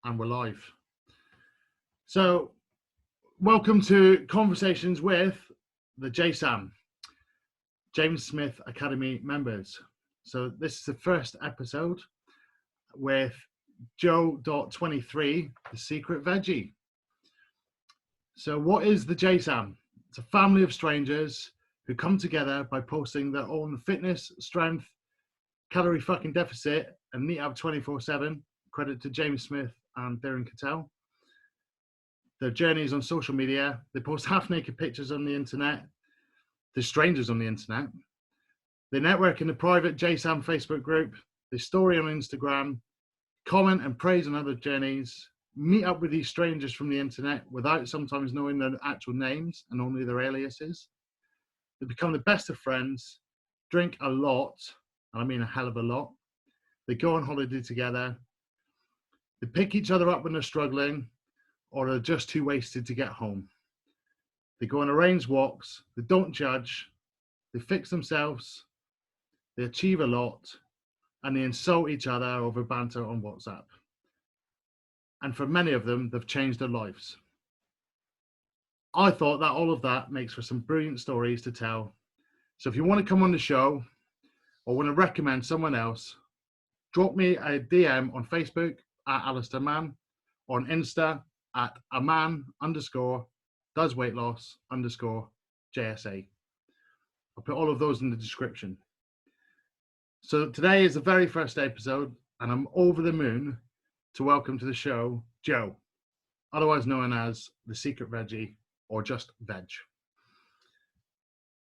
And we're live. So, welcome to Conversations with the JSAM, James Smith Academy members. So, this is the first episode with jo.23.secretveggie. So, what is the JSAM? It's a family of strangers who come together by posting their own fitness, strength, calorie fucking deficit, and meet up 24/7. Credit to James Smith and Darren Cattell. Their journeys on social media. They post half-naked pictures on the internet. They're strangers on the internet. They network in the private JSAM Facebook group. They story on Instagram, comment and praise on other journeys, meet up with these strangers from the internet without sometimes knowing their actual names and only their aliases. They become the best of friends, drink a lot, and I mean a hell of a lot. They go on holiday together. They pick each other up when they're struggling or are just too wasted to get home. They go on arranged walks. They don't judge. They fix themselves. They achieve a lot. And they insult each other over banter on WhatsApp. And for many of them, they've changed their lives. I thought that all of that makes for some brilliant stories to tell. So if you want to come on the show or want to recommend someone else, drop me a DM on Facebook at Alistair Mann, or on Insta at aman_does_weight_JSA. I'll put all of those in the description. So today is the very first episode, and I'm over the moon to welcome to the show Jo, otherwise known as the Secret Veggie or just Veg.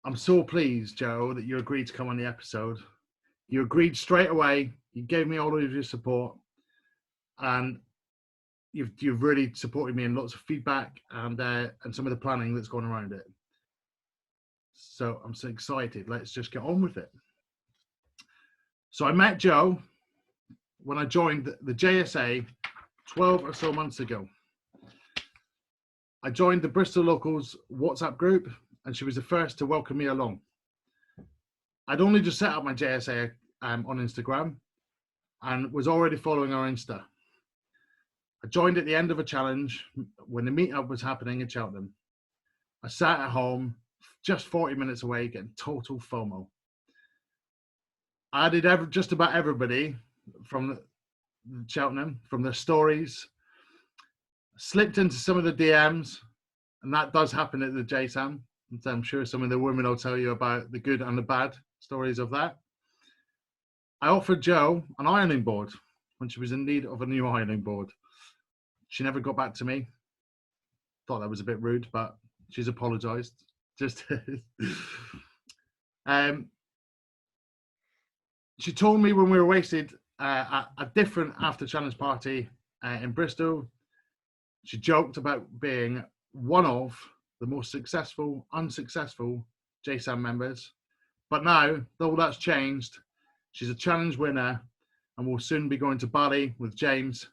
I'm so pleased, Jo, that you agreed to come on the episode. You agreed straight away. You gave me all of your support, and you've really supported me in lots of feedback and some of the planning that's gone around it. So I'm so excited. Let's just get on with it. So I met Jo when I joined the JSA 12 or so months ago. I joined the Bristol Locals WhatsApp group, and she was the first to welcome me along. I'd only just set up my JSA on Instagram and was already following our Insta. I joined at the end of a challenge when the meetup was happening in Cheltenham. I sat at home, just 40 minutes away, getting total FOMO. I added just about everybody from Cheltenham, from their stories, slipped into some of the DMs, and that does happen at the JSAM. And I'm sure some of the women will tell you about the good and the bad stories of that. I offered Jo an ironing board when she was in need of a new ironing board. She never got back to me. Thought that was a bit rude, but she's apologized. She told me when we were wasted at a different after challenge party in Bristol, she joked about being one of the most successful, unsuccessful JSAM members. But now, though that's changed, she's a challenge winner and will soon be going to Bali with James,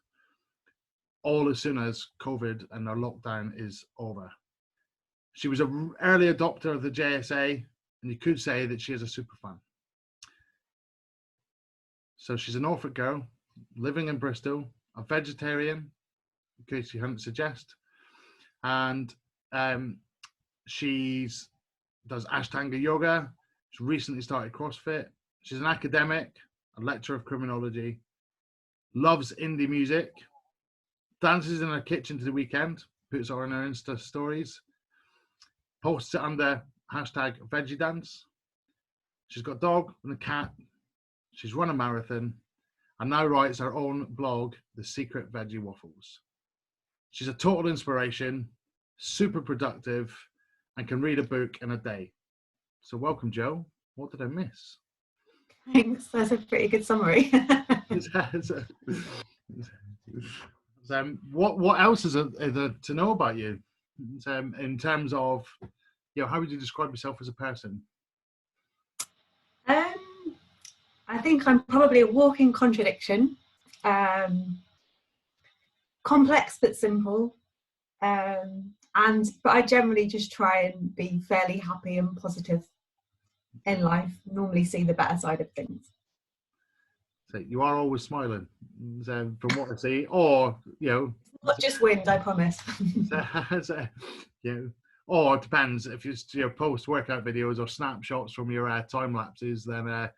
all as soon as COVID and our lockdown is over. She was an early adopter of the JSA, and you could say that she is a super fan. So she's an Norfolk girl, living in Bristol, a vegetarian, in case you hadn't suggest, and she does Ashtanga yoga. She recently started CrossFit. She's an academic, a lecturer of criminology, loves indie music, dances in her kitchen to the weekend, puts it on her Insta stories, posts it under #Veggie dance. She's got a dog and a cat. She's run a marathon and now writes her own blog, The Secret Veggie Waffles. She's a total inspiration, super productive, and can read a book in a day. So welcome, Jo. What did I miss? Thanks. That's a pretty good summary. What else is there to know about you in terms of, how would you describe yourself as a person? I think I'm probably a walking contradiction. Complex but simple. But I generally just try and be fairly happy and positive in life. Normally see the better side of things. So you are always smiling, so, from what I see, or Not just wind, I promise. so, or it depends if it's post workout videos or snapshots from your time lapses, then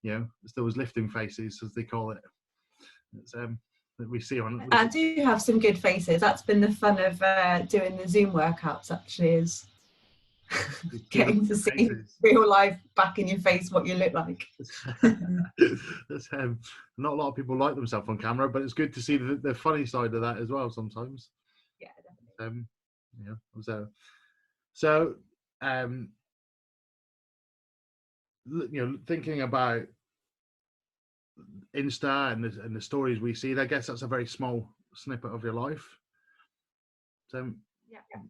it's those lifting faces, as they call it. It's, that we see on. I do have some good faces. That's been the fun of doing the Zoom workouts. Actually, is getting to see real life back in your face what you look like. That's, not a lot of people like themselves on camera, but it's good to see the funny side of that as well sometimes. Yeah, definitely. So thinking about Insta and the stories we see, I guess that's a very small snippet of your life. So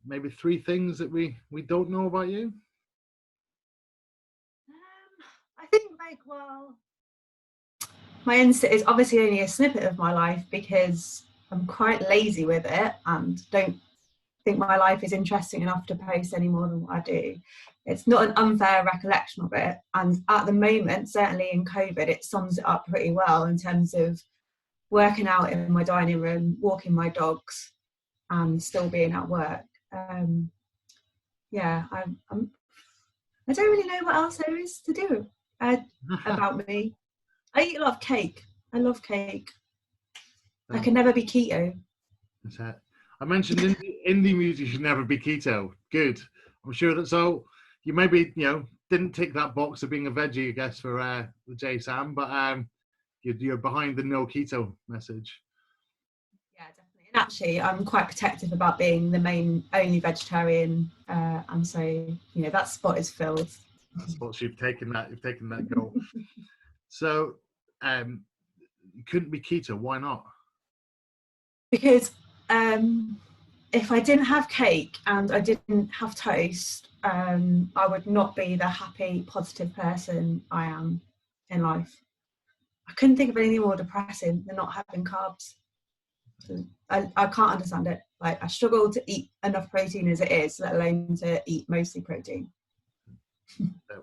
maybe 3 things that we don't know about you. I think my Insta is obviously only a snippet of my life because I'm quite lazy with it and don't think my life is interesting enough to post any more than what I do. It's not an unfair recollection of it, and at the moment, certainly in COVID, it sums it up pretty well in terms of working out in my dining room, walking my dogs, and still being at work. I don't really know what else there is to do about me. I eat a lot of cake. I love cake. I can never be keto. That's it. I mentioned indie music should never be keto. Good. I'm sure that's all. You maybe didn't tick that box of being a veggie, I guess, for the JSAM, but you're behind the no keto message. Yeah, definitely. And actually, I'm quite protective about being the only vegetarian, and so that spot is filled. That spot, you've taken that goal. So, you couldn't be keto. Why not? Because if I didn't have cake and I didn't have toast, I would not be the happy, positive person I am in life. I couldn't think of anything more depressing than not having carbs. I can't understand it. Like, I struggle to eat enough protein as it is, let alone to eat mostly protein.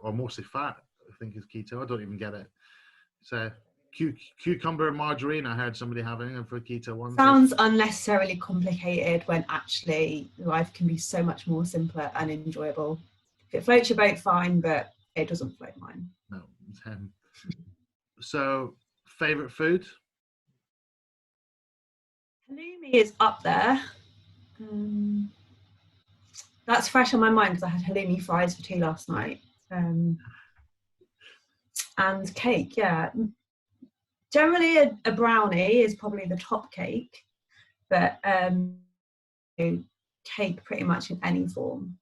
Or mostly fat, I think, is keto. I don't even get it. So cucumber and margarine, I heard somebody having for keto one. Sounds unnecessarily complicated when actually life can be so much more simpler and enjoyable. If it floats your boat, fine, but it doesn't float mine. No. So, favourite food? Halloumi is up there. That's fresh on my mind because I had halloumi fries for tea last night. And cake, yeah. Generally, a brownie is probably the top cake, but cake pretty much in any form.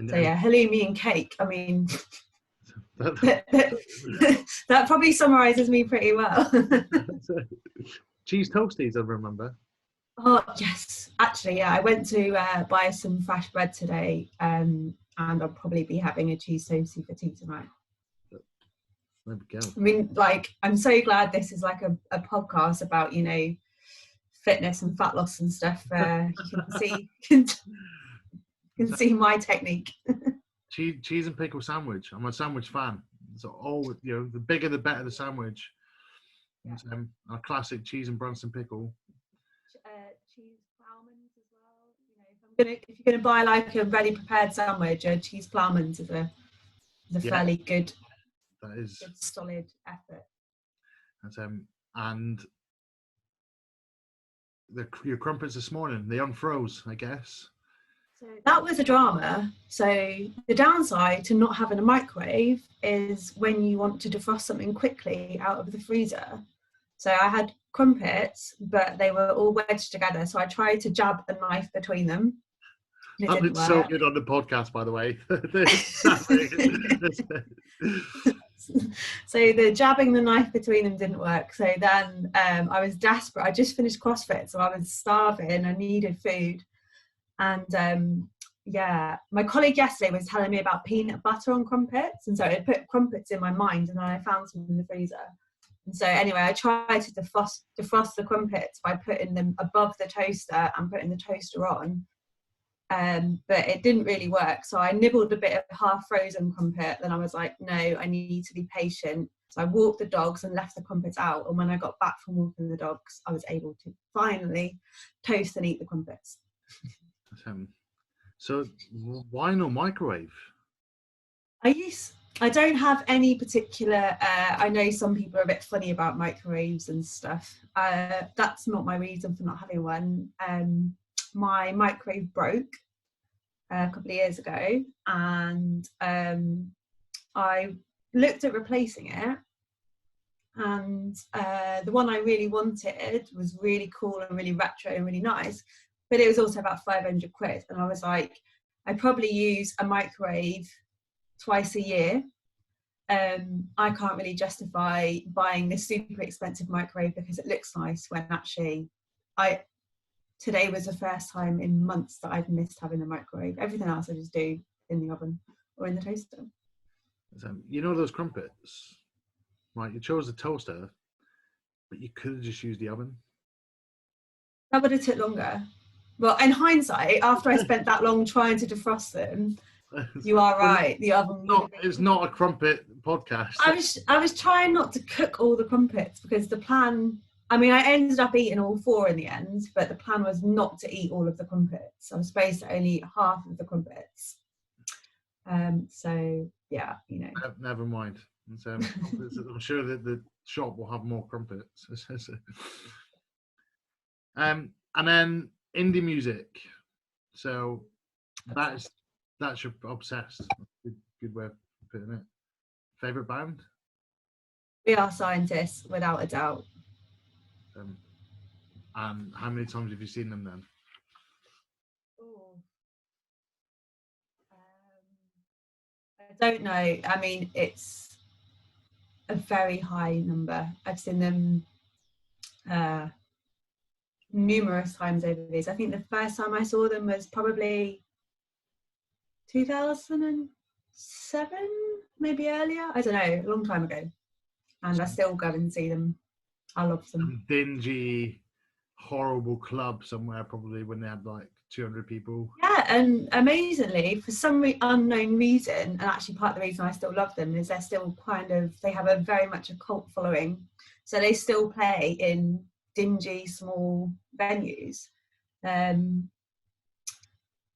So yeah, halloumi and cake. I mean, that probably summarises me pretty well. Cheese toasties, I remember. Oh yes, actually, yeah. I went to buy some fresh bread today, and I'll probably be having a cheese toastie for tea tonight. There we go. I mean, like, I'm so glad this is like a podcast about fitness and fat loss and stuff. You can see my technique. Cheese and pickle sandwich. I'm a sandwich fan. So the bigger the better the sandwich. Yeah. A classic cheese and Branston pickle. Cheese ploughmans as well. If you're gonna buy like a ready prepared sandwich, cheese ploughmans is a fairly good. That is good, solid effort. And your crumpets this morning, they unfroze, I guess. So that was a drama. So the downside to not having a microwave is when you want to defrost something quickly out of the freezer. So I had crumpets, but they were all wedged together. So I tried to jab a knife between them. That looks so good on the podcast, by the way. So the jabbing the knife between them didn't work. So then I was desperate. I just finished CrossFit, so I was starving. I needed food. And my colleague yesterday was telling me about peanut butter on crumpets. And so I put crumpets in my mind, and then I found some in the freezer. And so anyway, I tried to defrost the crumpets by putting them above the toaster and putting the toaster on. But it didn't really work. So I nibbled a bit of half frozen crumpet. Then I was like, no, I need to be patient. So I walked the dogs and left the crumpets out. And when I got back from walking the dogs, I was able to finally toast and eat the crumpets. So why no microwave? I don't have any particular, I know some people are a bit funny about microwaves and stuff. That's not my reason for not having one. My microwave broke a couple of years ago, and I looked at replacing it, and the one I really wanted was really cool and really retro and really nice, but it was also about 500 quid, and I was like, I probably use a microwave twice a year. I can't really justify buying this super expensive microwave because it looks nice, when actually today was the first time in months that I've missed having a microwave. Everything else I just do in the oven or in the toaster. You know those crumpets, right? You chose the toaster, but you could have just used the oven. That would have took longer. Well, in hindsight, after I spent that long trying to defrost them, you are right. The oven. It's not a crumpet podcast. I was trying not to cook all the crumpets because the plan. I mean, I ended up eating all 4 in the end, but the plan was not to eat all of the crumpets. I was supposed to only eat half of the crumpets. So yeah, you know. Never mind. So I'm sure that the shop will have more crumpets. And then indie music. So that's your obsessed. Good way of putting it. Favorite band? We Are Scientists, without a doubt. And how many times have you seen them then? I don't know. I mean, it's a very high number. I've seen them numerous times over these. I think the first time I saw them was probably 2007, maybe earlier. I don't know, a long time ago. And I still go and see them. I love them. Some dingy, horrible club somewhere, probably, when they had like 200 people. Yeah, and amazingly, for some unknown reason, and actually part of the reason I still love them is they're still they have a very much a cult following. So they still play in dingy, small venues,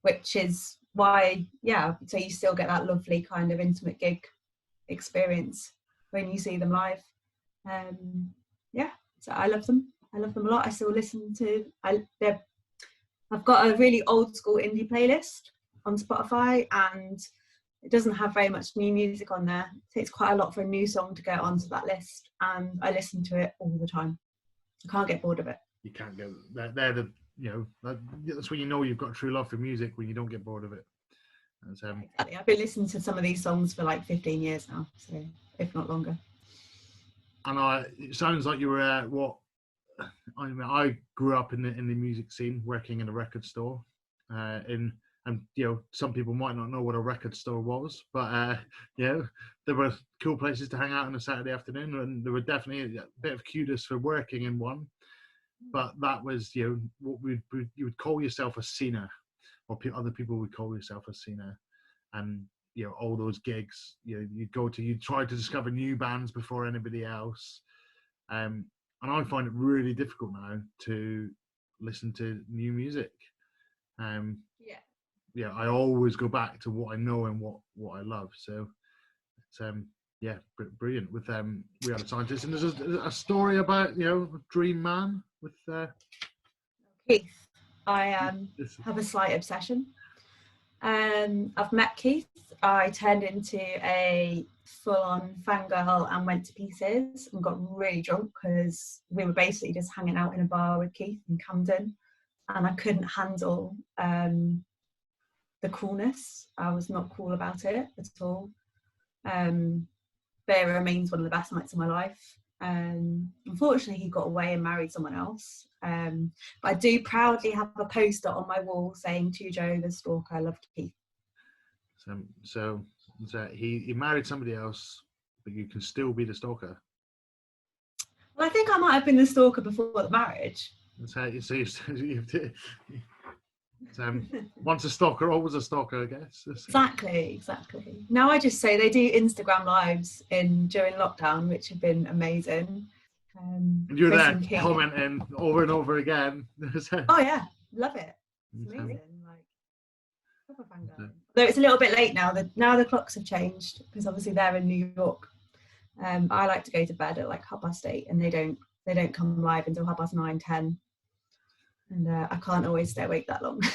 which is why, yeah, so you still get that lovely kind of intimate gig experience when you see them live. Yeah, so I love them. I love them a lot. I still listen to, I've got a really old school indie playlist on Spotify, and it doesn't have very much new music on there. It takes quite a lot for a new song to get onto that list, and I listen to it all the time. I can't get bored of it. You can't go. They're the, you know, that's when you know you've got true love for music, when you don't get bored of it. Exactly. I've been listening to some of these songs for like 15 years now, so if not longer. And it sounds like you were I grew up in the music scene, working in a record store. And you know, some people might not know what a record store was, but you know, there were cool places to hang out on a Saturday afternoon, and there were definitely a bit of kudos for working in one. But that was, you know, what you would call yourself a scener, or other people would call yourself a scener. And you know, all those gigs, you know, you'd try to discover new bands before anybody else. And I find it really difficult now to listen to new music. Yeah, I always go back to what I know and what I love. So it's yeah, brilliant with We Are the Scientists. And there's a story about, you know, Dream Man with Keith. I have a slight obsession. I've met Keith. I turned into a full-on fangirl and went to pieces and got really drunk because we were basically just hanging out in a bar with Keith in Camden, and I couldn't handle the coolness. I was not cool about it at all. But it remains one of the best nights of my life. Unfortunately, he got away and married someone else. But I do proudly have a poster on my wall saying, "To Joe, the stalker, I love Keith." So he married somebody else, but you can still be the stalker. Well, I think I might have been the stalker before the marriage. That's how you see. Once a stalker, always a stalker, I guess. Exactly. Now I just say they do Instagram lives during lockdown, which have been amazing. And you're there commenting over and over again. Oh yeah, love it. It's amazing. Like, proper fangirl. Though it's a little bit late now. Now the clocks have changed because obviously they're in New York. I like to go to bed at like 8:30, and they don't come live until 9:30, 10. And I can't always stay awake that long. It's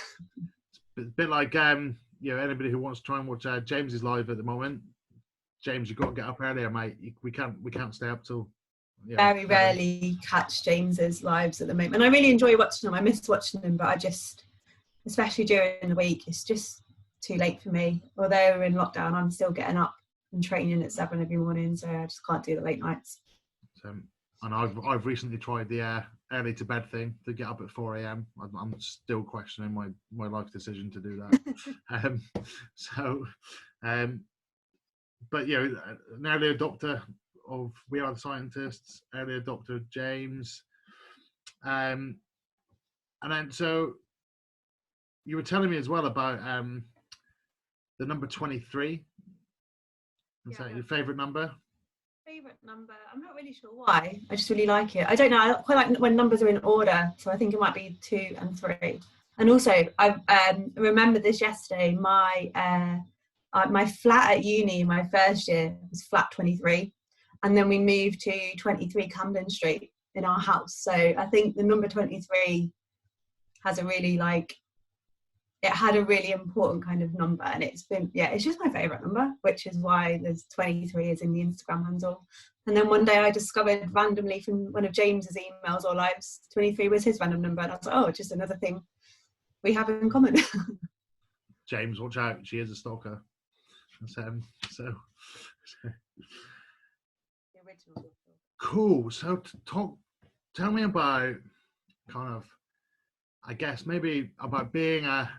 a bit like anybody who wants to try and watch James's live at the moment. James, you've got to get up earlier, mate. We can't stay up till. Very rarely catch James's lives at the moment, and I really enjoy watching them. I miss watching them, but I just, especially during the week, it's just too late for me. Although we're in lockdown, I'm still getting up and training at 7 every morning, so I just can't do the late nights. And I've recently tried the early to bed thing, to get up at 4 a.m. I'm still questioning my life decision to do that. But an early adopter of We Are the Scientists, early adopter James, and then so you were telling me as well about the number 23. Is that your favourite number? Favorite number? I'm not really sure why. I just really like it. I don't know. I quite like when numbers are in order, so I think it might be 2 and 3. And also, I remember this yesterday. My flat at uni, my first year, was flat 23, and then we moved to 23 Camden Street in our house. So I think the number 23 has a really it had a really important kind of number, and it's just my favourite number, which is why there's 23 is in the Instagram handle. And then one day I discovered randomly from one of James's emails or lives, 23 was his random number, and I was like, oh, just another thing we have in common. James, watch out, she is a stalker. So The original. Cool. So tell me about kind of, I guess maybe about being a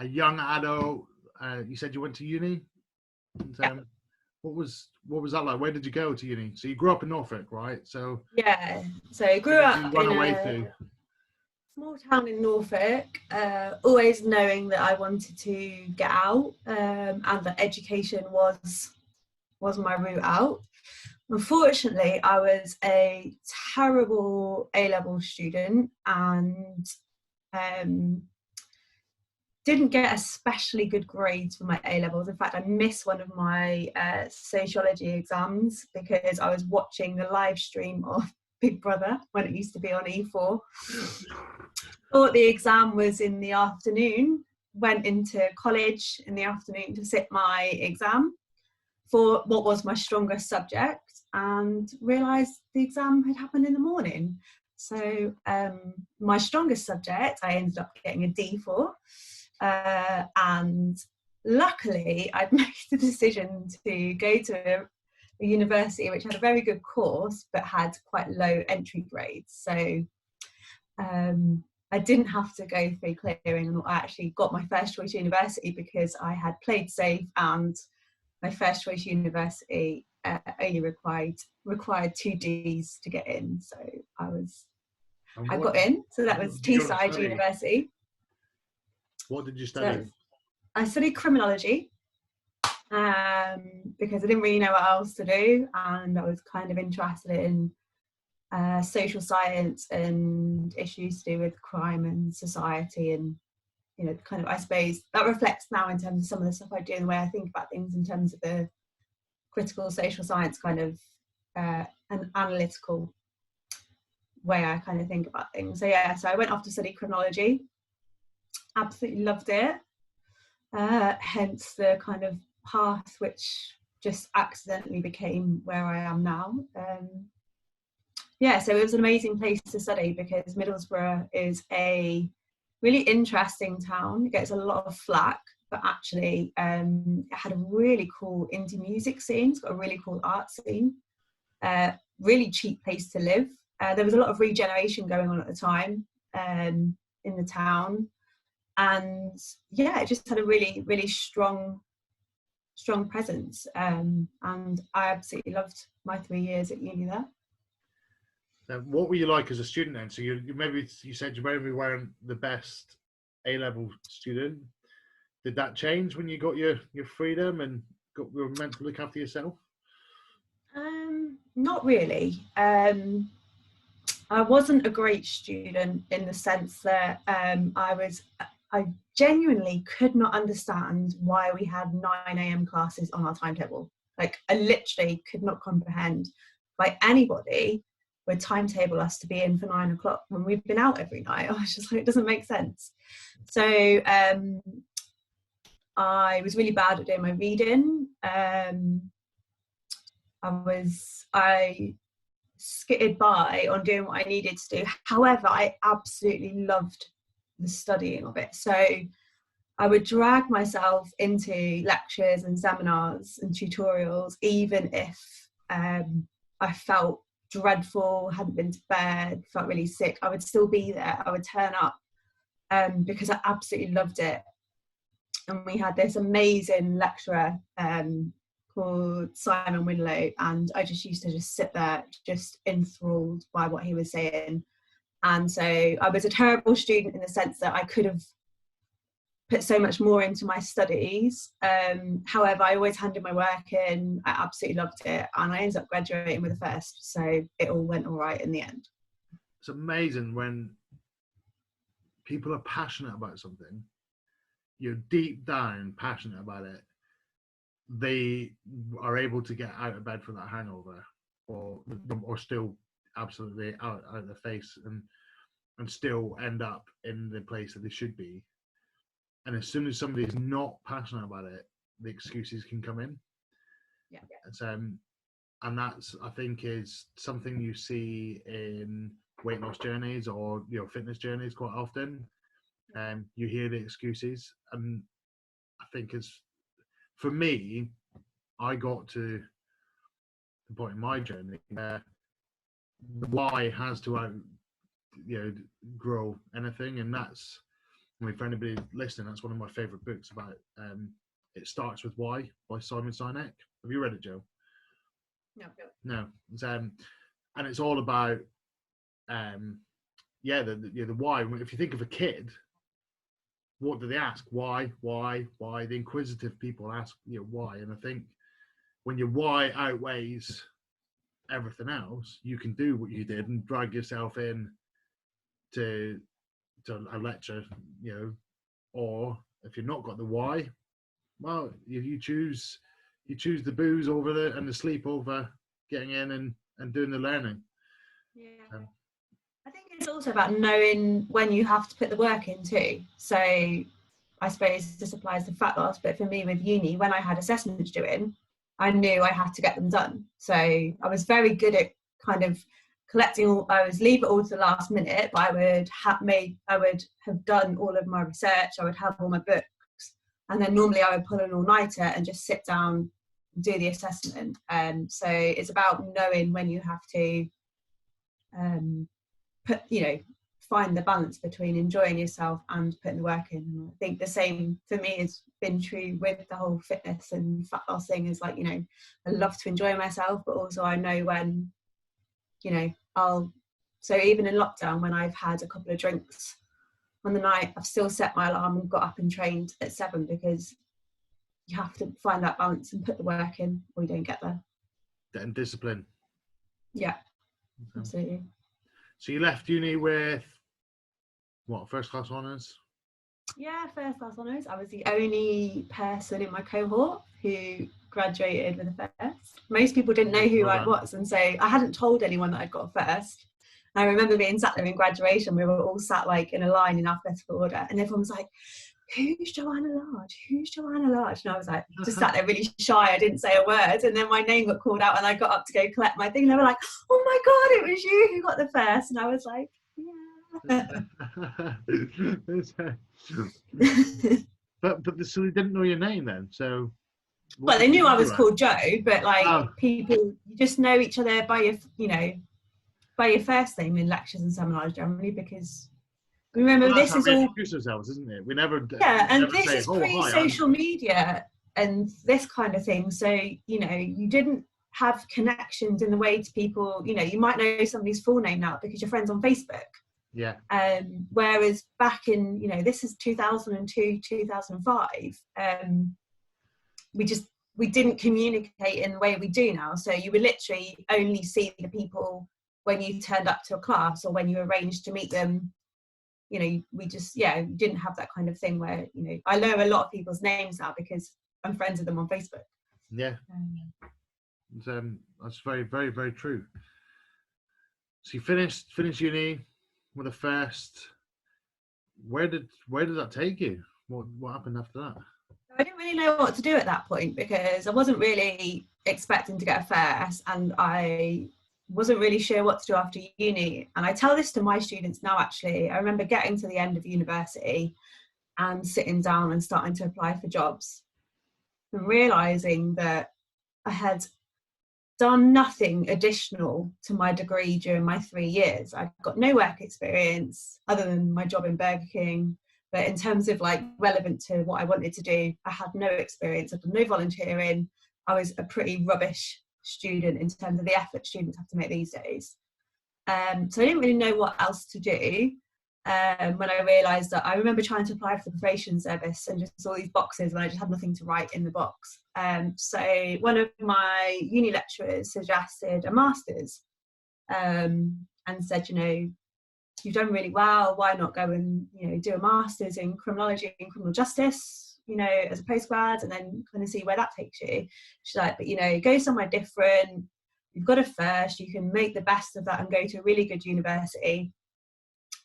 young adult. You said you went to uni. And, yeah. What was that like? Where did you go to uni? So you grew up in Norfolk, right? So yeah. So I grew up in a small town in Norfolk. Always knowing that I wanted to get out, and that education was my route out. Unfortunately, I was a terrible A-level student and didn't get especially good grades for my A-levels. In fact, I missed one of my sociology exams because I was watching the live stream of Big Brother when it used to be on E4. Thought the exam was in the afternoon, went into college in the afternoon to sit my exam for what was my strongest subject, and realised the exam had happened in the morning. So my strongest subject I ended up getting a D for, and luckily I'd made the decision to go to a university which had a very good course but had quite low entry grades. So I didn't have to go through clearing, and I actually got my first choice university because I had played safe, and my first choice university only required 2 Ds to get in. So I got in. So that was Teesside University. What did you study? So I studied criminology because I didn't really know what else to do, and I was kind of interested in social science and issues to do with crime and society, and kind of, I suppose that reflects now in terms of some of the stuff I do and the way I think about things in terms of the critical social science kind of an analytical way I kind of think about things. So I went off to study criminology, absolutely loved it, hence the kind of path which just accidentally became where I am now. So it was an amazing place to study because Middlesbrough is a really interesting town. It gets a lot of flack, but actually it had a really cool indie music scene. It's got a really cool art scene, really cheap place to live. There was a lot of regeneration going on at the time in the town, and it just had a really, really strong presence, and I absolutely loved my 3 years at uni there. What were you like as a student then? So you said you maybe weren't the best A-level student. Did that change when you got your freedom and were meant to look after yourself? Not really. I wasn't a great student in the sense that I genuinely could not understand why we had 9 a.m. classes on our timetable. Like, I literally could not comprehend why anybody would timetable us to be in for 9 o'clock when we've been out every night. I was just like, it doesn't make sense. So I was really bad at doing my reading. I skittered by on doing what I needed to do. However, I absolutely loved the studying of it. So I would drag myself into lectures and seminars and tutorials, even if I felt dreadful, hadn't been to bed, felt really sick. I would still be there. I would turn up because I absolutely loved it. And we had this amazing lecturer called Simon Winlow, and I just used to just sit there just enthralled by what he was saying. And so I was a terrible student in the sense that I could have put so much more into my studies. However, I always handed my work in. I absolutely loved it, and I ended up graduating with a first, so it all went all right in the end. It's amazing when people are passionate about something, you're deep down passionate about it, they are able to get out of bed from that hangover, or still absolutely out of the face, and still end up in the place that they should be. And as soon as somebody is not passionate about it, the excuses can come in. Yeah. And that's, I think, is something you see in weight loss journeys or fitness journeys quite often. You hear the excuses, and I think for me, I got to the point in my journey where the why has to grow anything, and that's, I mean, for anybody listening, that's one of my favorite books about It Starts With Why by Simon Sinek. Have you read it, Joe? No. It's, and it's all about the why. If you think of a kid, what do they ask? Why? The inquisitive people ask, why. And I think when your why outweighs everything else, you can do what you did and drag yourself in to a lecture, or if you've not got the why, well, you choose the booze over and the sleep over getting in and doing the learning. Yeah. I think it's also about knowing when you have to put the work in too. So I suppose this applies to fat loss, but for me with uni, when I had assessments due in, I knew I had to get them done. So I was very good at kind of collecting I would leave it all to the last minute, but I would have done all of my research, I would have all my books, and then normally I would pull an all-nighter and just sit down and do the assessment. So it's about knowing when you have to find the balance between enjoying yourself and putting the work in. And I think the same for me has been true with the whole fitness and fat loss thing, is like, I love to enjoy myself, but also I know when, so even in lockdown, when I've had a couple of drinks on the night, I've still set my alarm and got up and trained at 7, because you have to find that balance and put the work in, or you don't get there. And discipline. Yeah, absolutely. So you left uni with what, first class honours? Yeah, first class honours. I was the only person in my cohort who graduated with a first. Most people didn't know who I was, and so I hadn't told anyone that I'd got a first. And I remember being sat there in graduation, we were all sat like in a line in alphabetical order, and everyone was like, who's Joanna Large? Who's Joanna Large? And I was like, just sat there really shy, I didn't say a word, and then my name got called out and I got up to go collect my thing, and they were like, oh my god, it was you who got the first. And I was like, yeah. but so they didn't know your name then, so well, they knew I was called Jo, but like people, you just know each other by your first name in lectures and seminars generally, because remember, this is all introduce ourselves, isn't it? We never and this is pre-social media and this kind of thing, so you didn't have connections in the way to people. You might know somebody's full name now because your friend's on Facebook, Yeah. Whereas back in, this is 2002, 2005, we didn't communicate in the way we do now. So you would literally only see the people when you turned up to a class or when you arranged to meet them. We just, didn't have that kind of thing where, I know a lot of people's names now because I'm friends with them on Facebook. Yeah. That's very, very, very true. So you finished uni with a first. Where did that take you? What happened after that? I didn't really know what to do at that point because I wasn't really expecting to get a first, and I wasn't really sure what to do after uni. And I tell this to my students now, actually. I remember getting to the end of university and sitting down and starting to apply for jobs and realising that I had done nothing additional to my degree during my 3 years. I'd got no work experience other than my job in Burger King. But in terms of relevant to what I wanted to do, I had no experience. I'd done no volunteering. I was a pretty rubbish student in terms of the effort students have to make these days. So I didn't really know what else to do. When I realised that, I remember trying to apply for the probation service and just all these boxes when I just had nothing to write in the box. So one of my uni lecturers suggested a master's and said, you've done really well, why not go and do a master's in criminology and criminal justice, as a postgrad, and then kind of see where that takes you. She's like, but go somewhere different, you've got a first, you can make the best of that and go to a really good university.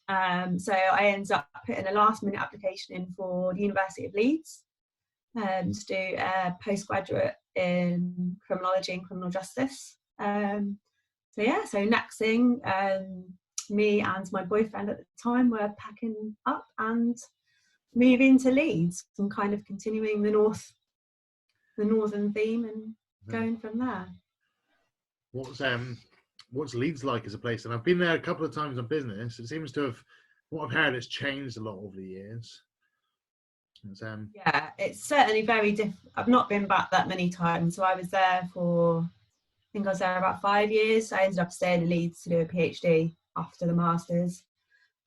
So I ended up putting a last minute application in for the University of Leeds to do a postgraduate in criminology and criminal justice. So next thing, me and my boyfriend at the time were packing up and moving to Leeds and kind of continuing the northern theme and going from there. What's Leeds like as a place? And I've been there a couple of times on business. It seems to have, what I've heard, it's changed a lot over the years. It's certainly very different. I've not been back that many times. So I was there I think I was there about 5 years. I ended up staying in Leeds to do a PhD after the Masters.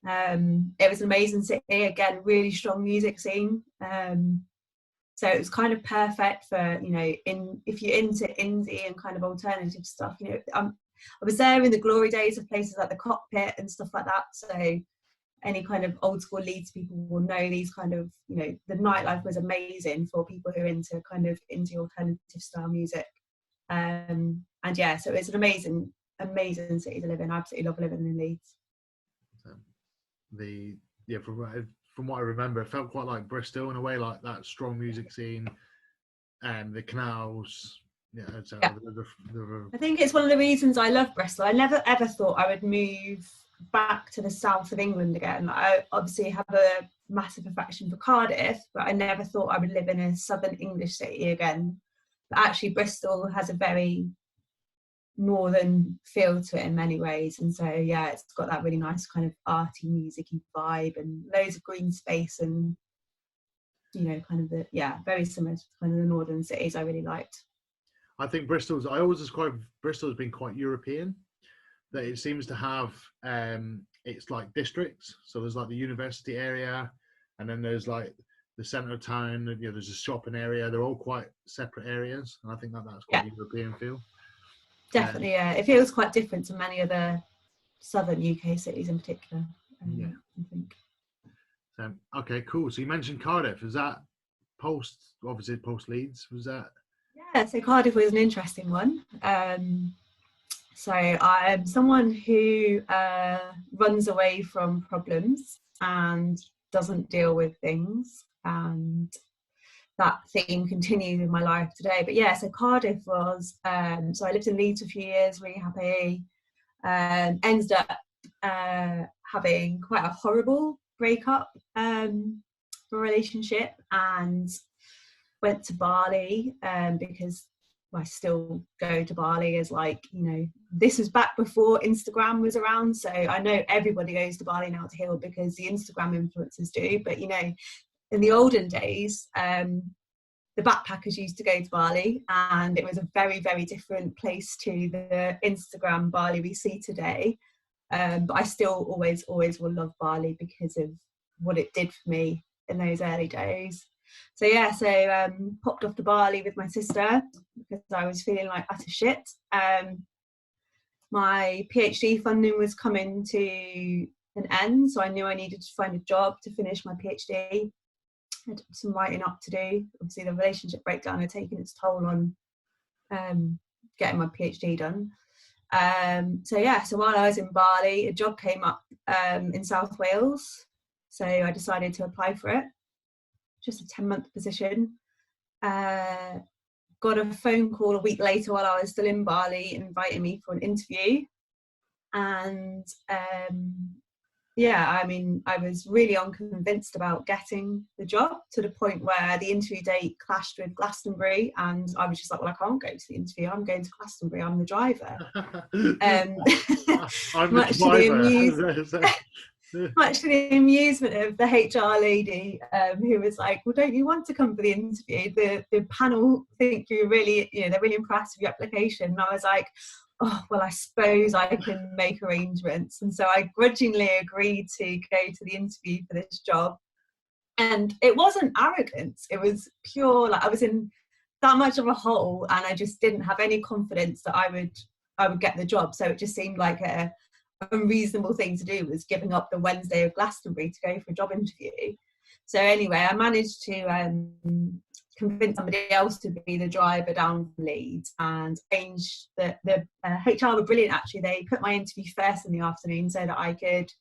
It was an amazing city, again, really strong music scene. So it was kind of perfect for, if you're into indie and kind of alternative stuff, I was there in the glory days of places like the Cockpit and stuff like that. So any kind of old school Leeds people will know these kind of, the nightlife was amazing for people who are into kind of indie alternative style music. So it's an amazing city to live in. I absolutely love living in Leeds. From what I remember, it felt quite like Bristol in a way, like that strong music scene and the canals. I think it's one of the reasons I love Bristol. I never ever thought I would move back to the south of England again. I obviously have a massive affection for Cardiff, but I never thought I would live in a southern English city again. But actually Bristol has a very northern feel to it in many ways, and so it's got that really nice kind of arty musicy vibe and loads of green space and kind of very similar to kind of the northern cities I really liked. I think I always describe Bristol as being quite European, that it seems to have it's like districts. So there's like the university area, and then there's like the centre of town, there's a shopping area. They're all quite separate areas, and I think that's quite a European feel. Definitely, it feels quite different to many other southern UK cities in particular. I think. Okay, cool. So you mentioned Cardiff. Is that post Leeds? Was that? Yeah, so Cardiff was an interesting one. So I'm someone who runs away from problems and doesn't deal with things, and that theme continues in my life today. But so Cardiff was, so I lived in Leeds for a few years, really happy, ended up having quite a horrible breakup relationship, and went to Bali because I still go to Bali as this was back before Instagram was around. So I know everybody goes to Bali now to heal because the Instagram influencers do. But, in the olden days, the backpackers used to go to Bali, and it was a very, very different place to the Instagram Bali we see today. But I still always will love Bali because of what it did for me in those early days. So yeah, popped off to Bali with my sister because I was feeling like utter shit. My PhD funding was coming to an end, so I knew I needed to find a job to finish my PhD. I had some writing up to do. Obviously, the relationship breakdown had taken its toll on getting my PhD done. So while I was in Bali, a job came up in South Wales. So I decided to apply for it. Just a 10-month position. Got a phone call a week later while I was still in Bali, inviting me for an interview. And I mean, I was really unconvinced about getting the job, to the point where the interview date clashed with Glastonbury, and I was just like, well, I can't go to the interview, I'm going to Glastonbury, I'm the driver. I'm the driver. Much to the amusement of the HR lady, who was like, well, don't you want to come for the interview? The panel think you're really, they're really impressed with your application. And I was like, oh, well, I suppose I can make arrangements. And so I grudgingly agreed to go to the interview for this job. And it wasn't arrogance. It was pure, like, I was in that much of a hole and I just didn't have any confidence that I would get the job. So it just seemed like a unreasonable thing to do, was giving up the Wednesday of Glastonbury to go for a job interview. So anyway, I managed to convince somebody else to be the driver down from Leeds, and arranged that the HR were brilliant actually. They put my interview first in the afternoon so that I could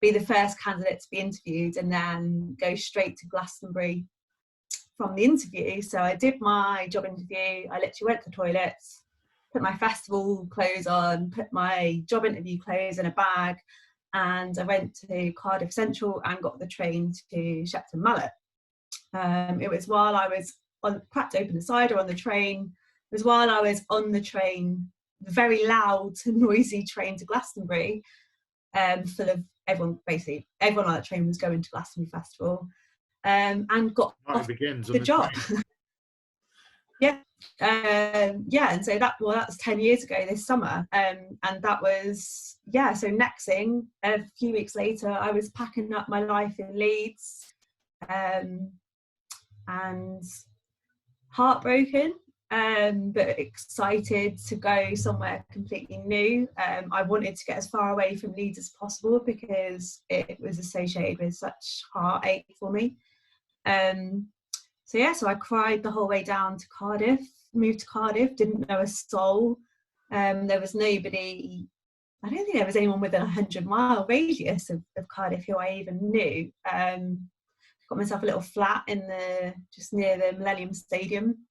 be the first candidate to be interviewed and then go straight to Glastonbury from the interview. So I did my job interview, I literally went to the toilets, put my festival clothes on, put my job interview clothes in a bag, and I went to Cardiff Central and got the train to Shepton Mallet. It was while I was cracked open the cider on the train. It was while I was on the train, the very loud, noisy train to Glastonbury, full of everyone. Basically, everyone on that train was going to Glastonbury Festival, and got off the job. And so that was 10 years ago this summer, and that was so next thing, a few weeks later I was packing up my life in Leeds, and heartbroken, but excited to go somewhere completely new. I wanted to get as far away from Leeds as possible because it was associated with such heartache for me. So I cried the whole way down to Cardiff, moved to Cardiff, didn't know a soul. There was nobody, I don't think there was anyone within a 100-mile radius of Cardiff who I even knew. Got myself a little flat just near the Millennium Stadium.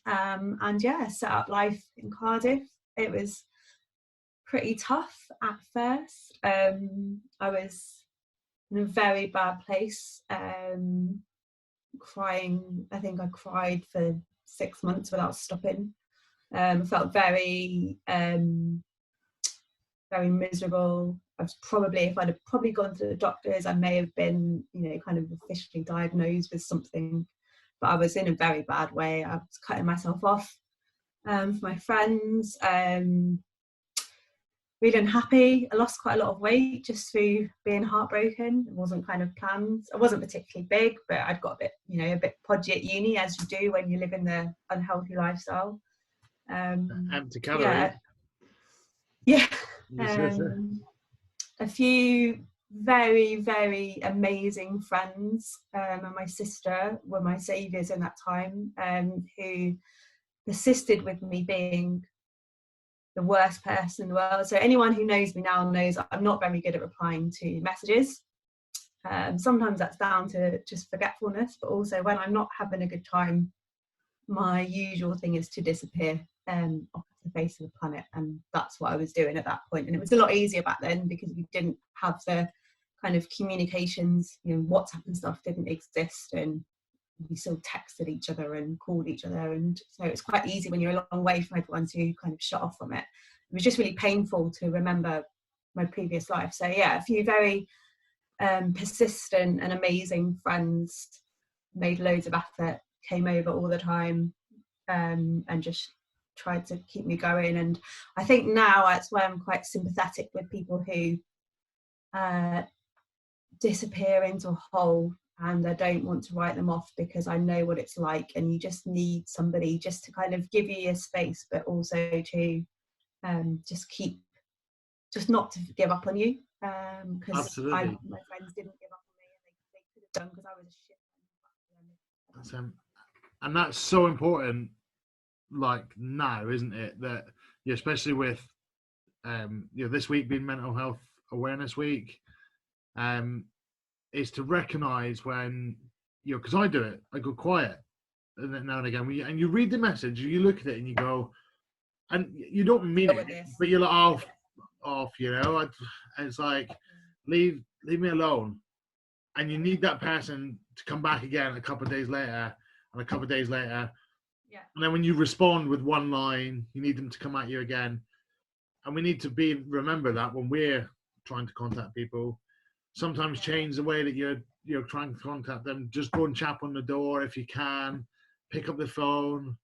Set up life in Cardiff. It was pretty tough at first. I was in a very bad place. Crying, I think I cried for 6 months without stopping. I felt very very miserable. I was if I'd have probably gone to the doctors, I may have been kind of officially diagnosed with something, but I was in a very bad way. I was cutting myself off from my friends, really unhappy. I lost quite a lot of weight just through being heartbroken. It wasn't kind of planned. I wasn't particularly big, but I'd got a bit podgy at uni, as you do when you live in the unhealthy lifestyle. Empty calories. A few very, very amazing friends, and my sister were my saviours in that time, who persisted with me being the worst person in the world. So anyone who knows me now knows I'm not very good at replying to messages. Sometimes that's down to just forgetfulness, but also when I'm not having a good time, my usual thing is to disappear off the face of the planet, and that's what I was doing at that point. And it was a lot easier back then because we didn't have the kind of communications, WhatsApp and stuff didn't exist, and we still texted each other and called each other, and so it's quite easy when you're a long way from everyone to kind of shut off from it. It was just really painful to remember my previous life. So a few very persistent and amazing friends made loads of effort, came over all the time, and just tried to keep me going. And I think now that's why I'm quite sympathetic with people who disappear into a hole, and I don't want to write them off because I know what it's like, and you just need somebody just to kind of give you your space, but also to just not to give up on you, because my friends didn't give up on me, and they could have done, because I was a shit. And that's so important, like now, isn't it? That especially with this week being Mental Health Awareness Week, is to recognise when because I do it, I go quiet now and again. And you read the message, you look at it, and you go, and you don't mean it, but you're like, off, it's like, leave me alone. And you need that person to come back again a couple of days later, and a couple of days later. Yeah. And then when you respond with one line, you need them to come at you again. And we need to remember that when we're trying to contact people, sometimes change the way that you're trying to contact them. Just go and tap on the door if you can, pick up the phone.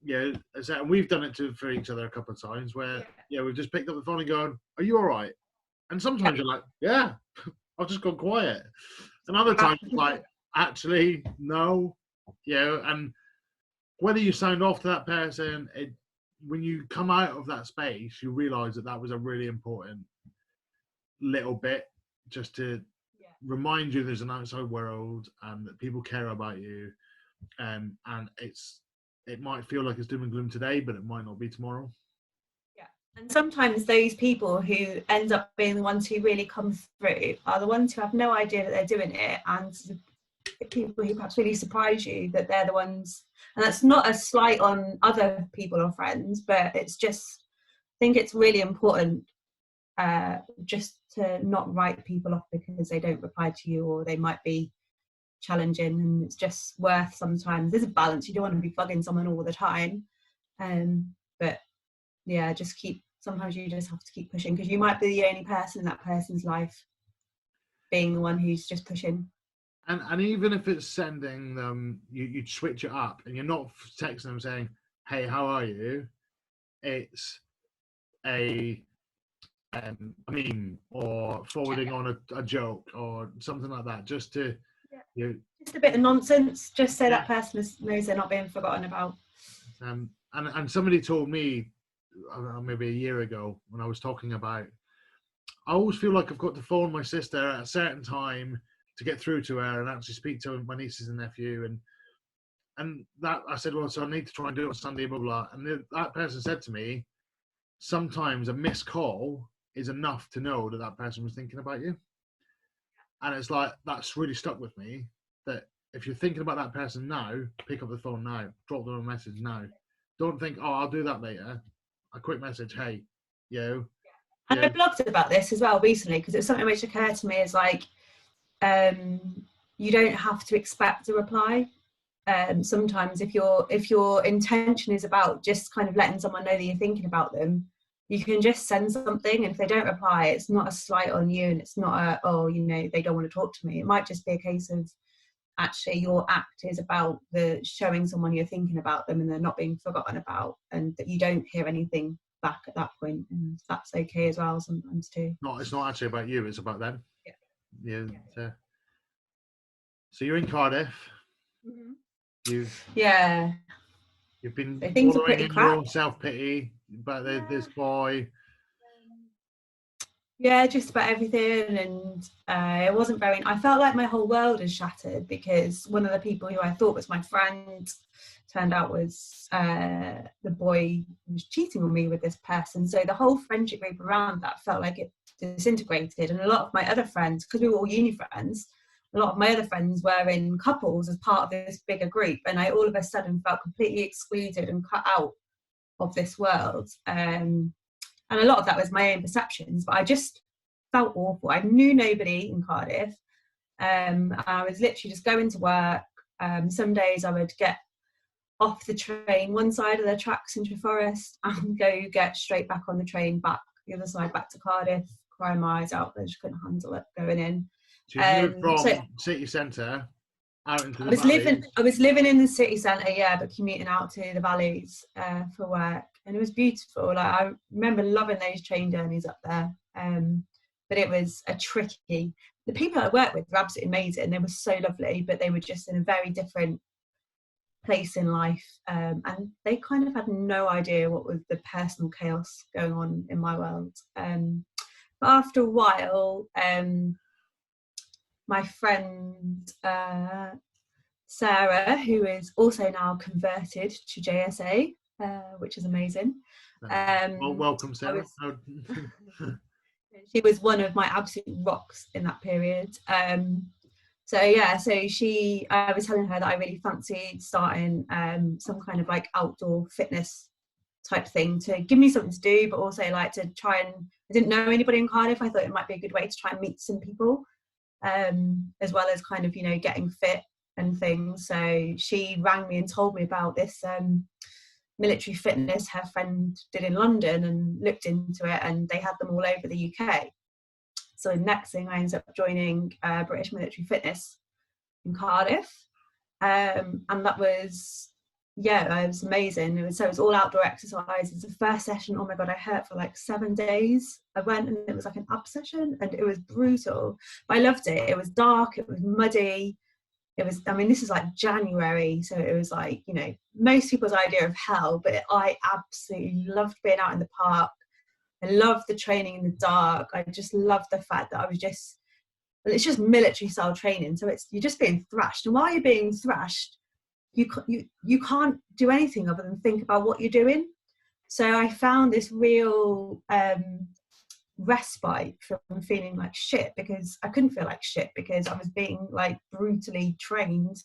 And we've done it for each other a couple of times where we've just picked up the phone and gone, "Are you all right?" And sometimes you're like, "Yeah, I've just gone quiet." And other times it's like, "Actually, no." And whether you signed off to that person, when you come out of that space, you realise that was a really important little bit, just to remind you there's an outside world and that people care about you, and it might feel like it's doom and gloom today, but it might not be tomorrow. Yeah, and sometimes those people who end up being the ones who really come through are the ones who have no idea that they're doing it, and the people who perhaps really surprise you that they're the ones. And that's not a slight on other people or friends, but it's just, I think it's really important just to not write people off because they don't reply to you, or they might be challenging, and it's just worth, sometimes there's a balance. You don't want to be bugging someone all the time, but sometimes you just have to keep pushing, because you might be the only person in that person's life being the one who's just pushing. And even if it's sending them, you switch it up, and you're not texting them saying, "Hey, how are you?" It's a meme, or forwarding on a joke or something like that, just to just a bit of nonsense, just so that person knows they're not being forgotten about. And somebody told me maybe a year ago, when I was talking about, I always feel like I've got to phone my sister at a certain time to get through to her and actually speak to my nieces and nephew, and that I said, well, so I need to try and do it on Sunday, blah blah. And that person said to me, sometimes a missed call is enough to know that person was thinking about you. And it's like, that's really stuck with me, that if you're thinking about that person now, pick up the phone now, drop them a message now. Don't think, oh, I'll do that later. A quick message, hey, And I blogged about this as well recently, because it's something which occurred to me, is like, you don't have to expect a reply. Sometimes if your intention is about just kind of letting someone know that you're thinking about them, you can just send something, and if they don't reply, it's not a slight on you, and it's not they don't want to talk to me. It might just be a case of, actually, your act is about showing someone you're thinking about them and they're not being forgotten about, and that you don't hear anything back at that point, and that's okay as well sometimes too. No, it's not actually about you, it's about them. So you're in Cardiff. Mm-hmm. You've been things are pretty in crap. your own self-pity about this boy. Just about everything, and it wasn't very, I felt like my whole world is shattered, because one of the people who I thought was my friend turned out was the boy who was cheating on me with this person. So the whole friendship group around that felt like it disintegrated, and a lot of my other friends, because we were all uni friends, a lot of my other friends were in couples as part of this bigger group, and I all of a sudden felt completely excluded and cut out of this world. And a lot of that was my own perceptions, but I just felt awful. I knew nobody in Cardiff. I was literally just going to work. Some days I would get off the train one side of the tracks into Forest and go get straight back on the train back the other side back to Cardiff, crying my eyes out. I just couldn't handle it going in. So you moved from city centre out into the valley. I was living in the city centre, yeah, but commuting out to the valleys for work, and it was beautiful. Like, I remember loving those train journeys up there. But it was a tricky. The people I worked with were absolutely amazing. They were so lovely, but they were just in a very different place in life, and they kind of had no idea what was the personal chaos going on in my world. But after a while, my friend Sarah, who is also now converted to JSA, which is amazing. Well, welcome, Sarah. She was one of my absolute rocks in that period. So yeah, I was telling her that I really fancied starting some kind of like outdoor fitness type thing to give me something to do, but also like to try and, I didn't know anybody in Cardiff. I thought it might be a good way to try and meet some people, as well as kind of, you know, getting fit and things. So she rang me and told me about this military fitness her friend did in London, and looked into it, and they had them all over the UK. So next thing, I ended up joining British Military Fitness in Cardiff, and that was, yeah, it was amazing. It was all outdoor exercises. The first session, oh my god, I hurt for like 7 days. I went and it was like an up session, and it was brutal, but I loved it. It was dark, it was muddy. It was, I mean, this is like January, so it was like, you know, most people's idea of hell, but I absolutely loved being out in the park. I loved the training in the dark. I just loved the fact that it's just military style training. So you're just being thrashed. And while you're being thrashed, you can't do anything other than think about what you're doing. So I found this real respite from feeling like shit, because I couldn't feel like shit because I was being like brutally trained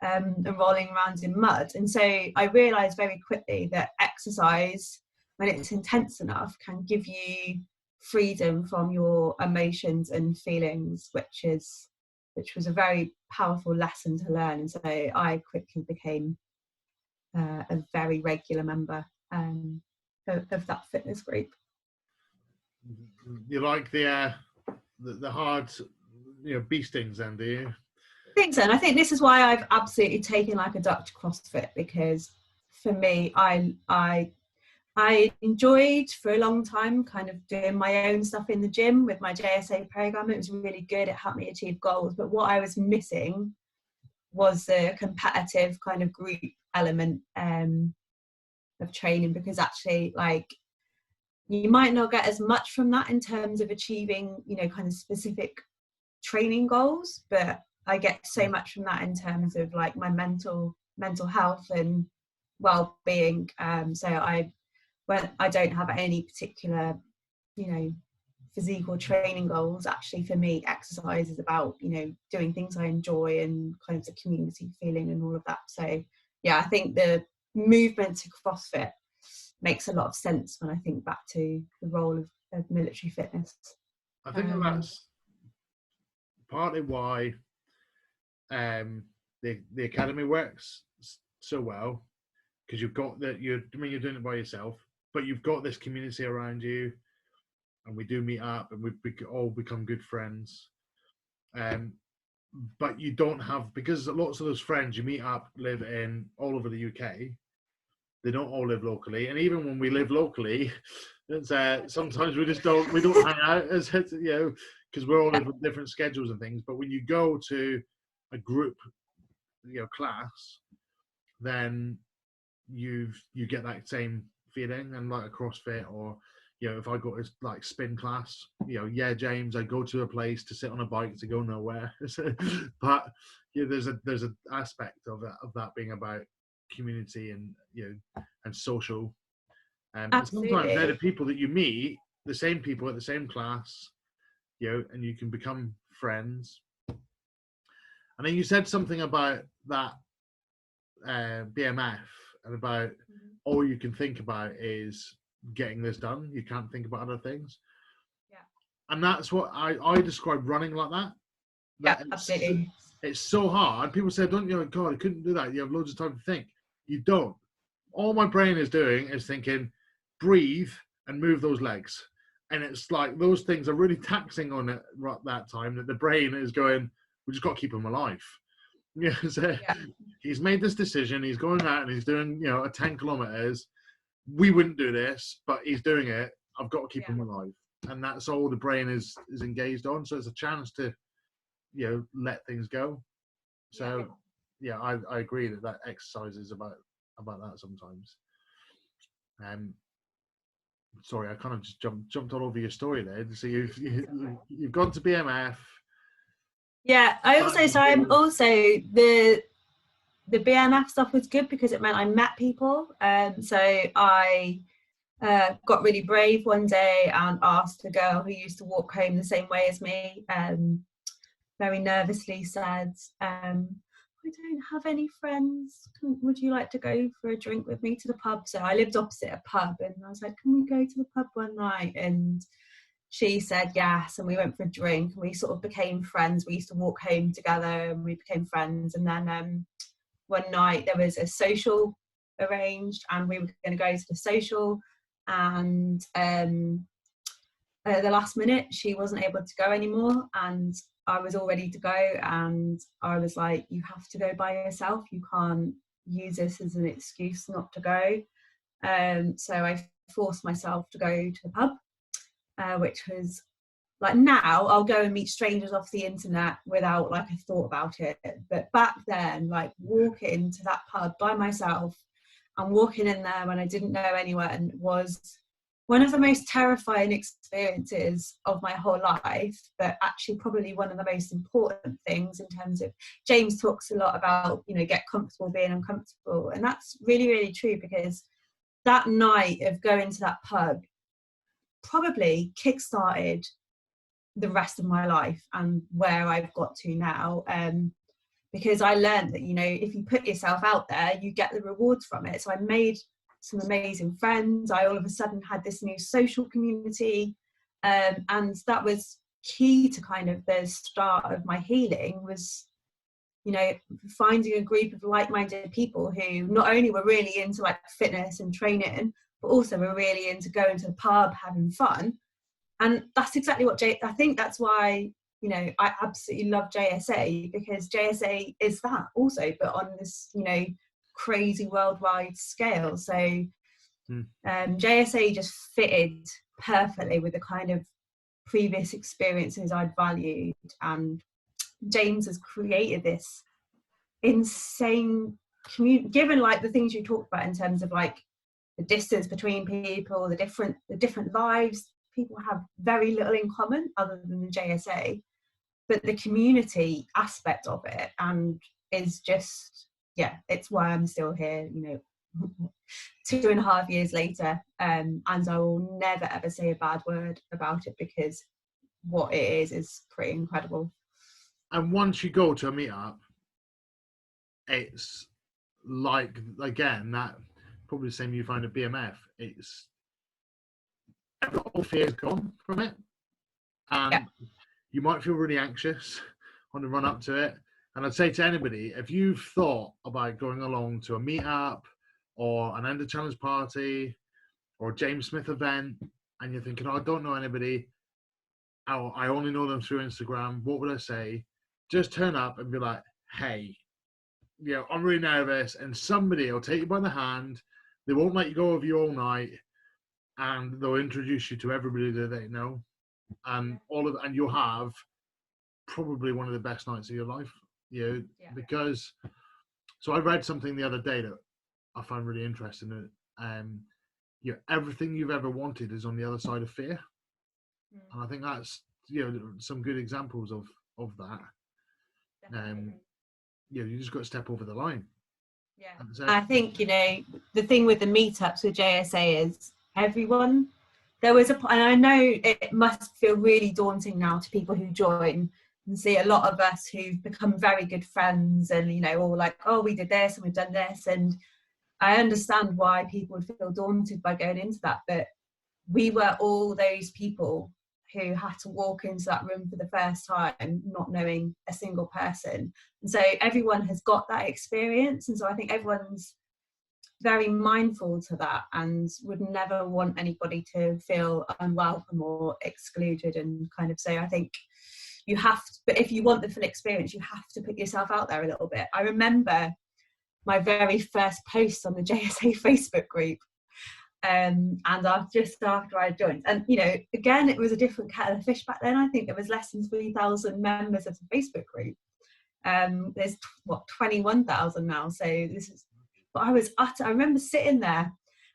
and rolling around in mud. And so I realized very quickly that exercise, when it's intense enough, can give you freedom from your emotions and feelings, which was a very powerful lesson to learn. And so I quickly became a very regular member of that fitness group. You like the hard, you know, beastings, then, do you? I think so, and I think this is why I've absolutely taken like a duck to CrossFit, because for me, I enjoyed for a long time kind of doing my own stuff in the gym with my JSA program. It was really good. It helped me achieve goals. But what I was missing was the competitive kind of group element of training, because actually, like, you might not get as much from that in terms of achieving, you know, kind of specific training goals, but I get so much from that in terms of like my mental health and well-being. So when I don't have any particular, you know, physical training goals, actually for me exercise is about, you know, doing things I enjoy and kind of the community feeling and all of that. So yeah, I think the movement to CrossFit makes a lot of sense when I think back to the role of military fitness. I think that's partly why the academy works so well, because you've got that, you're doing it by yourself, but you've got this community around you, and we do meet up, and we all become good friends. But you don't have, because lots of those friends you meet up live in all over the UK. They don't all live locally, and even when we live locally, it's, sometimes we don't hang out, as you know, because we're all living with different schedules and things. But when you go to a group, you know, class, then you get that same feeling. And like a CrossFit, or, you know, if I go to like spin class, you know, yeah, James, I go to a place to sit on a bike to go nowhere. But yeah, there's an aspect of that being about community and, you know, and social. And sometimes they're the people that you meet, the same people at the same class, you know, and you can become friends. And then you said something about that BMF, and about all you can think about is getting this done. You can't think about other things. Yeah. And that's what I describe running like that. Yeah, absolutely. It's so hard. People say, don't you? God, I couldn't do that. You have loads of time to think. You don't. All my brain is doing is thinking, breathe and move those legs. And it's like those things are really taxing on it at that time, that the brain is going, we just got to keep them alive. Yeah, so Yeah. he's made this decision. He's going out and he's doing, 10 kilometers. We wouldn't do this, but he's doing it. I've got to keep Yeah. him alive, and that's all the brain is engaged on. So it's a chance to, let things go. So yeah, I agree that exercise is about that sometimes. Sorry, I kind of just jumped all over your story there. So you've gone to BMF. Yeah, I'm also the BMF stuff was good because it meant I met people. So I got really brave one day and asked a girl who used to walk home the same way as me, very nervously said, I don't have any friends. Would you like to go for a drink with me to the pub? So I lived opposite a pub, and I was like, can we go to the pub one night? And she said yes, and we went for a drink, and we sort of became friends. We used to walk home together, and we became friends. And then one night there was a social arranged, and we were going to go to the social, and at the last minute she wasn't able to go anymore, and I was all ready to go, and I was like, you have to go by yourself, you can't use this as an excuse not to go. So I forced myself to go to the pub, which was like, now I'll go and meet strangers off the internet without like a thought about it, but back then, like, walking to that pub by myself and walking in there when I didn't know anyone was one of the most terrifying experiences of my whole life, but actually probably one of the most important things in terms of, James talks a lot about, get comfortable being uncomfortable, and that's really, really true, because that night of going to that pub probably kick-started the rest of my life and where I've got to now, because I learned that, if you put yourself out there, you get the rewards from it. So I made some amazing friends. I all of a sudden had this new social community, and that was key to kind of the start of my healing, was finding a group of like-minded people who not only were really into like fitness and training, but also were really into going to the pub, having fun. And that's exactly what I think that's why, I absolutely love JSA, because JSA is that also, but on this, crazy worldwide scale. So JSA just fitted perfectly with the kind of previous experiences I'd valued. And James has created this insane community, given like the things you talked about in terms of like the distance between people, the different lives. People have very little in common other than the JSA, but the community aspect of it and is just, it's why I'm still here, 2.5 years later, and I will never ever say a bad word about it, because what it is pretty incredible. And once you go to a meetup, it's like, again, that probably the same you find at BMF. It's all fear is gone from it, and you might feel really anxious on the run up to it. And I'd say to anybody, if you've thought about going along to a meetup or an Ender Challenge party or a James Smith event, and you're thinking, I don't know anybody, I only know them through Instagram, what would I say? Just turn up and be like, hey, I'm really nervous, and somebody will take you by the hand. They won't let you go with you all night, and they'll introduce you to everybody that they know, and and you'll have probably one of the best nights of your life. Because so I read something the other day that I found really interesting. Everything you've ever wanted is on the other side of fear, and I think that's some good examples of that. You just got to step over the line. I think the thing with the meetups with JSA is everyone. There was and I know it must feel really daunting now to people who join and see a lot of us who've become very good friends, and all like, oh, we did this and we've done this, and I understand why people would feel daunted by going into that, but we were all those people who had to walk into that room for the first time not knowing a single person, and so everyone has got that experience, and so I think everyone's very mindful to that and would never want anybody to feel unwelcome or excluded, and kind of, so I think you have to, but if you want the full experience, you have to put yourself out there a little bit. I remember my very first post on the JSA Facebook group, and just after I joined, and you know, again, it was a different kettle of fish back then. I think there was less than 3,000 members of the Facebook group. There's 21,000 now, so this is, but I remember sitting there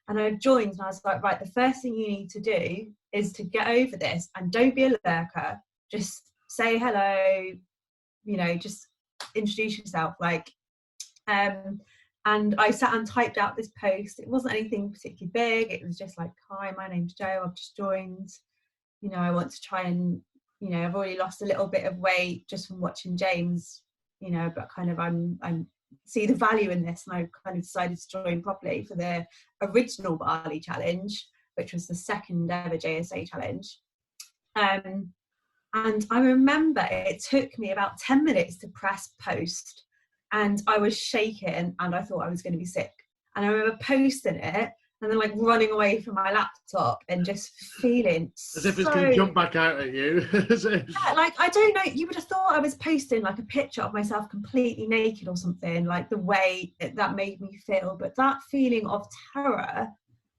and I joined, and I was like, right, the first thing you need to do is to get over this, and don't be a lurker, just say hello, you know, just introduce yourself, like, and I sat and typed out this post. It wasn't anything particularly big. It was just like, hi, my name's Jo, I've just joined. You know, I want to try and, you know, I've already lost a little bit of weight just from watching James, you know, but kind of I'm see the value in this. And I kind of decided to join properly for the original Bali challenge, which was the second ever JSA challenge. And I remember it took me about 10 minutes to press post. And I was shaking and I thought I was going to be sick. And I remember posting it and then like running away from my laptop and just feeling as if it's going to jump back out at you. Yeah, like, I don't know, you would have thought I was posting like a picture of myself completely naked or something, like the way that made me feel. But that feeling of terror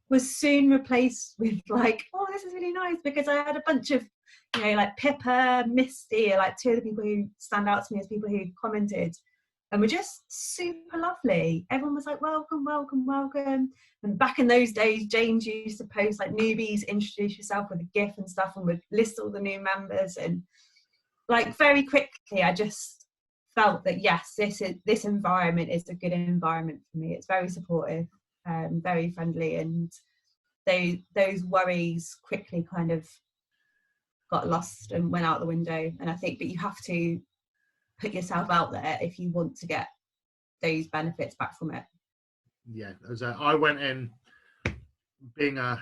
was soon replaced with like, oh, this is really nice, because I had a bunch of, you know, like Pippa, Misty, like two of the people who stand out to me as people who commented, and were just super lovely. Everyone was like, welcome, welcome, welcome. And back in those days, James used to post like, newbies, introduce yourself with a GIF and stuff, and would list all the new members. And like very quickly, I just felt that, yes, this environment is a good environment for me. It's very supportive, very friendly, and those worries quickly kind of got lost and went out the window. And I think, but you have to put yourself out there if you want to get those benefits back from it. Yeah, I went in being a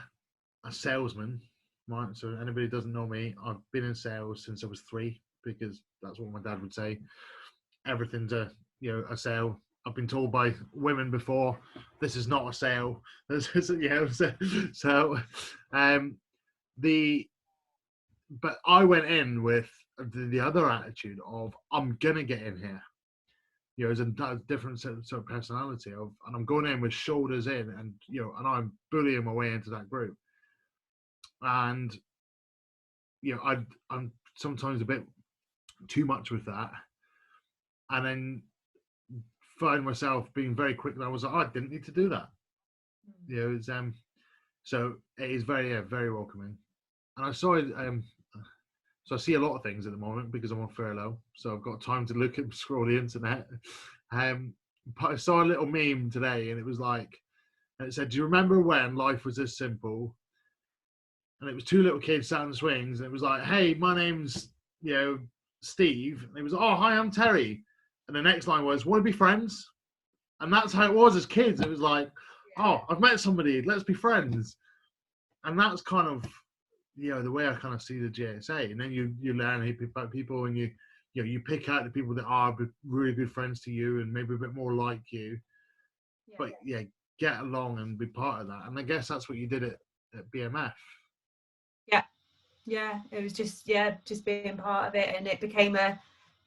salesman, right? So anybody who doesn't know me, I've been in sales since I was 3, because that's what my dad would say. Everything's a sale. I've been told by women before, this is not a sale. But I went in with the other attitude of, I'm gonna get in here, you know, as a different sort of personality of, and I'm going in with shoulders in, and you know, and I'm bullying my way into that group. And you know, I'm sometimes a bit too much with that, and then find myself being very quick. And I was like, oh, I didn't need to do that. You know, it's so it is very very welcoming. And I saw it. So I see a lot of things at the moment because I'm on furlough, so I've got time to look and scroll the internet. But I saw a little meme today, and it was like, and it said, "Do you remember when life was this simple?" And it was 2 little kids sat on the swings, and it was like, "Hey, my name's Steve," and it was, "Oh, hi, I'm Terry," and the next line was, "Want to be friends?" And that's how it was as kids. It was like, "Oh, I've met somebody, let's be friends," and that's kind of, you know, the way I kind of see the JSA. And then you learn about people, and you pick out the people that are really good friends to you and maybe a bit more like you. Yeah, but yeah, get along and be part of that. And I guess that's what you did at BMF. Yeah, it was just being part of it, and it became a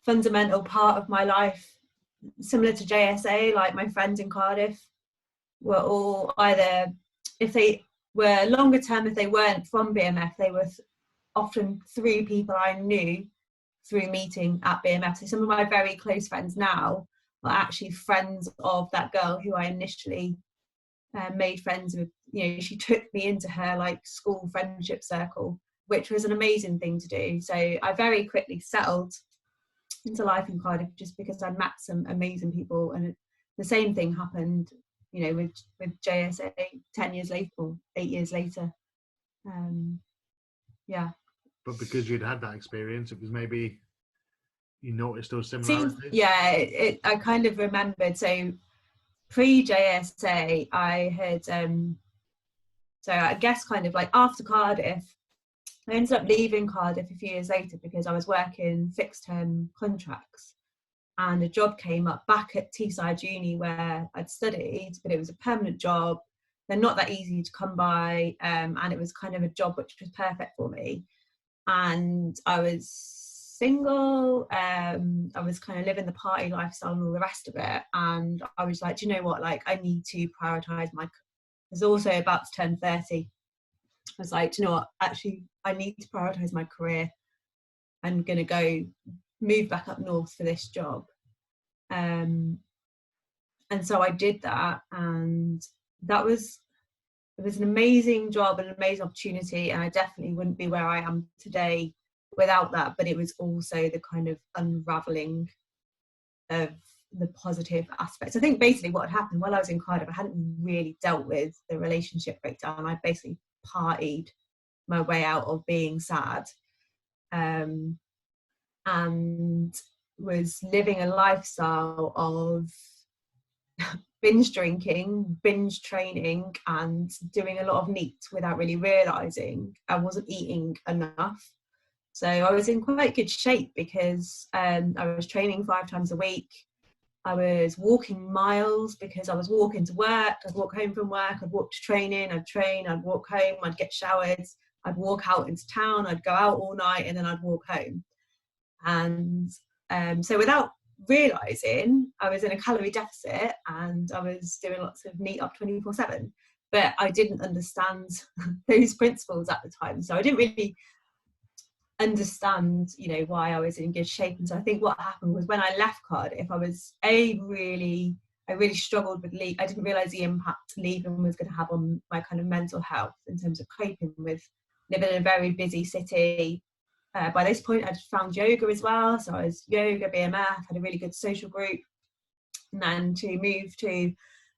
fundamental part of my life, similar to JSA. Like, my friends in Cardiff were all either, if they were longer term, if they weren't from BMF, they were often 3 people I knew through meeting at BMF. So some of my very close friends now are actually friends of that girl who I initially made friends with. You know, she took me into her like school friendship circle, which was an amazing thing to do. So I very quickly settled into life in Cardiff just because I met some amazing people. And the same thing happened, you know, with JSA 10 years later, or 8 years later. Yeah. But because you'd had that experience, it was maybe you noticed those similarities. I kind of remembered. So pre-JSA, I had, so I guess kind of like after Cardiff, I ended up leaving Cardiff a few years later because I was working fixed term contracts, and a job came up back at Teesside Uni where I'd studied, but it was a permanent job. They're not that easy to come by, and it was kind of a job which was perfect for me. And I was single. I was kind of living the party lifestyle and all the rest of it. And I was like, do you know what? Like, I need to prioritize I was also about to turn 30. I was like, do you know what? Actually, I need to prioritize my career. I'm going to go move back up north for this job. And so I did that, and it was an amazing job and an amazing opportunity, and I definitely wouldn't be where I am today without that. But it was also the kind of unraveling of the positive aspects. I think basically what had happened while I was in Cardiff, I hadn't really dealt with the relationship breakdown. I basically partied my way out of being sad, and was living a lifestyle of binge drinking, binge training, and doing a lot of neat without really realizing I wasn't eating enough. So I was in quite good shape because I was training 5 times a week. I was walking miles because I was walking to work. I'd walk home from work. I'd walk to training. I'd train. I'd walk home. I'd get showered. I'd walk out into town. I'd go out all night, and then I'd walk home. And so without realizing, I was in a calorie deficit, and I was doing lots of neat up 24/7. But I didn't understand those principles at the time, so I didn't really understand, you know, why I was in good shape. And so I think what happened was when I left Cardiff, I really struggled with leave. I didn't realize the impact leaving was going to have on my kind of mental health in terms of coping with living in a very busy city. By this point, I'd found yoga as well. So I was yoga, BMF, had a really good social group. And then to move to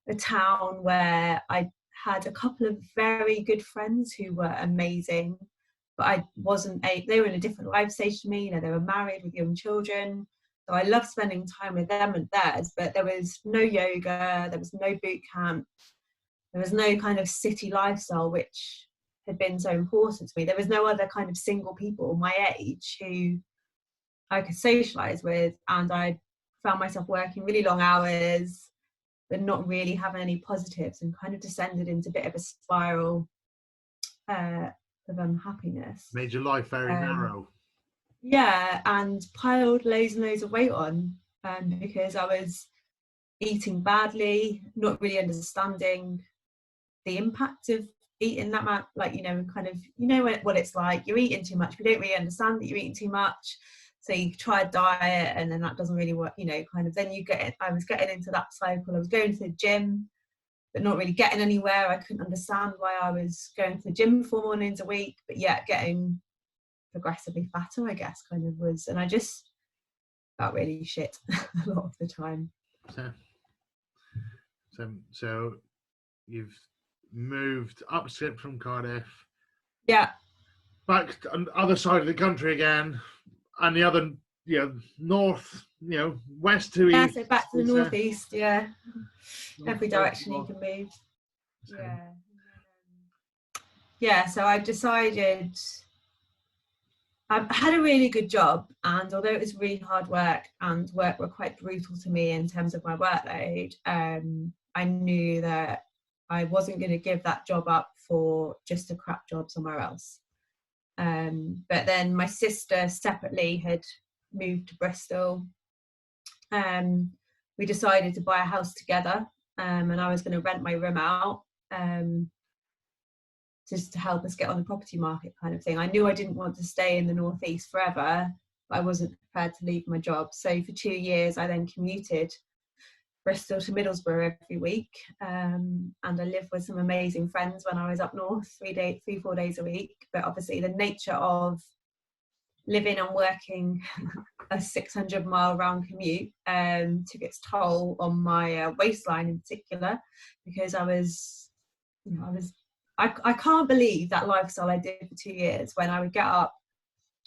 a town where I had a couple of very good friends who were amazing, but I wasn't they were in a different life stage to me. You know, they were married with young children. So I loved spending time with them and theirs, but there was no yoga, there was no boot camp, there was no kind of city lifestyle, which had been so important to me. There was no other kind of single people my age who I could socialise with, and I found myself working really long hours, but not really having any positives, and kind of descended into a bit of a spiral of unhappiness. Made your life very narrow. Yeah, and piled loads and loads of weight on, because I was eating badly, not really understanding the impact of eating that much, like, you know, kind of, you know what it's like, you're eating too much, but you don't really understand that you're eating too much, so you try a diet and then that doesn't really work, you know, kind of, then I was getting into that cycle. I was going to the gym but not really getting anywhere. I couldn't understand why I was going to the gym 4 mornings a week, but yet getting progressively fatter, I guess, kind of was, and I just felt really shit a lot of the time. So you've moved upstate from Cardiff, yeah, back to the other side of the country again, and the other, you know, north, you know, west to east. So back to the northeast, yeah. Every direction you can move. Yeah, so I decided, I had a really good job, and although it was really hard work and work were quite brutal to me in terms of my workload, I knew that I wasn't going to give that job up for just a crap job somewhere else. But then my sister separately had moved to Bristol. We decided to buy a house together, and I was going to rent my room out, just to help us get on the property market, kind of thing. I knew I didn't want to stay in the northeast forever, but I wasn't prepared to leave my job. So for 2 years, I then commuted Bristol to Middlesbrough every week, and I lived with some amazing friends when I was up north, 3-4 days a week. But obviously the nature of living and working a 600-mile round commute took its toll on my waistline in particular, because I can't believe that lifestyle I did for 2 years, when I would get up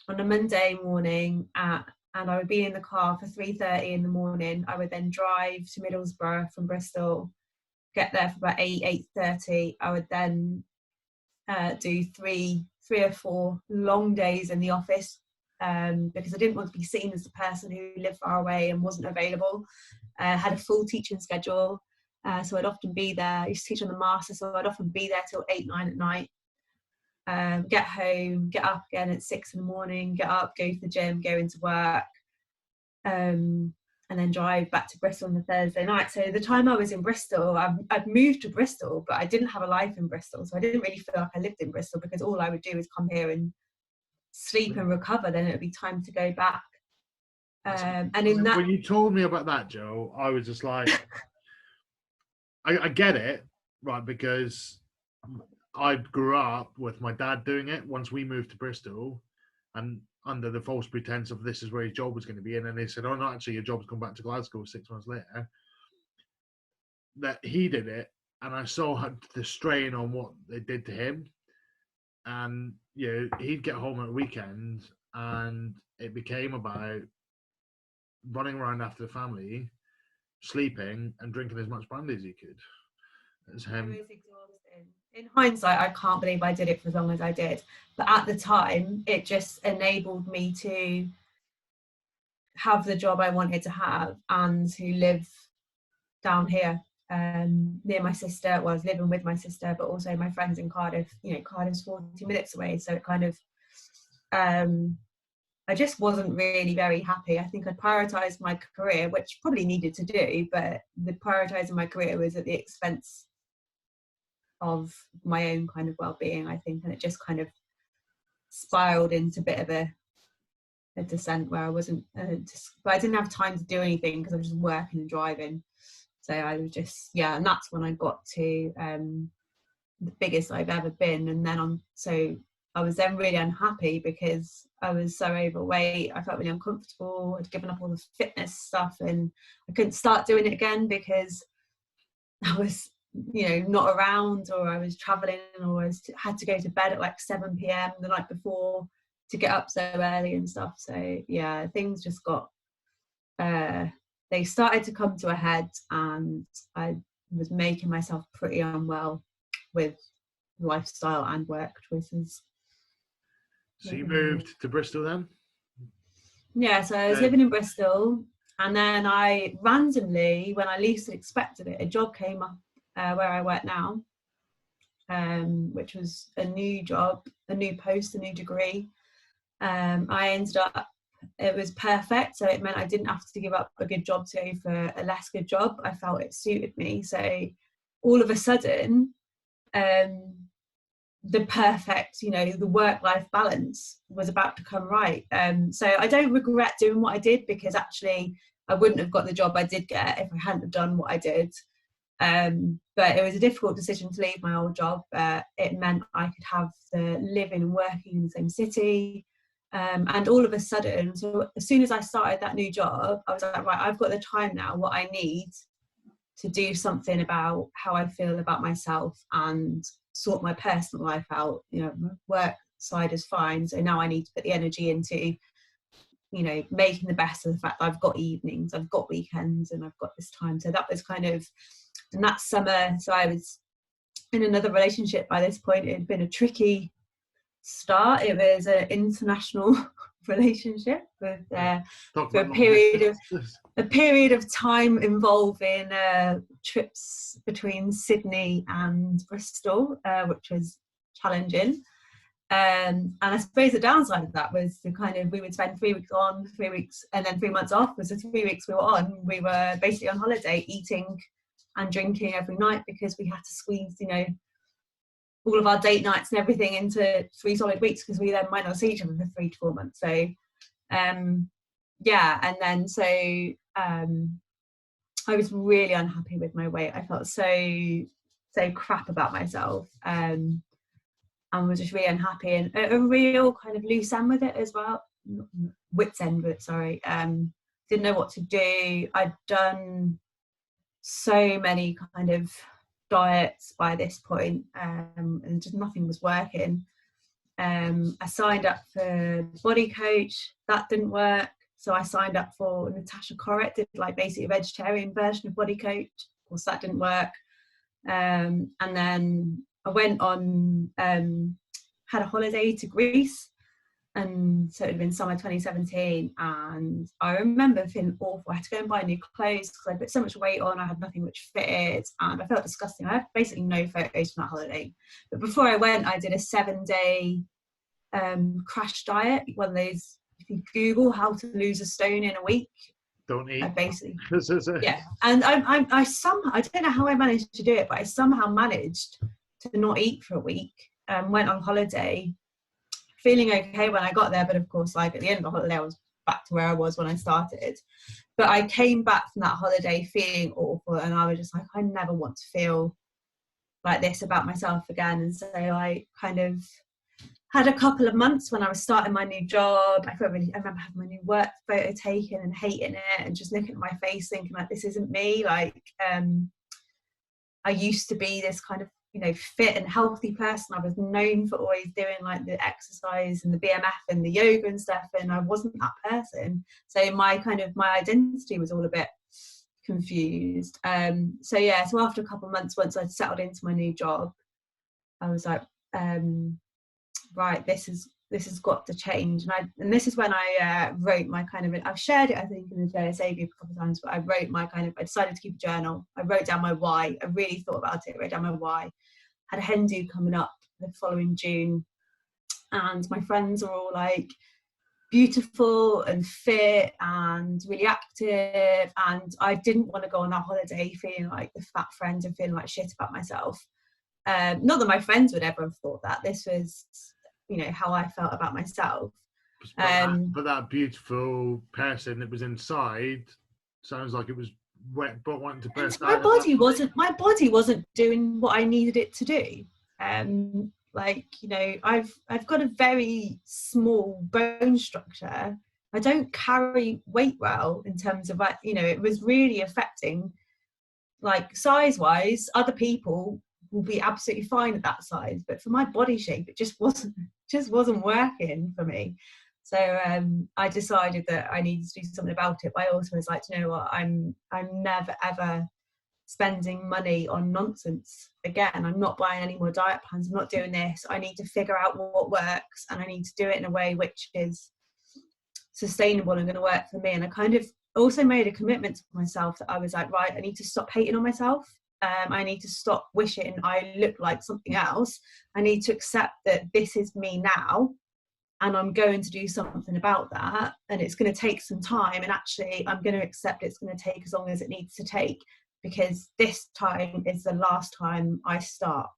on a Monday morning and I would be in the car for 3:30 in the morning. I would then drive to Middlesbrough from Bristol, get there for about 8:30. I would then do three or 4 long days in the office, because I didn't want to be seen as the person who lived far away and wasn't available. Had a full teaching schedule. So I'd often be there. I used to teach on the master, so I'd often be there till 8-9 at night. get home, get up again at 6 in the morning, get up, go to the gym, go into work, and then drive back to Bristol on the Thursday night. So the time I was in Bristol, I'd moved to Bristol, but I didn't have a life in Bristol. So I didn't really feel like I lived in Bristol, because all I would do is come here and sleep and recover. Then it would be time to go back. And in that, when you told me about that, Jo, I was just like, I get it, right? Because I grew up with my dad doing it once we moved to Bristol, and under the false pretense of this is where his job was going to be. And then they said, oh, no, actually, your job's come back to Glasgow 6 months later. That he did it, and I saw the strain on what they did to him. And, you know, he'd get home at the weekend, and it became about running around after the family, sleeping, and drinking as much brandy as he could. As him. It was exhausting. In hindsight, I can't believe I did it for as long as I did. But at the time, it just enabled me to have the job I wanted to have and to live down here near my sister. Well, I was living with my sister, but also my friends in Cardiff. You know, Cardiff's 40 minutes away. So it kind of, I just wasn't really very happy. I think I'd prioritised my career, which probably needed to do, but the prioritising my career was at the expense of my own kind of well-being, I think, and it just kind of spiraled into a bit of a descent where I wasn't but I didn't have time to do anything because I was just working and driving. So I was just, yeah, and that's when I got to the biggest I've ever been. And then so I was then really unhappy because I was so overweight. I felt really uncomfortable. I'd given up all the fitness stuff, and I couldn't start doing it again because I was, you know, not around, or I was traveling, or had to go to bed at like 7 p.m. the night before to get up so early and stuff. So yeah, things just got they started to come to a head, and I was making myself pretty unwell with lifestyle and work choices. So you moved to Bristol then? Yeah, so I was living in Bristol, and then I randomly, when I least expected it, a job came up where I work now, which was a new job, a new post, a new degree. I ended up, it was perfect, so it meant I didn't have to give up a good job to go for a less good job. I felt it suited me. So all of a sudden, the perfect, you know, the work-life balance was about to come right. So I don't regret doing what I did, because actually I wouldn't have got the job I did get if I hadn't have done what I did. But it was a difficult decision to leave my old job. It meant I could have the living and working in the same city. And all of a sudden, so as soon as I started that new job, I was like, right, I've got the time now, what I need to do something about how I feel about myself and sort my personal life out. You know, my work side is fine, so now I need to put the energy into, you know, making the best of the fact that I've got evenings, I've got weekends, and I've got this time. So that was kind of, and that summer, so I was in another relationship by this point. It had been a tricky start. It was an international relationship with for a period of time involving trips between Sydney and Bristol, which was challenging. And I suppose the downside of that was the kind of, we would spend 3 weeks on, 3 weeks, and then 3 months off. Was the 3 weeks we were on, we were basically on holiday, eating and drinking every night, because we had to squeeze, you know, all of our date nights and everything into 3 solid weeks, because we then might not see each other for 3 to 4 months. So yeah, and then so I was really unhappy with my weight. I felt so crap about myself, and was just really unhappy, and a real kind of loose end with it as well, wit's end with it, sorry. Didn't know what to do. I'd done so many kind of diets by this point, and just nothing was working. I signed up for Body Coach, that didn't work, so I signed up for Natasha Corrett, did like basically a vegetarian version of Body Coach. Of course that didn't work. And then I went on, had a holiday to Greece, And so it had been summer 2017, and I remember feeling awful. I had to go and buy new clothes because I put so much weight on. I had nothing which fitted, and I felt disgusting. I had basically no photos from that holiday. But before I went, I did a 7-day crash diet. One of those, if you Google how to lose a stone in a week, Don't eat. I basically, This is it. yeah. And I somehow, I don't know how I managed to do it, but I somehow managed to not eat for a week. Went on holiday feeling okay when I got there, but of course, like at the end of the holiday, I was back to where I was when I started. But I came back from that holiday feeling awful, and I was just like, I never want to feel like this about myself again. And so I kind of had a couple of months when I was starting my new job. I remember having my new work photo taken and hating it, and just looking at my face thinking like, this isn't me. Like, I used to be this kind of, fit and healthy person. I was known for always doing like the exercise and the BMF and the yoga and stuff, and I wasn't that person. So my identity was all a bit confused. So after a couple of months, once I'd settled into my new job, I was like, right, this has got to change. And this is when I wrote my I've shared it, I think, in the JSA group a couple of times, but I decided to keep a journal. I wrote down my why. I really thought about it, wrote down my why. Had a hen do coming up the following June, and my friends are all like beautiful and fit and really active, and I didn't want to go on that holiday feeling like the fat friend and feeling like shit about myself. Not that my friends would ever have thought that. This was how I felt about myself. But that beautiful person that was inside sounds like it was wet, but wanting to burst my out. My body wasn't doing what I needed it to do. I've got a very small bone structure. I don't carry weight well in terms of it was really affecting, like, size wise. Other people will be absolutely fine at that size, but for my body shape, it just wasn't working for me. So I decided that I needed to do something about it. But I also was like, you know what, I'm never ever spending money on nonsense again. I'm not buying any more diet plans. I'm not doing this. I need to figure out what works, and I need to do it in a way which is sustainable and going to work for me. And I kind of also made a commitment to myself that I was like, right, I need to stop hating on myself. I need to stop wishing I look like something else. I need to accept that this is me now, and I'm going to do something about that. And it's going to take some time. And actually, I'm going to accept it's going to take as long as it needs to take, because this time is the last time I start.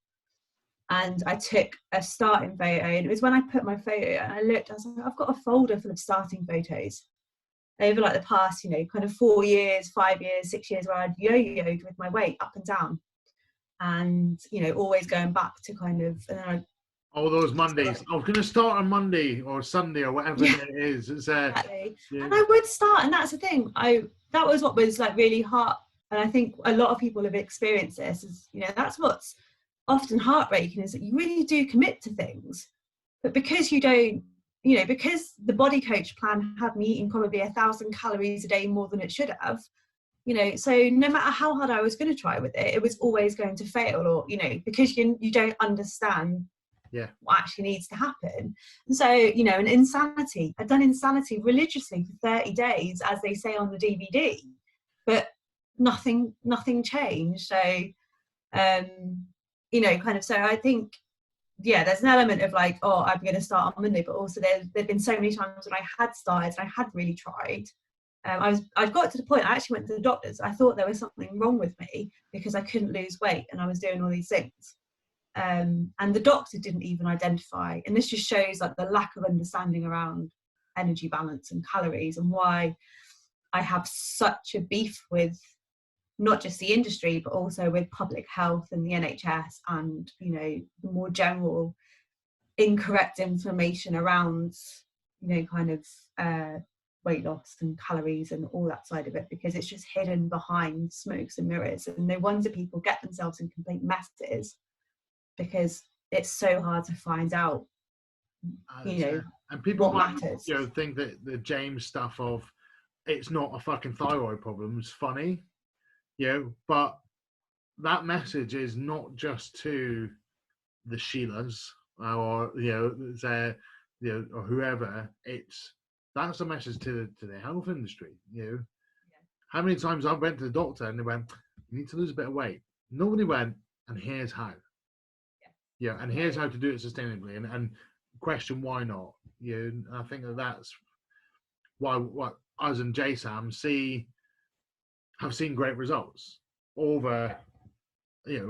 And I took a starting photo, and it was when I put my photo, and I looked, I was like, I've got a folder full of starting photos over like the past, kind of 4 years, 5 years, 6 years, where I'd yo-yoed with my weight up and down, and always going back to kind of, all those Mondays. I was going to start on Monday or Sunday or whatever it is. It's exactly. Yeah. And I would start, and that's the thing. That was what was like really hard, and I think a lot of people have experienced this. Is that's what's often heartbreaking, is that you really do commit to things, but because you don't, because the body coach plan had me eating probably 1,000 calories a day more than it should have, so no matter how hard I was going to try with it, it was always going to fail, or because you don't understand what actually needs to happen. And so an insanity, I'd done insanity religiously for 30 days, as they say on the DVD, but nothing changed. So so I think there's an element of like, oh, I'm going to start on Monday, but also there've been so many times when I had started and I had really tried. I've got to the point, I actually went to the doctors. I thought there was something wrong with me because I couldn't lose weight and I was doing all these things. And the doctor didn't even identify. And this just shows like the lack of understanding around energy balance and calories, and why I have such a beef with not just the industry, but also with public health and the NHS, and the more general incorrect information around weight loss and calories and all that side of it, because it's just hidden behind smokes and mirrors. And no wonder people get themselves in complete messes, because it's so hard to find out and people what might matters. Think that the James stuff of it's not a fucking thyroid problem is funny, but that message is not just to the Sheilas or or whoever, that's a message to the health industry. How many times I went to the doctor and they went, "You need to lose a bit of weight." Nobody went, "And here's how." And here's how to do it sustainably, and question why not. And I think that's why what us and JSAM have seen great results over,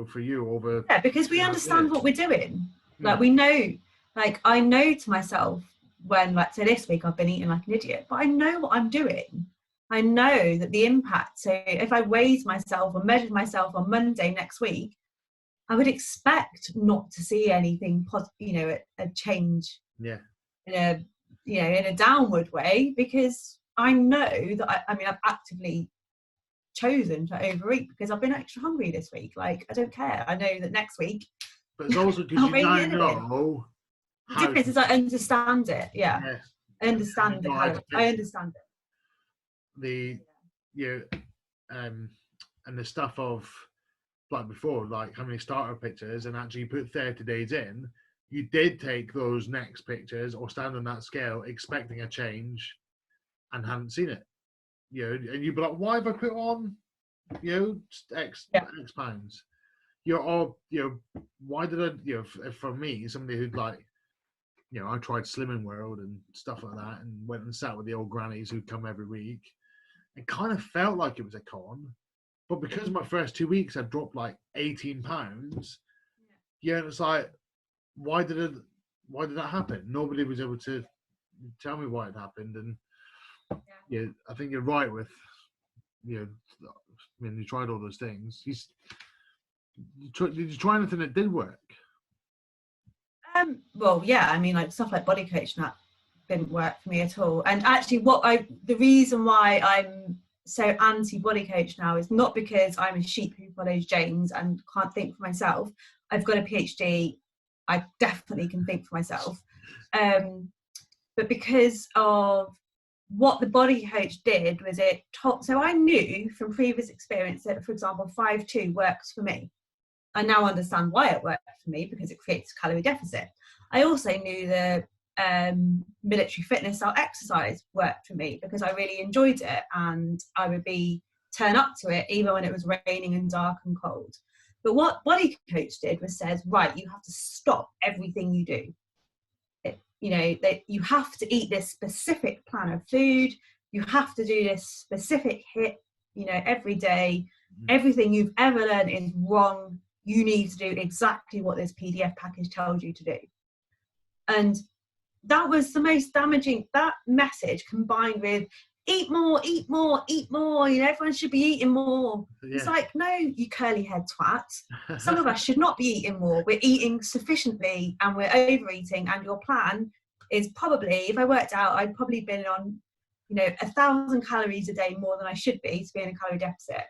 for you over. Yeah, because we understand what we're doing. Like we know, like I know to myself when, like, say this week I've been eating like an idiot, but I know what I'm doing. I know that the impact. So if I weighed myself or measured myself on Monday next week, I would expect not to see anything positive, a change. Yeah. In a downward way, because I know that I've actively chosen to overeat because I've been extra hungry this week. Like, I don't care. I know that next week. But it's also because you don't know. The difference is I understand it. Yeah. I understand it. I understand it. And the stuff of like before, like how many starter pictures, and actually you put 30 days in, you did take those next pictures or stand on that scale expecting a change and hadn't seen it. And you'd be like, why have I put on, X pounds? Why did I, for me, somebody who'd like, I tried Slimming World and stuff like that and went and sat with the old grannies who'd come every week. It kind of felt like it was a con. But because my first 2 weeks I'd dropped like 18 pounds, and it's like, why did that happen? Nobody was able to tell me why it happened. And I think you're right with, you tried all those things. Did you try anything that did work? Well, yeah, like stuff like Body Coach and that didn't work for me at all. And actually the reason why I'm so anti Body Coach now is not because I'm a sheep who follows James and can't think for myself. I've got a PhD. I definitely can think for myself. But because of what the Body Coach did was so I knew from previous experience that, for example, 5-2 works for me. I now understand why it worked for me, because it creates a calorie deficit. I also knew the military fitness style exercise worked for me because I really enjoyed it, and I would turn up to it even when it was raining and dark and cold. But what Body Coach did was says, right, you have to stop everything you do. That you have to eat this specific plan of food. You have to do this specific HIIT, every day. Everything you've ever learned is wrong. You need to do exactly what this PDF package tells you to do. And that was the most damaging, that message combined with eat more, eat more, eat more, everyone should be eating more. Yeah. It's like, no, you curly head twat. Some of us should not be eating more. We're eating sufficiently and we're overeating, and your plan is probably, if I worked out, I'd probably been on, 1,000 calories a day more than I should be to be in a calorie deficit.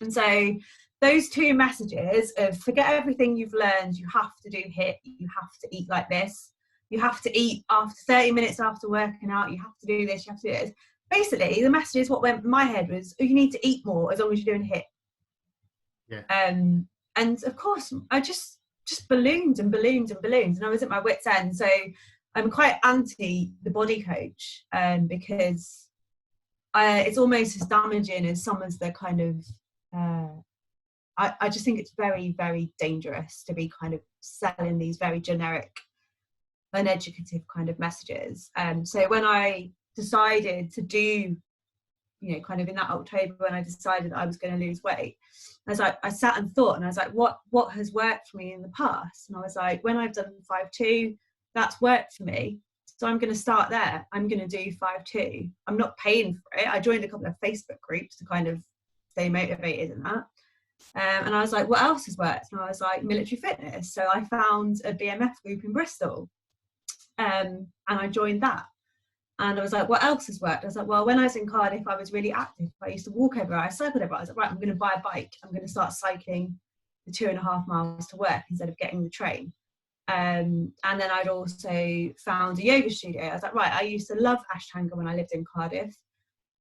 And so those two messages of forget everything you've learned, you have to do HIIT, you have to eat like this, you have to eat after 30 minutes after working out, you have to do this, you have to do this. Basically, the message is what went in my head was, you need to eat more as long as you're doing HIIT. Yeah. And of course, I just ballooned and ballooned and ballooned, and I was at my wit's end. So I'm quite anti the Body Coach because it's almost as damaging as some of the kind of I just think it's very, very dangerous to be kind of selling these very generic, uneducative kind of messages. So when I decided to do, kind of in that October, when I decided I was going to lose weight, I sat and thought, and I was like, what has worked for me in the past? And I was like, when I've done 5-2, that's worked for me. So I'm going to start there. I'm going to do 5-2. I'm not paying for it. I joined a couple of Facebook groups to kind of stay motivated and that. And I was like, what else has worked? And I was like, military fitness. So I found a BMF group in Bristol, and I joined that. And I was like, what else has worked? I was like, well, when I was in Cardiff, I was really active. I used to walk everywhere. I cycled everywhere. I was like, right, I'm going to buy a bike. I'm going to start cycling the 2.5 miles to work instead of getting the train. And then I'd also found a yoga studio. I was like, right, I used to love Ashtanga when I lived in Cardiff.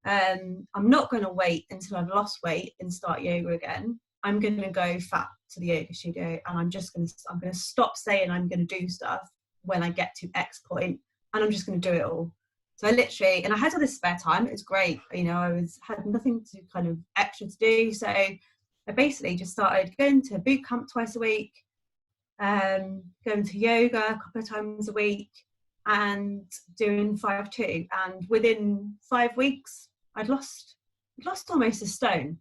I'm not going to wait until I've lost weight and start yoga again. I'm going to go fat to the yoga studio, and I'm going to stop saying I'm going to do stuff when I get to X point and I'm just going to do it all. So I literally, and I had all this spare time. It was great. You know, had nothing to kind of extra to do. So I basically just started going to boot camp twice a week, going to yoga a couple of times a week, and doing 5-2. And within 5 weeks, I'd lost almost a stone.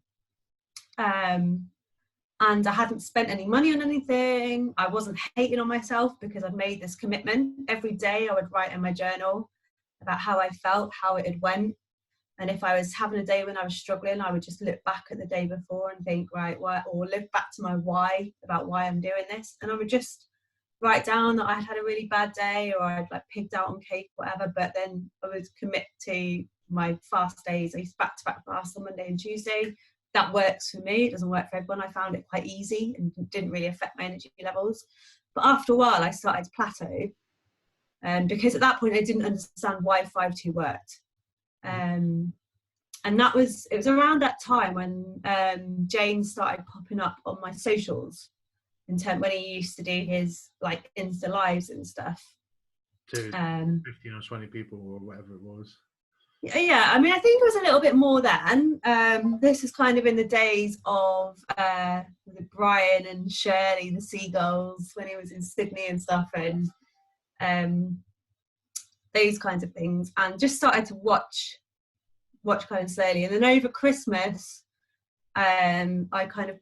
And I hadn't spent any money on anything. I wasn't hating on myself because I'd made this commitment. Every day I would write in my journal about how I felt, how it had went. And if I was having a day when I was struggling, I would just look back at the day before and think, right, what, or look back to my why, about why I'm doing this. And I would just write down that I had a really bad day, or I'd like pigged out on cake, whatever. But then I would commit to my fast days. I used back-to-back fast on Monday and Tuesday. That works for me. It doesn't work for everyone. I found it quite easy and didn't really affect my energy levels. But after a while, I started to plateau. Because at that point, I didn't understand why 5-2 worked. And it was around that time when James started popping up on my socials, when he used to do his like Insta lives and stuff. To 15 or 20 people or whatever it was. Yeah, I mean, I think it was a little bit more then. This is kind of in the days of Brian and Shirley, the Seagulls, when he was in Sydney and stuff, and those kinds of things, and just started to watch kind of slowly. And then over Christmas, I kind of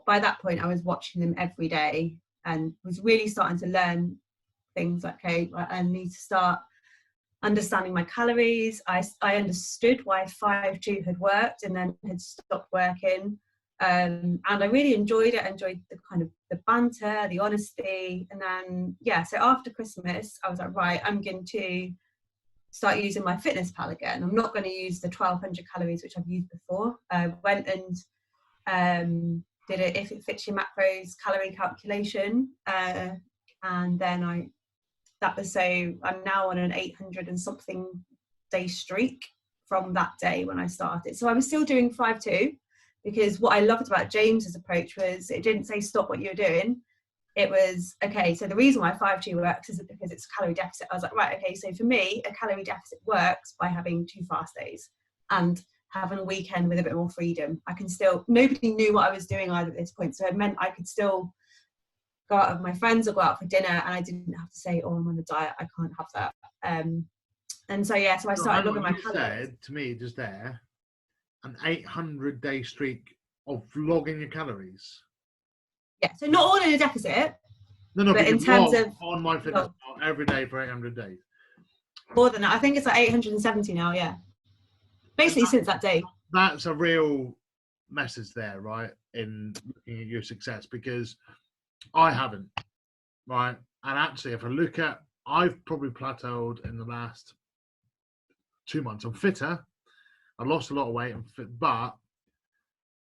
by that point I was watching them every day and was really starting to learn things like, okay, I need to start understanding my calories. I understood why 5-2 had worked and then had stopped working. And I really enjoyed it. I enjoyed the kind of the banter, the honesty. And then, so after Christmas, I was like, right, I'm going to start using my fitness pal again. I'm not going to use the 1200 calories, which I've used before. I went and did a If It Fits Your Macros calorie calculation. And then I'm now on an 800 and something day streak from that day when I started. So I was still doing 5-2, because what I loved about James's approach was it didn't say stop what you're doing. It was, okay, so the reason why 5-2 works is because it's calorie deficit. I was like, right, okay, so for me, a calorie deficit works by having 2 fast days and having a weekend with a bit more freedom. Nobody knew what I was doing either at this point. So it meant I could still go out with my friends or go out for dinner, and I didn't have to say, oh, I'm on a diet, I can't have that. And so I started looking at my calories. Said to me just there, an 800-day streak of logging your calories. Yeah, so not all in a deficit. No, but in terms of on my fitness every day for 800 days. More than that, I think it's like 870 now. Yeah, basically since that day. That's a real message there, right? In looking at your success, because I haven't, right? And actually, if I look at, I've probably plateaued in the last 2 months. I'm fitter. I lost a lot of weight. I'm fit,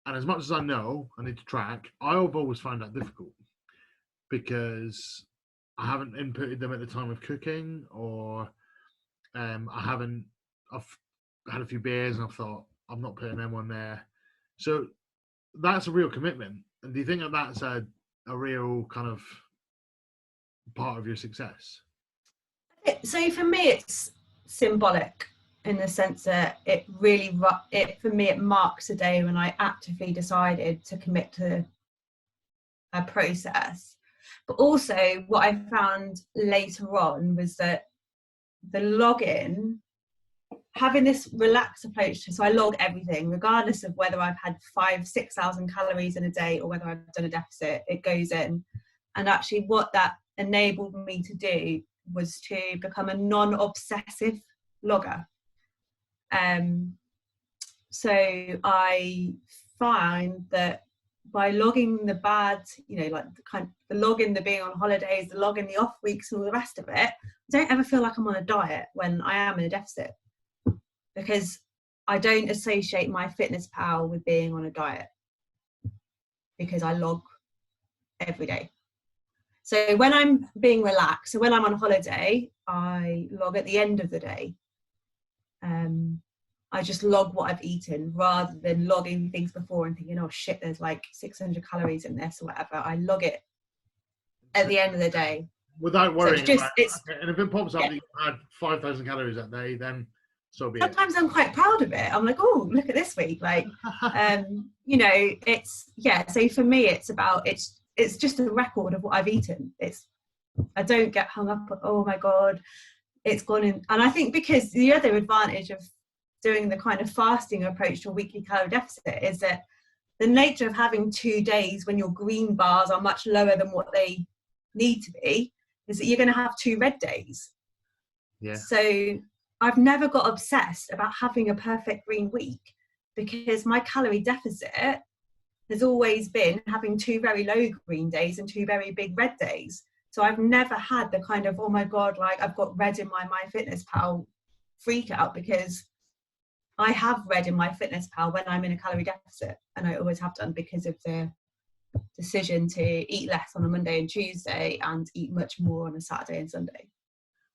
and as much as I know I need to track, I've always found that difficult because I haven't inputted them at the time of cooking, or I've had a few beers and I've thought, I'm not putting them on there. So that's a real commitment. And do you think that that's a real kind of part of your success? So for me, it's symbolic in the sense that it marks a day when I actively decided to commit to a process. But also what I found later on was that the login, having this relaxed approach so I log everything, regardless of whether I've had 5,000-6,000 calories in a day or whether I've done a deficit, it goes in. And actually what that enabled me to do was to become a non-obsessive logger. So I find that by logging the bad, like the logging the being on holidays, the logging the off weeks and all the rest of it, I don't ever feel like I'm on a diet when I am in a deficit, because I don't associate my fitness pal with being on a diet, because I log every day. So when I'm being relaxed, so when I'm on holiday, I log at the end of the day. I just log what I've eaten rather than logging things before and thinking, oh shit, there's like 600 calories in this or whatever. I log it at the end of the day. without So it's worrying just, about, it's, okay, and if it pops up yeah. that you had 5,000 calories that day, then so be it. Sometimes I'm quite proud of it. I'm like, oh, look at this week. Like, you know, it's, yeah. So for me, it's about, it's just a record of what I've eaten. I don't get hung up on, oh my God, it's gone in. And I think because the other advantage of doing the kind of fasting approach to a weekly calorie deficit is that the nature of having 2 days when your green bars are much lower than what they need to be is that you're going to have 2 red days. Yeah. So I've never got obsessed about having a perfect green week because my calorie deficit has always been having 2 very low green days and 2 very big red days. So I've never had the kind of, oh my God, like I've got red in my MyFitnessPal freak out, because I have red in MyFitnessPal when I'm in a calorie deficit, and I always have done because of the decision to eat less on a Monday and Tuesday and eat much more on a Saturday and Sunday.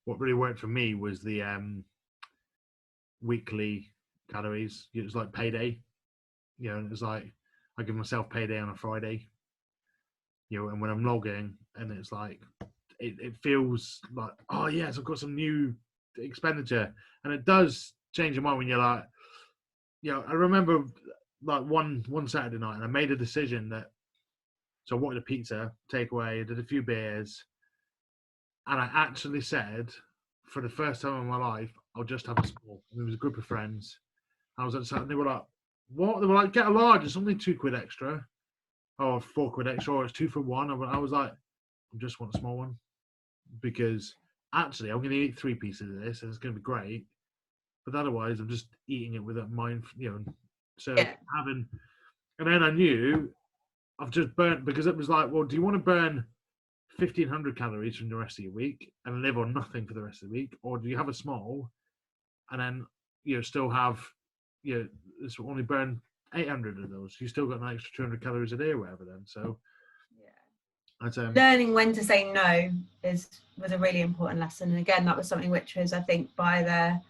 What really worked for me was the weekly calories. It was like payday, you know, and it was like I give myself payday on a Friday, you know, and when I'm logging, and it's like it feels like, oh yes, I've got some new expenditure, and it does change your mind when you're like, you know, I remember like one Saturday night, and I made a decision that, so I wanted a pizza takeaway, did a few beers, and I actually said, for the first time in my life, I'll just have a small. And there was a group of friends. I was at, and they were like, what? They were like, get a large, it's only £2 extra. Or £4 extra, or it's 2 for 1. I was like, I just want a small one. Because actually, I'm going to eat 3 pieces of this, and it's going to be great. But otherwise, I'm just eating it with a mind, you know. So having, and then I knew I've just burnt, because it was like, well, do you want to burn 1,500 calories from the rest of your week and live on nothing for the rest of the week, or do you have a small and then, you know, still have, you know, this will only burn 800 of those, you still got an extra 200 calories a day or whatever then. So learning when to say no was a really important lesson. And again, that was something which was, I think, by the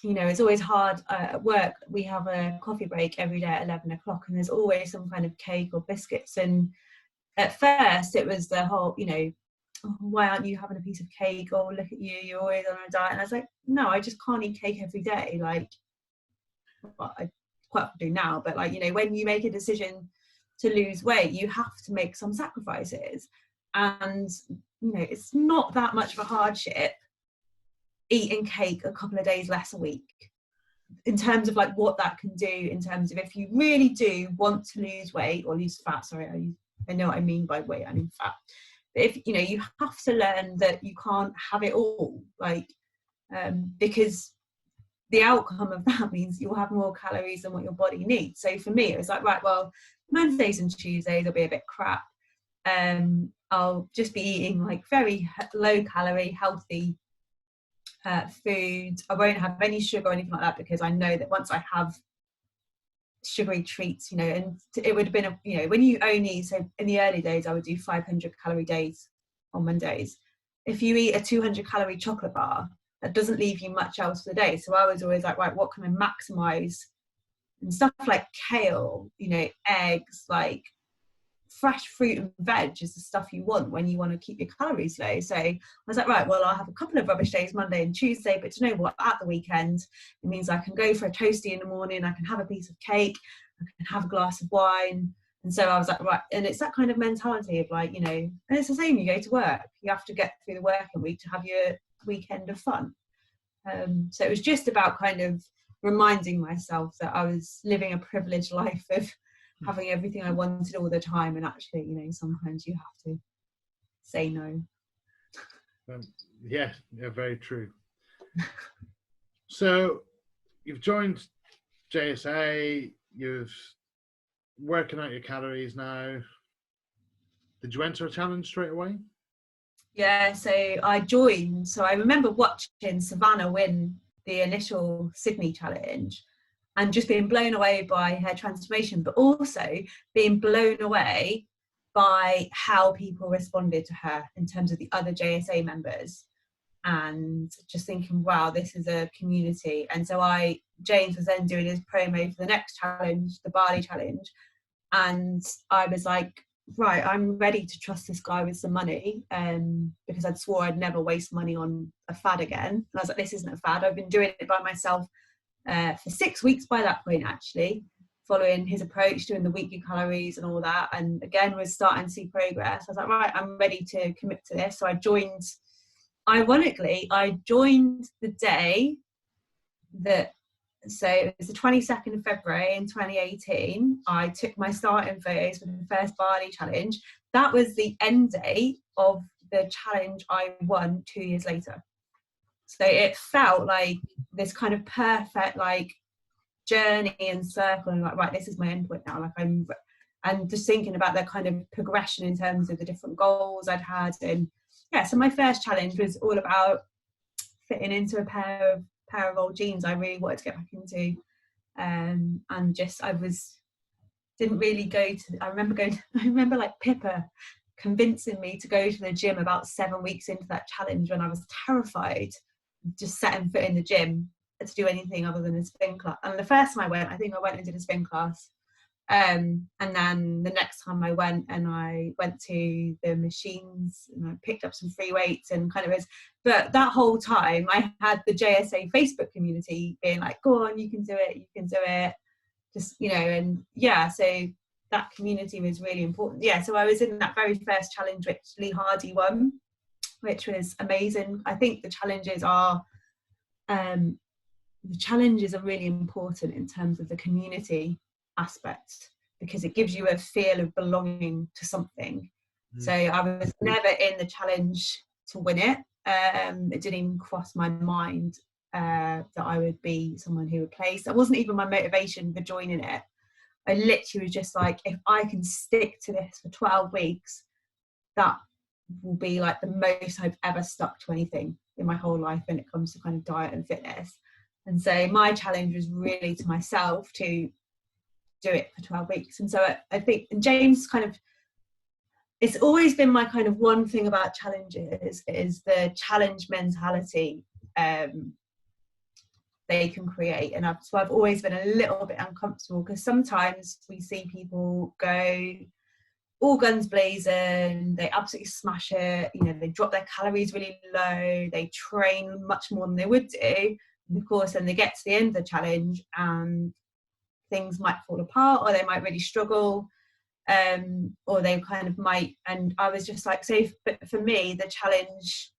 you know, it's always hard at work. We have a coffee break every day at 11 o'clock, and there's always some kind of cake or biscuits. And at first it was the whole, you know, oh, why aren't you having a piece of cake? Oh, look at you, you're always on a diet. And I was like, no, I just can't eat cake every day. Like, well, I quite often do now, but like, you know, when you make a decision to lose weight, you have to make some sacrifices. And, you know, it's not that much of a hardship eating cake a couple of days less a week, in terms of like what that can do, in terms of if you really do want to lose weight or lose fat, sorry, I know what I mean by weight, I mean fat. But if, you know, you have to learn that you can't have it all, like, because the outcome of that means you'll have more calories than what your body needs. So for me, it was like, right, well, Mondays and Tuesdays will be a bit crap. I'll just be eating like very low calorie, healthy food. I won't have any sugar or anything like that, because I know that once I have sugary treats, you know, and it would have been, you know, when you only, so in the early days, I would do 500 calorie days on Mondays. If you eat a 200 calorie chocolate bar, that doesn't leave you much else for the day. So I was always like, right, what can I maximize? And stuff like kale, you know, eggs, like fresh fruit and veg is the stuff you want when you want to keep your calories low. So I was like, right, well, I'll have a couple of rubbish days, Monday and Tuesday, but you know what, at the weekend, it means I can go for a toastie in the morning, I can have a piece of cake, I can have a glass of wine. And so I was like, right, and it's that kind of mentality of like, you know, and it's the same, you go to work, you have to get through the working week to have your weekend of fun. So it was just about kind of reminding myself that I was living a privileged life of having everything I wanted all the time, and actually, you know, sometimes you have to say no. Yeah, very true. So you've joined JSA, you've working out your calories now. Did you enter a challenge straight away? Yeah, so I joined. So I remember watching Savannah win the initial Sydney challenge and just being blown away by her transformation, but also being blown away by how people responded to her in terms of the other JSA members, and just thinking, wow, this is a community. And so James was then doing his promo for the next challenge, the Bali challenge, and I was like, right, I'm ready to trust this guy with some money, because I'd swore I'd never waste money on a fad again. And I was like, this isn't a fad. I've been doing it by myself for 6 weeks by that point, actually, following his approach, doing the weekly calories and all that. And again, was starting to see progress. I was like, right, I'm ready to commit to this. So I joined, ironically, I joined the day that, so it was the 22nd of February in 2018. I took my starting photos for the first Bali challenge. That was the end date of the challenge I won 2 years later. So it felt like this kind of perfect like journey and circle, and like, right, this is my endpoint now. Like and just thinking about that kind of progression in terms of the different goals I'd had. And yeah, so my first challenge was all about fitting into a pair of old jeans I really wanted to get back into, and just didn't really go to, I remember like Pippa convincing me to go to the gym about 7 weeks into that challenge, when I was terrified just setting foot in the gym to do anything other than a spin class. And the first time I went, I think I went and did a spin class, and then the next time I went to the machines and I picked up some free weights and kind of was, but that whole time I had the JSA Facebook community being like, go on, you can do it, just, you know. And yeah, so that community was really important. Yeah, so I was in that very first challenge, which Lee Hardy won, which was amazing. I think the challenges are really important in terms of the community aspect, because it gives you a feel of belonging to something. So I was never in the challenge to win it. It didn't even cross my mind that I would be someone who would place. That wasn't even my motivation for joining it. I literally was just like, if I can stick to this for 12 weeks, that will be like the most I've ever stuck to anything in my whole life when it comes to kind of diet and fitness. And so my challenge was really to myself to do it for 12 weeks. And so I think James kind of, it's always been my kind of one thing about challenges is the challenge mentality they can create. And so I've always been a little bit uncomfortable, because sometimes we see people go all guns blazing, they absolutely smash it, you know, they drop their calories really low, they train much more than they would do, and of course then they get to the end of the challenge and things might fall apart, or they might really struggle, or they kind of might. And I was just like, but for me the challenge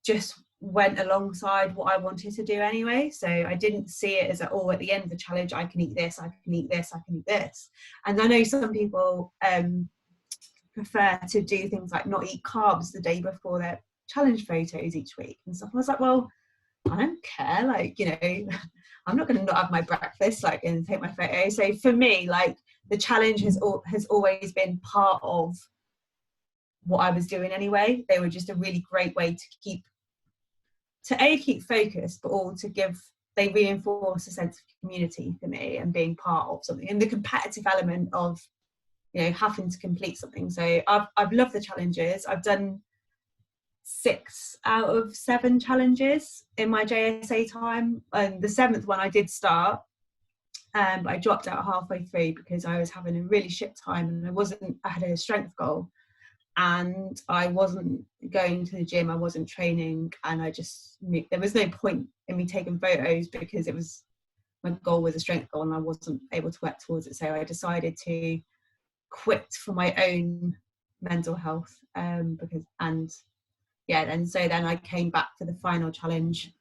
just went alongside what I wanted to do anyway. So I didn't see it as at the end of the challenge I can eat this, I can eat this, I can eat this. And I know some people prefer to do things like not eat carbs the day before their challenge photos each week and stuff. I was like, well, I don't care, like, you know, I'm not going to not have my breakfast like and take my photo. So for me, like, the challenge has always been part of what I was doing anyway. They were just a really great way to keep focused, but all to give, they reinforce a sense of community for me and being part of something, and the competitive element of, you know, having to complete something. So I've loved the challenges. I've done 6 out of 7 challenges in my JSA time, and the 7th one I did start, but I dropped out halfway through because I was having a really shit time, and I had a strength goal and I wasn't going to the gym, I wasn't training, and I just knew there was no point in me taking photos because my goal was a strength goal and I wasn't able to work towards it. So I decided to quit for my own mental health, and so then I came back for the final challenge,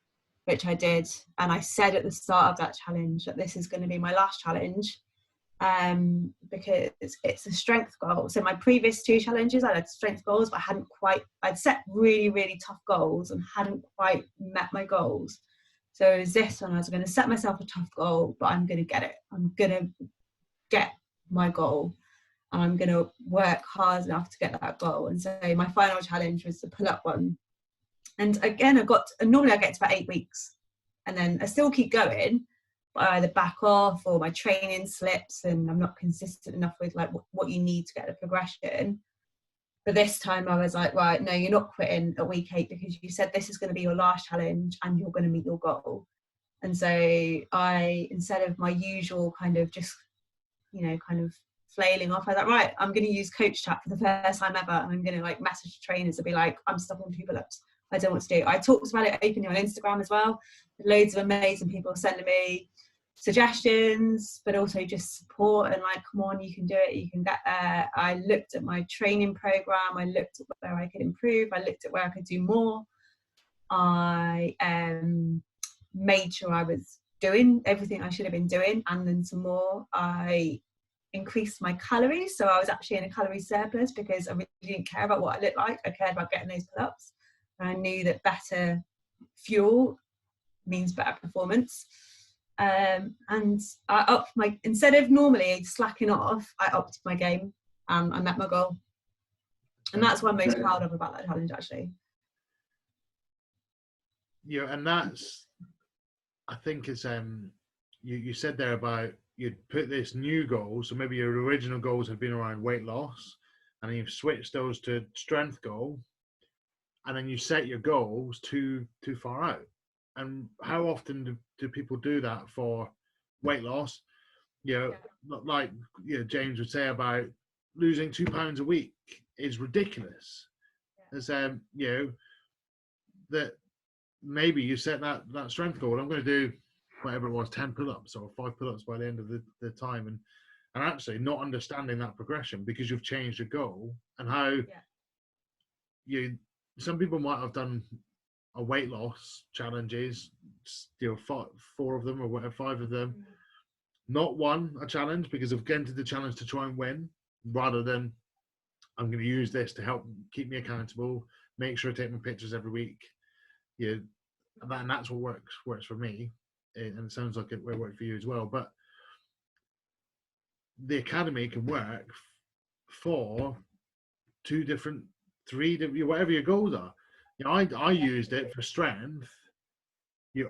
which I did, and I said at the start of that challenge that this is going to be my last challenge, because it's a strength goal. So my previous 2 challenges I had strength goals, but I'd set really, really tough goals and hadn't quite met my goals. So it was this one, I was going to set myself a tough goal, but I'm going to get it. I'm going to get my goal, and I'm going to work hard enough to get that goal. And so my final challenge was the pull-up one. And again, normally I get to about 8 weeks, and then I still keep going, but I either back off or my training slips and I'm not consistent enough with like what you need to get the progression. But this time I was like, right, no, you're not quitting at week 8, because you said this is going to be your last challenge and you're going to meet your goal. And so instead of my usual kind of just, you know, kind of flailing off. I was like, right, I'm going to use coach chat for the first time ever, and I'm going to like message trainers and be like, I'm stuck on 2 pull-ups. I don't know what to do. I talked about it openly on Instagram as well. Loads of amazing people sending me suggestions, but also just support and like, come on, you can do it, you can get there. I looked at my training program, I looked at where I could improve, I looked at where I could do more. I made sure I was doing everything I should have been doing, and then some more. I increased my calories, so I was actually in a calorie surplus because I really didn't care about what I looked like. I cared about getting those pull-ups, and I knew that better fuel means better performance. And I upped my, instead of normally slacking off, I upped my game, and I met my goal, and that's what I'm most proud of about that challenge, actually. Yeah, and that's, I think it's you said there about you'd put this new goal, so maybe your original goals have been around weight loss, and then you've switched those to strength goal, and then you set your goals too far out. And how often do people do that for weight loss? You know, like James would say about losing 2 pounds a week is ridiculous. As that maybe you set that strength goal. I'm going to do whatever it was, 10 pull-ups or 5 pull-ups by the end of the time, and actually not understanding that progression because you've changed your goal, and how some people might have done a weight loss challenges, 4 of them or whatever, 5 of them, not won a challenge because I've entered the challenge to try and win, rather than I'm going to use this to help keep me accountable, make sure I take my pictures every week. And that's what works for me, and it sounds like it will work for you as well. But the academy can work for 2 different, 3 different, whatever your goals are. I used it for strength,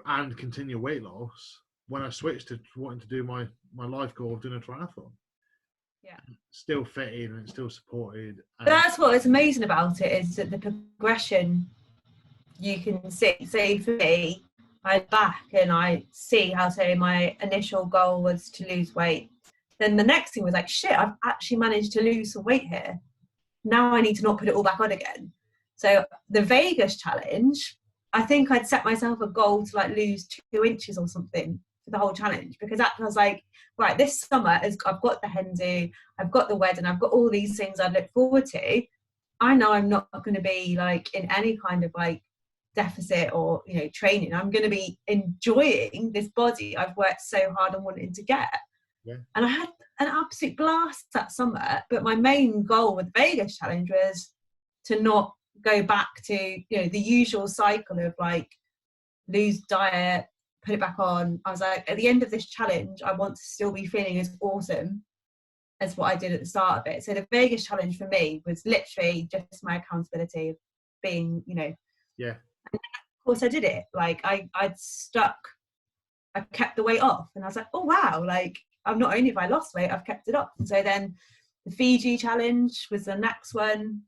and continue weight loss when I switched to wanting to do my life goal of doing a triathlon. Yeah, still fitting and still supported. But that's what's amazing about it, is that the progression you can see. So for me, I back and I see how, say, my initial goal was to lose weight. Then the next thing was like, shit, I've actually managed to lose some weight here. Now I need to not put it all back on again. So the Vegas challenge, I think I'd set myself a goal to like lose 2 inches or something for the whole challenge, because that was like, right, this summer I've got the hen do, I've got the wedding, I've got all these things I look forward to. I know I'm not going to be like in any kind of like deficit or training. I'm going to be enjoying this body I've worked so hard on wanting to get. And I had an absolute blast that summer, but my main goal with the Vegas challenge was to not go back to the usual cycle of like lose diet, put it back on. I was like, at the end of this challenge, I want to still be feeling as awesome as what I did at the start of it. So the Vegas challenge for me was literally just my accountability of being, And of course I did it. Like I'd stuck, I kept the weight off, and I was like, oh wow, like I'm not only have I lost weight, I've kept it off. And so then the Fiji challenge was the next one.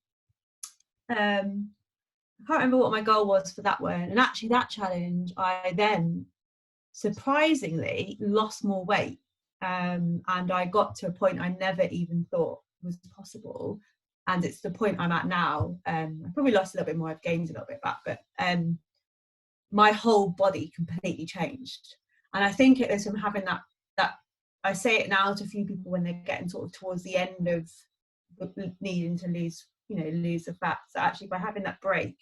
I can't remember what my goal was for that one. And actually that challenge, I then surprisingly lost more weight. And I got to a point I never even thought was possible. And it's the point I'm at now. I probably lost a little bit more, I've gained a little bit back, but my whole body completely changed. And I think it was from having that I say it now to a few people when they're getting sort of towards the end of needing to lose the fat. So actually by having that break,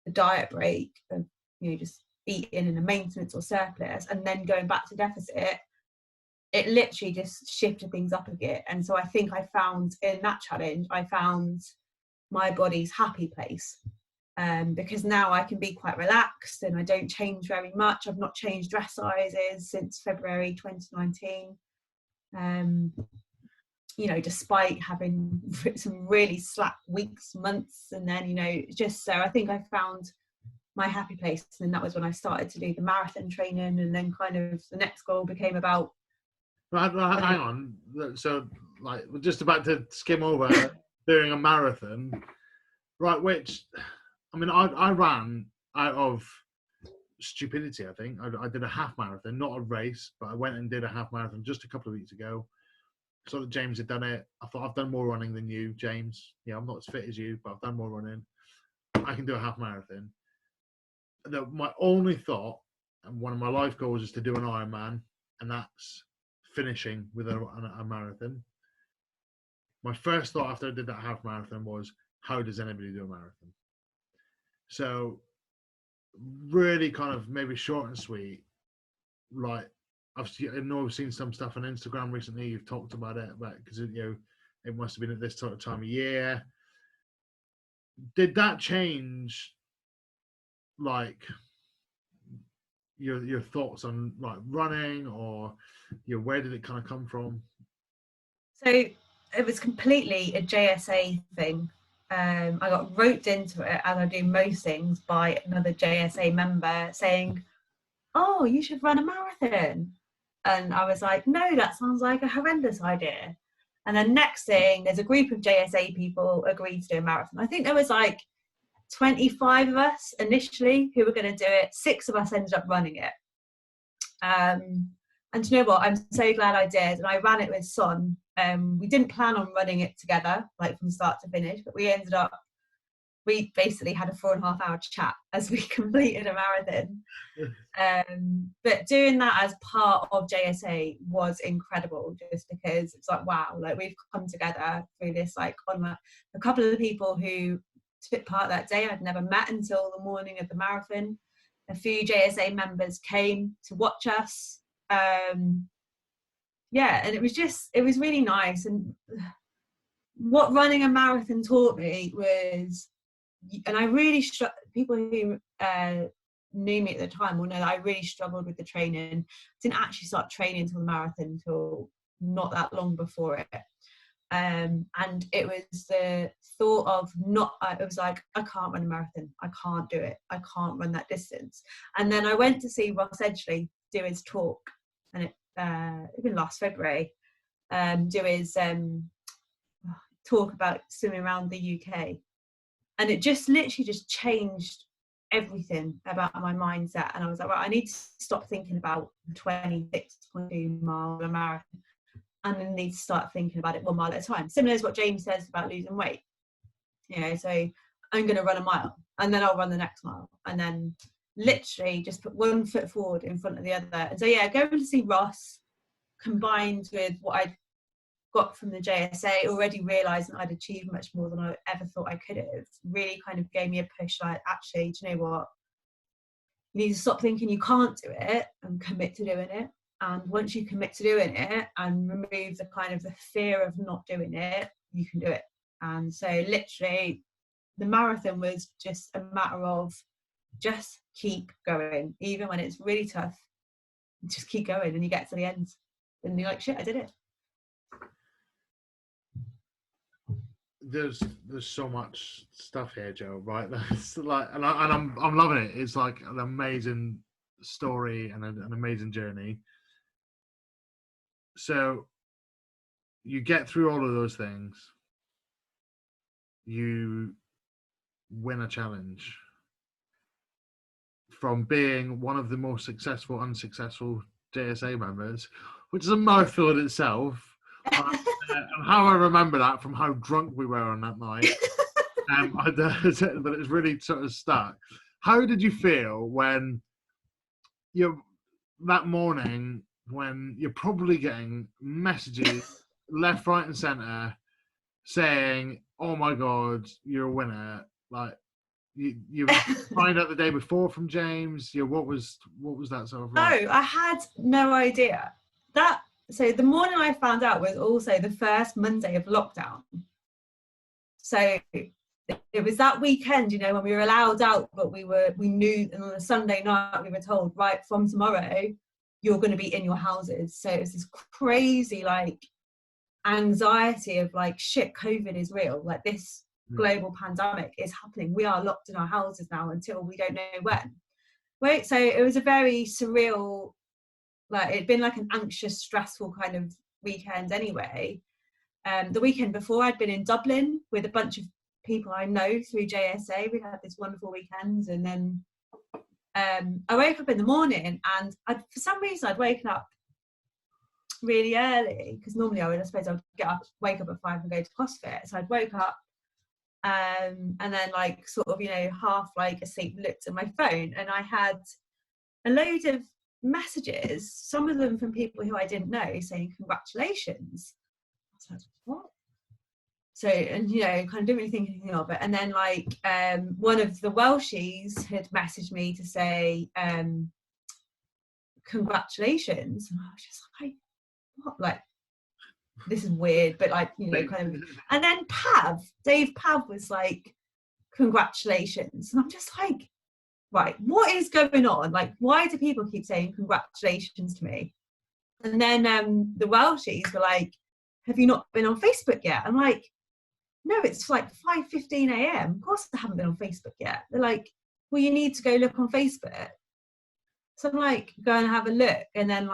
the diet break of just eating in a maintenance or surplus and then going back to deficit, it literally just shifted things up a bit. And so I think I found in that challenge, I found my body's happy place, because now I can be quite relaxed and I don't change very much. I've not changed dress sizes since February 2019. Despite having some really slack weeks, months, and then, just so I think I found my happy place. And that was when I started to do the marathon training, and then kind of the next goal became about. Hang on. So, like, we're just about to skim over doing a marathon, right? Which, I mean, I ran out of stupidity. I think I did a half marathon, not a race, but I went and did a half marathon just a couple of weeks ago. saw that James had done it. I thought, I've done more running than you, James. Yeah, I'm not as fit as you, but I've done more running. I can do a half marathon. My only thought, and one of my life goals, is to do an Ironman, and that's finishing with a marathon. My first thought after I did that half marathon was, how does anybody do a marathon? So really kind of maybe short and sweet. Like, I know I've seen some stuff on Instagram recently. You've talked about it, because it must have been at this sort of time of year. Did that change, like, your thoughts on like running, or where did it kind of come from? So it was completely a JSA thing. I got roped into it, as I do most things, by another JSA member saying, "Oh, you should run a marathon." And I was like, "No, that sounds like a horrendous idea." And then next thing, there's a group of JSA people agreed to do a marathon. I think there was like 25 of us initially who were going to do it. 6 of us ended up running it. And you know what? I'm so glad I did. And I ran it with Son. We didn't plan on running it together, like from start to finish, but we basically had a 4.5 hour chat as we completed a marathon. But doing that as part of JSA was incredible, just because it's like, wow, like we've come together through this, like on a couple of the people who took part that day I'd never met until the morning of the marathon. A few JSA members came to watch us. And it was really nice. And what running a marathon taught me was, and I really people who knew me at the time will know that I really struggled with the training. Didn't actually start training until the marathon until not that long before it. And it was the thought of it was like, I can't run a marathon, I can't do it, I can't run that distance. And then I went to see Ross Edgley do his talk, and it been last February, do his talk about swimming around the UK, and it just literally just changed everything about my mindset. And I was like, right, I need to stop thinking about 26.2 mile marathon, and then need to start thinking about it 1 mile at a time. Similar to what James says about losing weight. So I'm going to run a mile, and then I'll run the next mile, and then literally just put one foot forward in front of the other. And so going to see Ross, combined with what I'd got from the JSA, already realising I'd achieved much more than I ever thought I could have, really kind of gave me a push, like, actually, do you know what? You need to stop thinking you can't do it and commit to doing it. And once you commit to doing it and remove the kind of the fear of not doing it, you can do it. And so literally the marathon was just a matter of just keep going, even when it's really tough. Just keep going, and you get to the end and you're like, shit, I did it. There's so much stuff here, Jo, right? It's like, and I'm loving it. It's like an amazing story and an amazing journey. So you get through all of those things, you win a challenge. From being one of the most successful, unsuccessful JSA members, which is a mouthful in itself. And how I remember that from how drunk we were on that night. But it's really sort of stuck. How did you feel when that morning, when you're probably getting messages left, right, and centre saying, "Oh my God, you're a winner"? Like, you find out the day before from James. What was that sort of like? No, I had no idea. So the morning I found out was also the first Monday of lockdown. So it was that weekend, when we were allowed out, but we knew, and on a Sunday night we were told, right, from tomorrow you're going to be in your houses. So it was this crazy like anxiety of like, shit, COVID is real. Like, this global pandemic is happening. We are locked in our houses now until we don't know when. Right. So it was a very surreal, like, it'd been like an anxious, stressful kind of weekend anyway. The weekend before, I'd been in Dublin with a bunch of people I know through JSA. We had this wonderful weekend, and then I woke up in the morning, and for some reason I'd woken up really early, because normally I suppose I would wake up at 5 and go to CrossFit. So I'd woke up and then like sort of, you know, half like asleep, looked at my phone, and I had a load of messages, some of them from people who I didn't know, saying congratulations. I was like, what? So, and you know, kind of didn't really think anything of it. And then like one of the Welshies had messaged me to say congratulations, and I was just like, what? Like, this is weird, but like, you know, kind of. And then Dave Pav was like, congratulations, and I'm just like, right, what is going on? Like, why do people keep saying congratulations to me? And then the Welshies were like, have you not been on Facebook yet? I'm like, no, it's like 5:15 a.m. Of course I haven't been on Facebook yet. They're like, well, you need to go look on Facebook. So I'm like, go and have a look. And then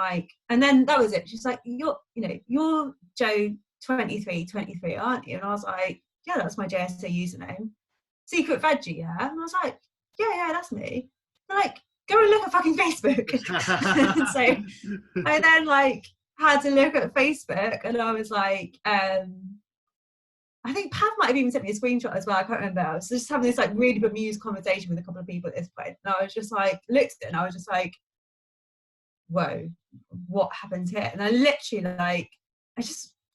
that was it. She's like, you're Jo.23.23, aren't you? And I was like, yeah, that's my JSA username. Secret Veggie, yeah? And I was like, yeah, that's me. They're like, go and look at fucking Facebook. So I then like had to look at Facebook, and I was like, I think Pav might have even sent me a screenshot as well. I can't remember. I was just having this like really bemused conversation with a couple of people at this point. And I was just like, looked at it and I was just like, whoa, what happened here? And I literally like, I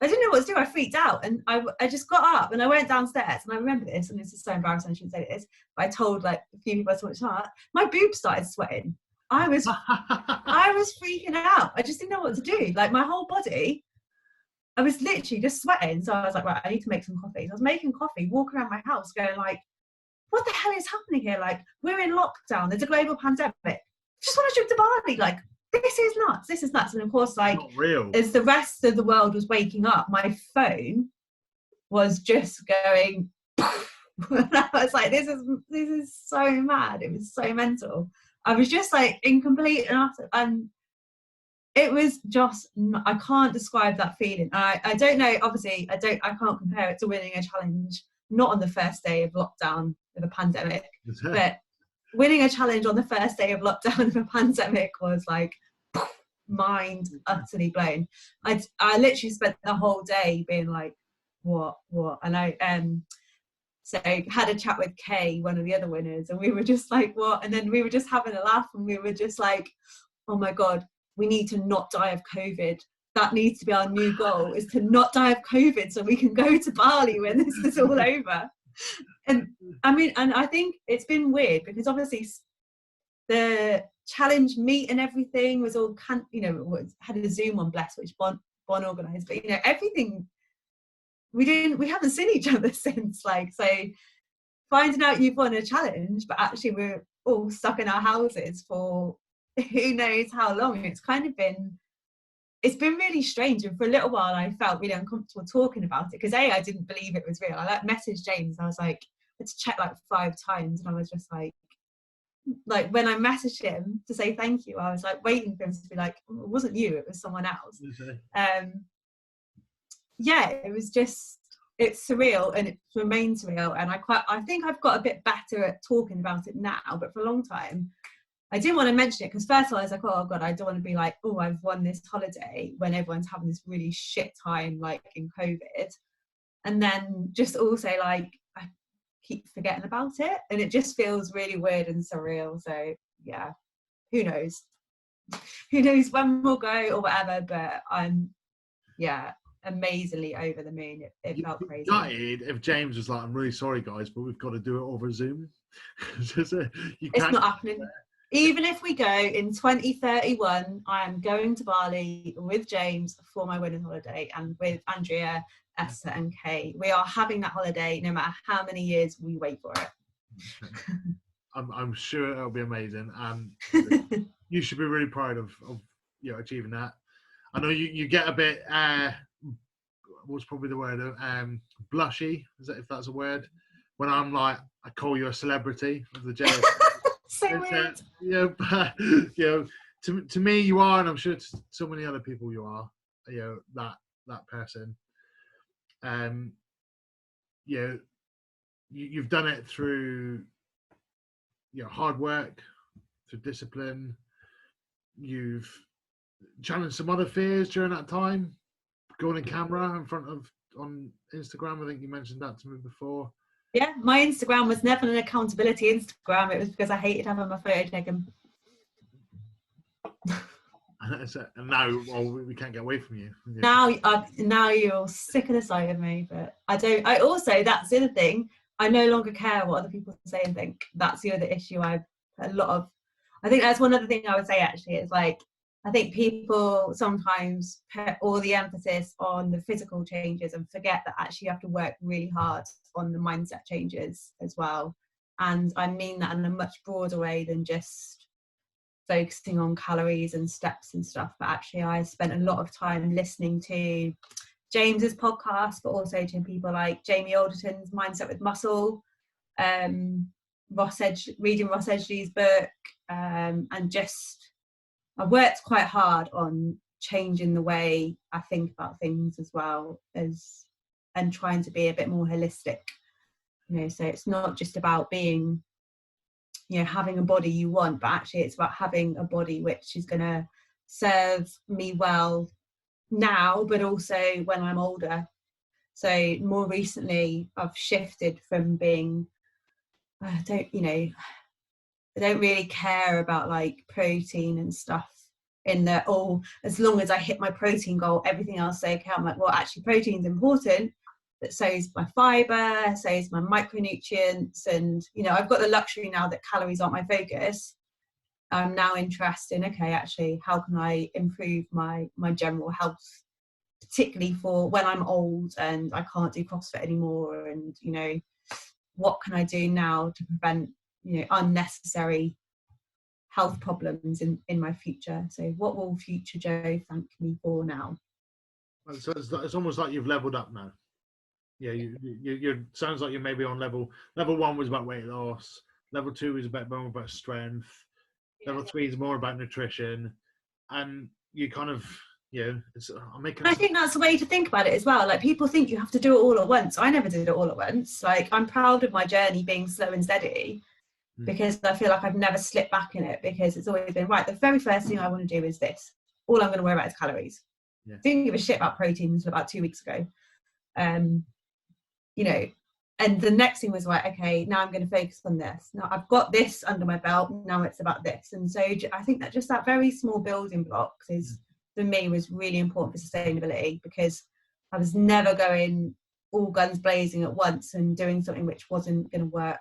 didn't know what to do. I freaked out, and I just got up and I went downstairs, and I remember this, and this is so embarrassing, I shouldn't say this, but I told like a few people I talked to, my boobs started sweating. I was freaking out. I just didn't know what to do. Like my whole body, I was literally just sweating. So I was like, right, I need to make some coffee. So I was making coffee, walking around my house going like, what the hell is happening here? Like, we're in lockdown. There's a global pandemic. Just want to trip to Bali. Like, this is nuts. This is nuts. And of course, like, as the rest of the world was waking up, my phone was just going. And I was like, this is so mad. It was so mental. I was just like in complete and utter, and it was just, I can't describe that feeling. I don't know, obviously I can't compare it to winning a challenge, not on the first day of lockdown of a pandemic, but winning a challenge on the first day of lockdown of a pandemic was like mind utterly blown. I literally spent the whole day being like, what? And I so had a chat with Kay, one of the other winners, and we were just like, what? And then we were just having a laugh, and we were just like, oh my God, we need to not die of COVID. That needs to be our new goal, is to not die of COVID so we can go to Bali when this is all over. And I mean, and I think it's been weird because obviously the challenge meet and everything was all, had a Zoom on, bless, which Bon organised, but everything, we haven't seen each other since, like, so finding out you've won a challenge but actually we're all stuck in our houses for who knows how long, it's been really strange. And for a little while I felt really uncomfortable talking about it because I didn't believe it was real. I like messaged James, I was like, I had to check like 5 times, and I was just like when I messaged him to say thank you, I was like waiting for him to be like, oh, it wasn't you, it was someone else. Yeah, it was just, it's surreal, and it remains surreal. And I think I've got a bit better at talking about it now, but for a long time I didn't want to mention it because first of all I was like, oh God, I don't want to be like, oh, I've won this holiday when everyone's having this really shit time like in COVID. And then just also like I keep forgetting about it, and it just feels really weird and surreal. So yeah, who knows when we'll go or whatever, but I'm amazingly over the moon. It felt crazy. If James was like, I'm really sorry guys, but we've got to do it over Zoom. It's not happening. Even if we go in 2031, I am going to Bali with James for my wedding holiday, and with Andrea, Esther and Kay. We are having that holiday no matter how many years we wait for it. I'm sure it'll be amazing, and you should be really proud of achieving that. I know you get a bit what's probably the word, blushy, if that's a word, when I'm like, I call you a celebrity of the JSAM. So weird. To me you are, and I'm sure to so many other people you are, that person. You've done it through hard work, through discipline. You've challenge some other fears during that time? Going on camera in front of on Instagram. I think you mentioned that to me before. Yeah, my Instagram was never an accountability Instagram. It was because I hated having my photo taken. And now, well, we can't get away from you. Now you're sick of the sight of me, but I also, that's the other thing, I no longer care what other people say and think. That's the other issue. I think that's one other thing I would say actually, is like, I think people sometimes put all the emphasis on the physical changes and forget that actually you have to work really hard on the mindset changes as well. And I mean that in a much broader way than just focusing on calories and steps and stuff, but actually I spent a lot of time listening to James's podcast, but also to people like Jamie Alderton's Mindset with Muscle, reading Ross Edgley's book, and just I worked quite hard on changing the way I think about things as well as, and trying to be a bit more holistic, you know. So it's not just about being, you know, having a body you want, but actually it's about having a body which is going to serve me well now, but also when I'm older. So more recently I've shifted from being, I don't really care about like protein and stuff, in that, oh, as long as I hit my protein goal, everything else is okay. I'm like, well, actually protein's important, but so is my fiber, so is my micronutrients. And, you know, I've got the luxury now that calories aren't my focus. I'm now interested in, okay, actually, how can I improve my general health, particularly for when I'm old and I can't do CrossFit anymore, and, you know, what can I do now to prevent, you know, unnecessary health problems in my future. So what will future Jo thank me for now? So it's almost like you've leveled up now. Yeah, you sounds like you're maybe on level 1 was about weight loss, level 2 is more about strength, level 3 is more about nutrition, and you kind of, you know, I think that's the way to think about it as well. Like, people think you have to do it all at once. I never did it all at once. Like, I'm proud of my journey being slow and steady, because I feel like I've never slipped back in it, because it's always been, right, the very first thing I want to do is this. All I'm going to worry about is calories. Yeah. Didn't give a shit about protein until about 2 weeks ago. You know, and the next thing was like, okay, now I'm going to focus on this. Now I've got this under my belt. Now it's about this. And so I think that just that very small building blocks is, for me, was really important for sustainability, because I was never going all guns blazing at once and doing something which wasn't going to work.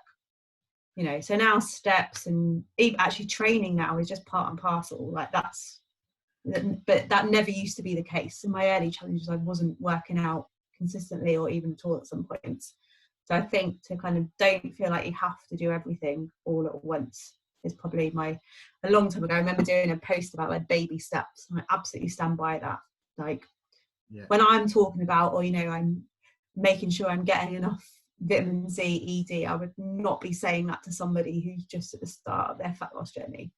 You know, so now steps and even actually training now is just part and parcel. Like, but that never used to be the case. In my early challenges, I wasn't working out consistently or even at all at some points. So I think to kind of don't feel like you have to do everything all at once is probably a long time ago. I remember doing a post about like baby steps, and I absolutely stand by that. Like, when I'm talking about, or, you know, I'm making sure I'm getting enough vitamin C, ED, I would not be saying that to somebody who's just at the start of their fat loss journey.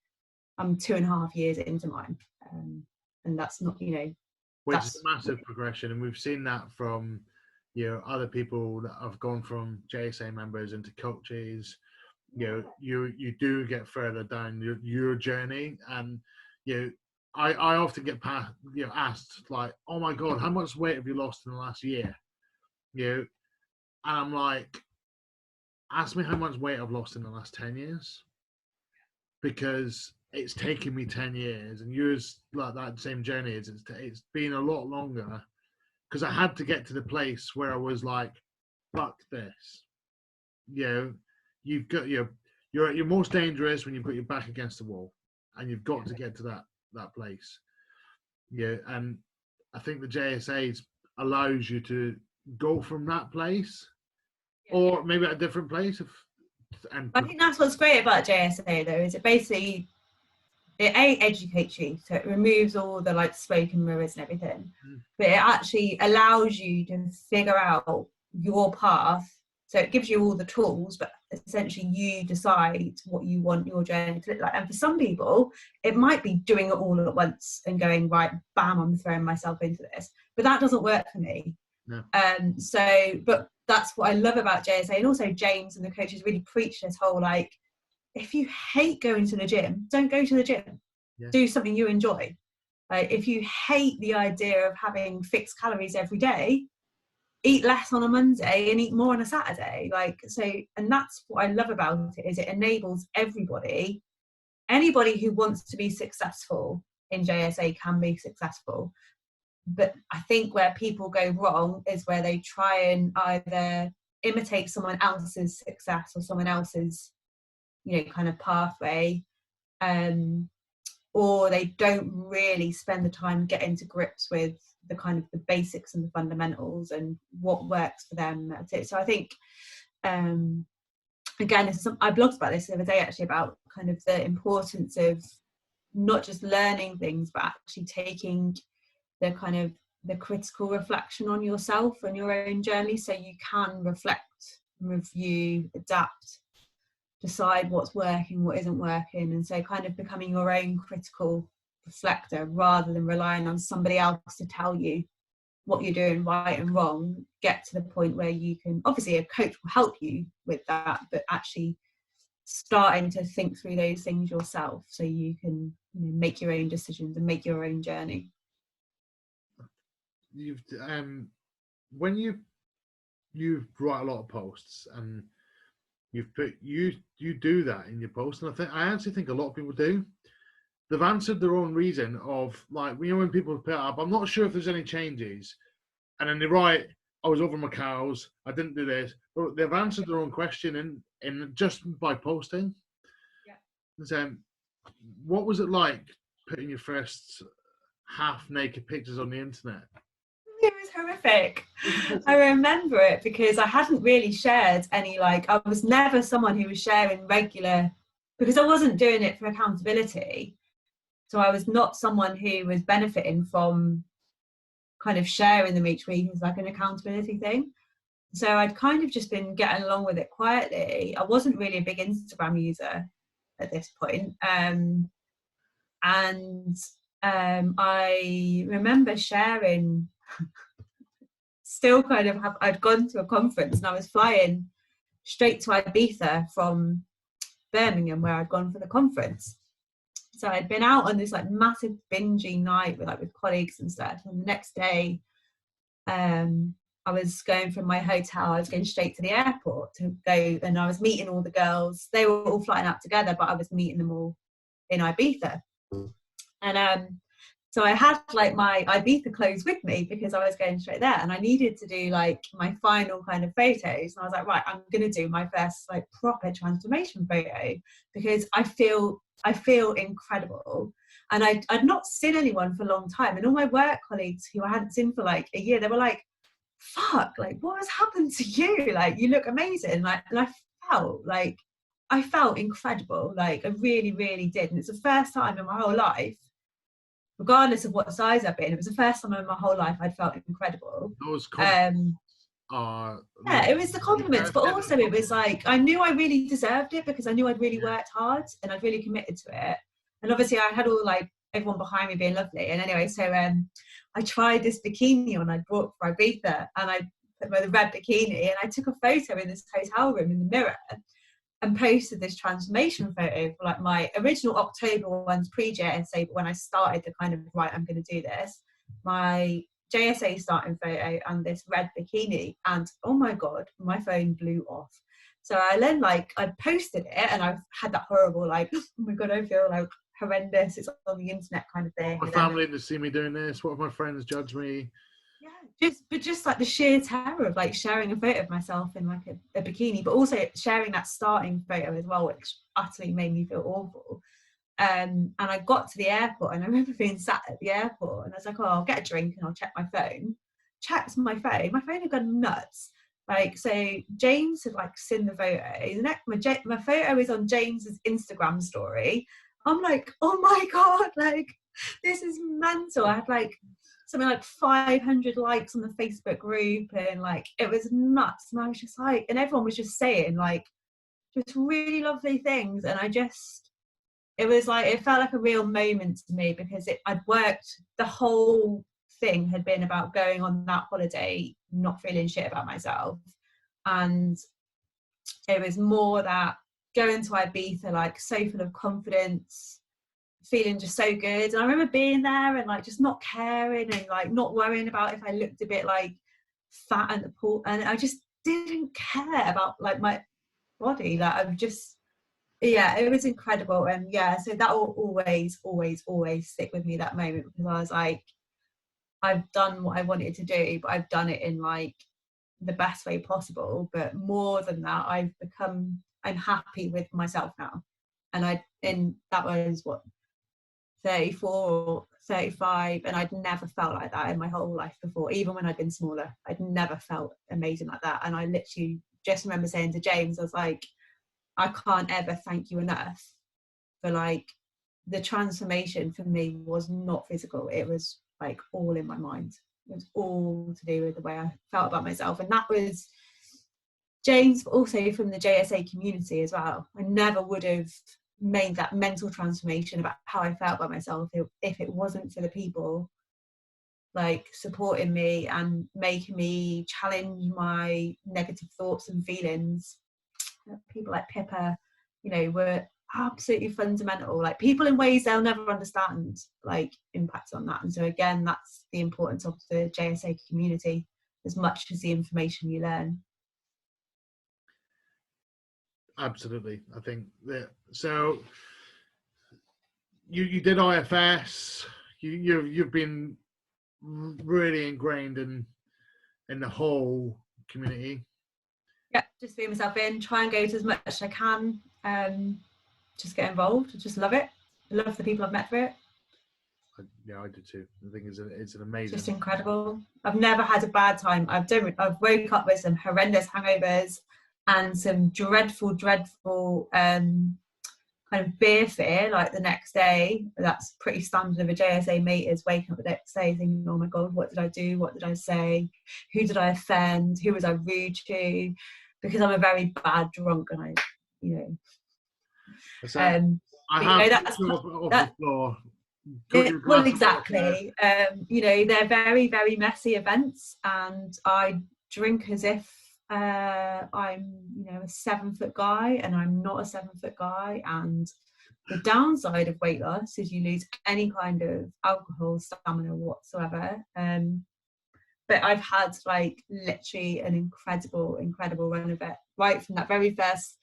I'm 2.5 years into mine, and that's not, you know, which is a massive progression, and we've seen that from, you know, other people that have gone from JSAM members into coaches. You know, you do get further down your journey, and, you know, I often get asked like, oh my god, how much weight have you lost in the last year? You know, and I'm like, ask me how much weight I've lost in the last 10 years, because it's taken me 10 years, and yours, like that same journey, it's been a lot longer, because I had to get to the place where I was like, fuck this. You know, you've got you're at your most dangerous when you put your back against the wall, and you've got to get to that place. Yeah, and I think the JSA allows you to go from that place, or maybe at a different place. I think that's what's great about JSA, though, is it basically, it educates you, so it removes all the like smoke and mirrors and everything, but it actually allows you to figure out your path. So it gives you all the tools, but essentially you decide what you want your journey to look like. And for some people, it might be doing it all at once and going, right, bam, I'm throwing myself into this. But that doesn't work for me. No. But that's what I love about JSA. And also James and the coaches really preach this whole, like, if you hate going to the gym, don't go to the gym. Yeah. Do something you enjoy. Like, if you hate the idea of having fixed calories every day, eat less on a Monday and eat more on a Saturday. Like, so, and that's what I love about it, is it enables everybody, anybody who wants to be successful in JSA can be successful. But I think where people go wrong is where they try and either imitate someone else's success or someone else's, you know, kind of pathway, or they don't really spend the time getting to grips with the kind of the basics and the fundamentals and what works for them. That's it. So I think, again, I blogged about this the other day actually, about kind of the importance of not just learning things, but actually taking the kind of the critical reflection on yourself and your own journey, so you can reflect, review, adapt, decide what's working, what isn't working, and so kind of becoming your own critical reflector rather than relying on somebody else to tell you what you're doing right and wrong. Get to the point where you can, obviously a coach will help you with that, but actually starting to think through those things yourself so you can, you know, make your own decisions and make your own journey. You've when you write a lot of posts and you've put you do that in your post, and I actually think a lot of people do. They've answered their own reason of, like, you know, when people put up, I'm not sure if there's any changes, and then they write, I was over my cows, I didn't do this, but they've answered their own question in just by posting. Yeah. So, what was it like putting your first half naked pictures on the internet? It was horrific. I remember it because I hadn't really shared any, like, I was never someone who was sharing regular, because I wasn't doing it for accountability. So I was not someone who was benefiting from kind of sharing them each week as like an accountability thing. So I'd kind of just been getting along with it quietly. I wasn't really a big Instagram user at this point. I remember sharing, still kind of I'd gone to a conference and I was flying straight to Ibiza from Birmingham where I'd gone for the conference. So I'd been out on this like massive binging night with colleagues and stuff. And the next day, I was going from my hotel, I was going straight to the airport to go, and I was meeting all the girls. They were all flying out together, but I was meeting them all in Ibiza. And so I had like my Ibiza clothes with me because I was going straight there, and I needed to do like my final kind of photos. And I was like, right, I'm going to do my first like proper transformation photo because I feel incredible. And I'd not seen anyone for a long time, and all my work colleagues who I hadn't seen for like a year, they were like, fuck, like what has happened to you? Like, you look amazing. Like, and I felt incredible. Like, I really, really did. And it's the first time in my whole life, regardless of what size I've been, it was the first time in my whole life I'd felt incredible. Those compliments yeah, it was the compliments, but also it was like, I knew I really deserved it because I knew I'd really worked hard and I'd really committed to it. And obviously I had all like everyone behind me being lovely. And anyway, so I tried this bikini on I bought for Ibiza, and I put the red bikini, and I took a photo in this hotel room in the mirror and posted this transformation photo for like my original October ones pre-JSA, but when I started to kind of, right, I'm going to do this, my JSA starting photo and this red bikini, and oh my god, my phone blew off. So I then like I posted it, and I've had that horrible like, oh my god, I feel like horrendous, it's on the internet kind of thing. My family to see me doing this, what if my friends judge me? Yeah, just like the sheer terror of like sharing a photo of myself in like a bikini, but also sharing that starting photo as well, which utterly made me feel awful. And I got to the airport, and I remember being sat at the airport, and I was like, oh, I'll get a drink and I'll check my phone. Checked my phone had gone nuts. Like, so James had like seen the photo. My photo is on James's Instagram story. I'm like, oh my god, like this is mental. I had like something like 500 likes on the Facebook group, and like it was nuts. And I was just like, and everyone was just saying like just really lovely things, and it was like, it felt like a real moment to me because I'd worked, the whole thing had been about going on that holiday not feeling shit about myself, and it was more that going to Ibiza like so full of confidence, feeling just so good. And I remember being there and like just not caring and like not worrying about if I looked a bit like fat and the pool, and I just didn't care about like my body. Like I'm just, yeah, it was incredible. And yeah, so that will always stick with me, that moment, because I was like, I've done what I wanted to do, but I've done it in like the best way possible. But more than that, I'm happy with myself now. And that was what, 34 or 35, and I'd never felt like that in my whole life before. Even when I'd been smaller, I'd never felt amazing like that. And I literally just remember saying to James, I was like, I can't ever thank you enough for like the transformation. For me was not physical, it was like all in my mind. It was all to do with the way I felt about myself. And that was James, also from the JSA community as well. I never would have made that mental transformation about how I felt about myself if it wasn't for the people like supporting me and making me challenge my negative thoughts and feelings. People like Pippa, you know, were absolutely fundamental, like people in ways they'll never understand, like impacts on that. And so again, that's the importance of the JSA community as much as the information you learn. Absolutely. I think that, so you did IFS, you've been really ingrained in the whole community. Yeah, just be myself in, try and go to as much as I can, just get involved. I just love it. I love the people I've met through it. Yeah, I did too. I think it's an amazing, just incredible. I've never had a bad time. I've woke up with some horrendous hangovers and some dreadful kind of beer fear like the next day. That's pretty standard of a JSA mate, is waking up the next day thinking, oh my god, what did I do, what did I say, who did I offend, who was I rude to, because I'm a very bad drunk. And I, you know, I have that's the floor. Well, exactly. You know, they're very, very messy events, and I drink as if I'm, you know, a 7-foot guy, and I'm not a 7-foot guy. And the downside of weight loss is you lose any kind of alcohol stamina whatsoever. But I've had like literally an incredible run of it, right from that very first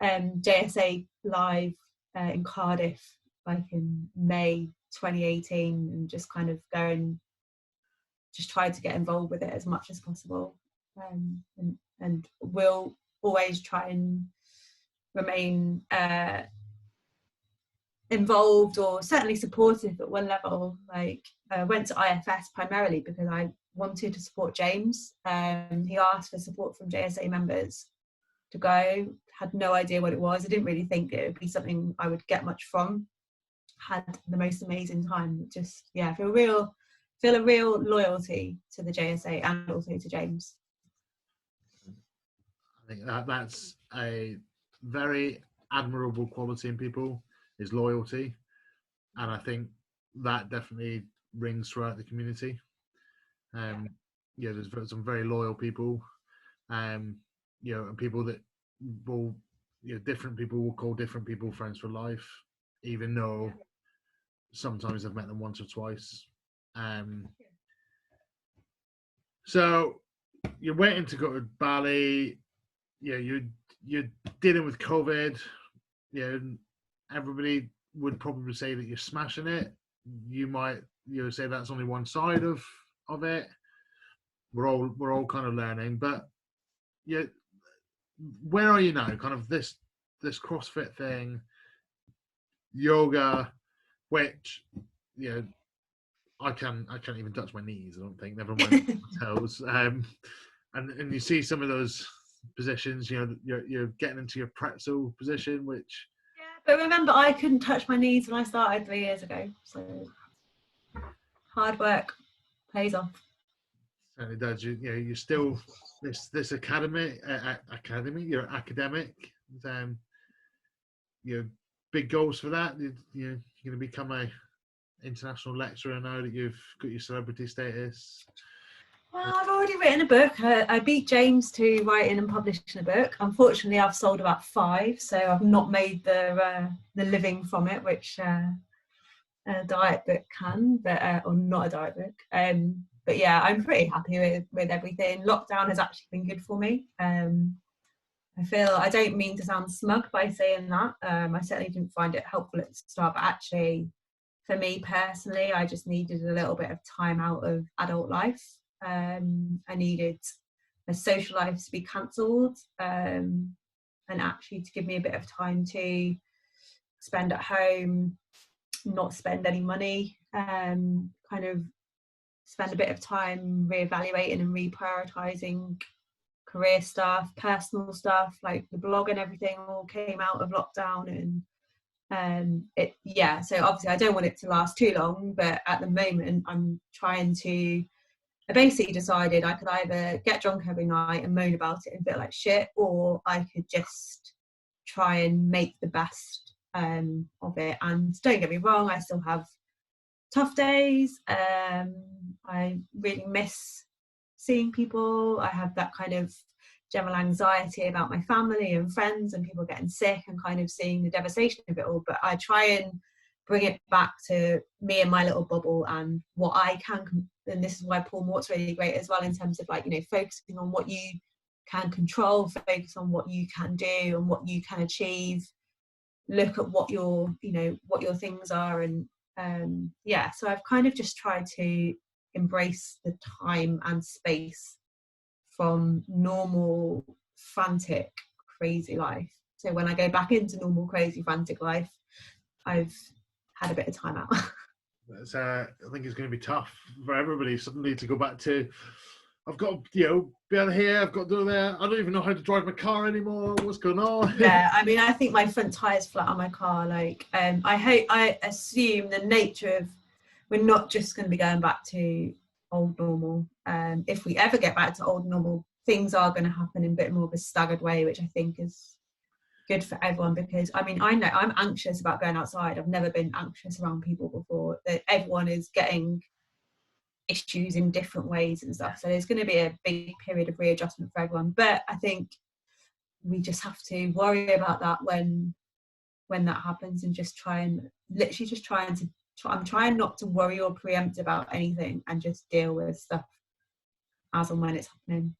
JSA live in Cardiff, like in May 2018, and just kind of just try to get involved with it as much as possible, and we'll always try and remain involved, or certainly supportive at one level. Like I went to IFS primarily because I wanted to support James. He asked for support from JSA members to go, had no idea what it was. I didn't really think it would be something I would get much from. Had the most amazing time. Just, yeah, feel a real loyalty to the JSA and also to James. I think that's a very admirable quality in people, is loyalty, and I think that definitely rings throughout the community. Yeah, there's some very loyal people, you know, and people that will, you know, different people will call different people friends for life, even though sometimes I've met them once or twice. So you're waiting to go to Bali. Yeah, you're dealing with COVID. Yeah, everybody would probably say that you're smashing it. You might, you know, say that's only one side of it. We're all kind of learning, but yeah, where are you now? Kind of this CrossFit thing, yoga, which, you know, I can't even touch my knees, I don't think, never mind my toes. And you see some of those positions, you know, you're getting into your pretzel position, which, yeah, but remember, I couldn't touch my knees when I started 3 years ago, so hard work pays off. Certainly does. You know, you're still this academy, you're academic. You know, big goals for that. You're going to become a international lecturer now that you've got your celebrity status. Well, I've already written a book. I beat James to writing and publishing a book. Unfortunately, I've sold about 5, so I've not made the living from it, which a diet book can, but or not a diet book. But yeah, I'm pretty happy with everything. Lockdown has actually been good for me. I feel, I don't mean to sound smug by saying that. I certainly didn't find it helpful at the start, but actually, for me personally, I just needed a little bit of time out of adult life. I needed my social life to be cancelled, and actually to give me a bit of time to spend at home, not spend any money, kind of spend a bit of time reevaluating and reprioritising career stuff, personal stuff, like the blog and everything all came out of lockdown. And so obviously I don't want it to last too long, but at the moment I basically decided I could either get drunk every night and moan about it and feel like shit, or I could just try and make the best of it. And don't get me wrong, I still have tough days. I really miss seeing people. I have that kind of general anxiety about my family and friends and people getting sick and kind of seeing the devastation of it all. But I try and bring it back to me and my little bubble and what I can. And this is why Paul Mort's really great as well, in terms of, like, you know, focusing on what you can control, focus on what you can do and what you can achieve. Look at what your things are. And so I've kind of just tried to embrace the time and space from normal, frantic, crazy life. So when I go back into normal, crazy, frantic life, I've had a bit of time out. I think it's going to be tough for everybody suddenly to go back to, I've got to, be out of here, I've got to do that, I don't even know how to drive my car anymore, what's going on? Yeah, I mean, I think my front tire's flat on my car. Like, I assume the nature of, we're not just going to be going back to old normal. If we ever get back to old normal, things are going to happen in a bit more of a staggered way, which I think is good for everyone. Because I mean, I know I'm anxious about going outside. I've never been anxious around people before. That everyone is getting issues in different ways and stuff. So there's going to be a big period of readjustment for everyone. But I think we just have to worry about that when that happens, and just I'm trying not to worry or preempt about anything and just deal with stuff as and when it's happening.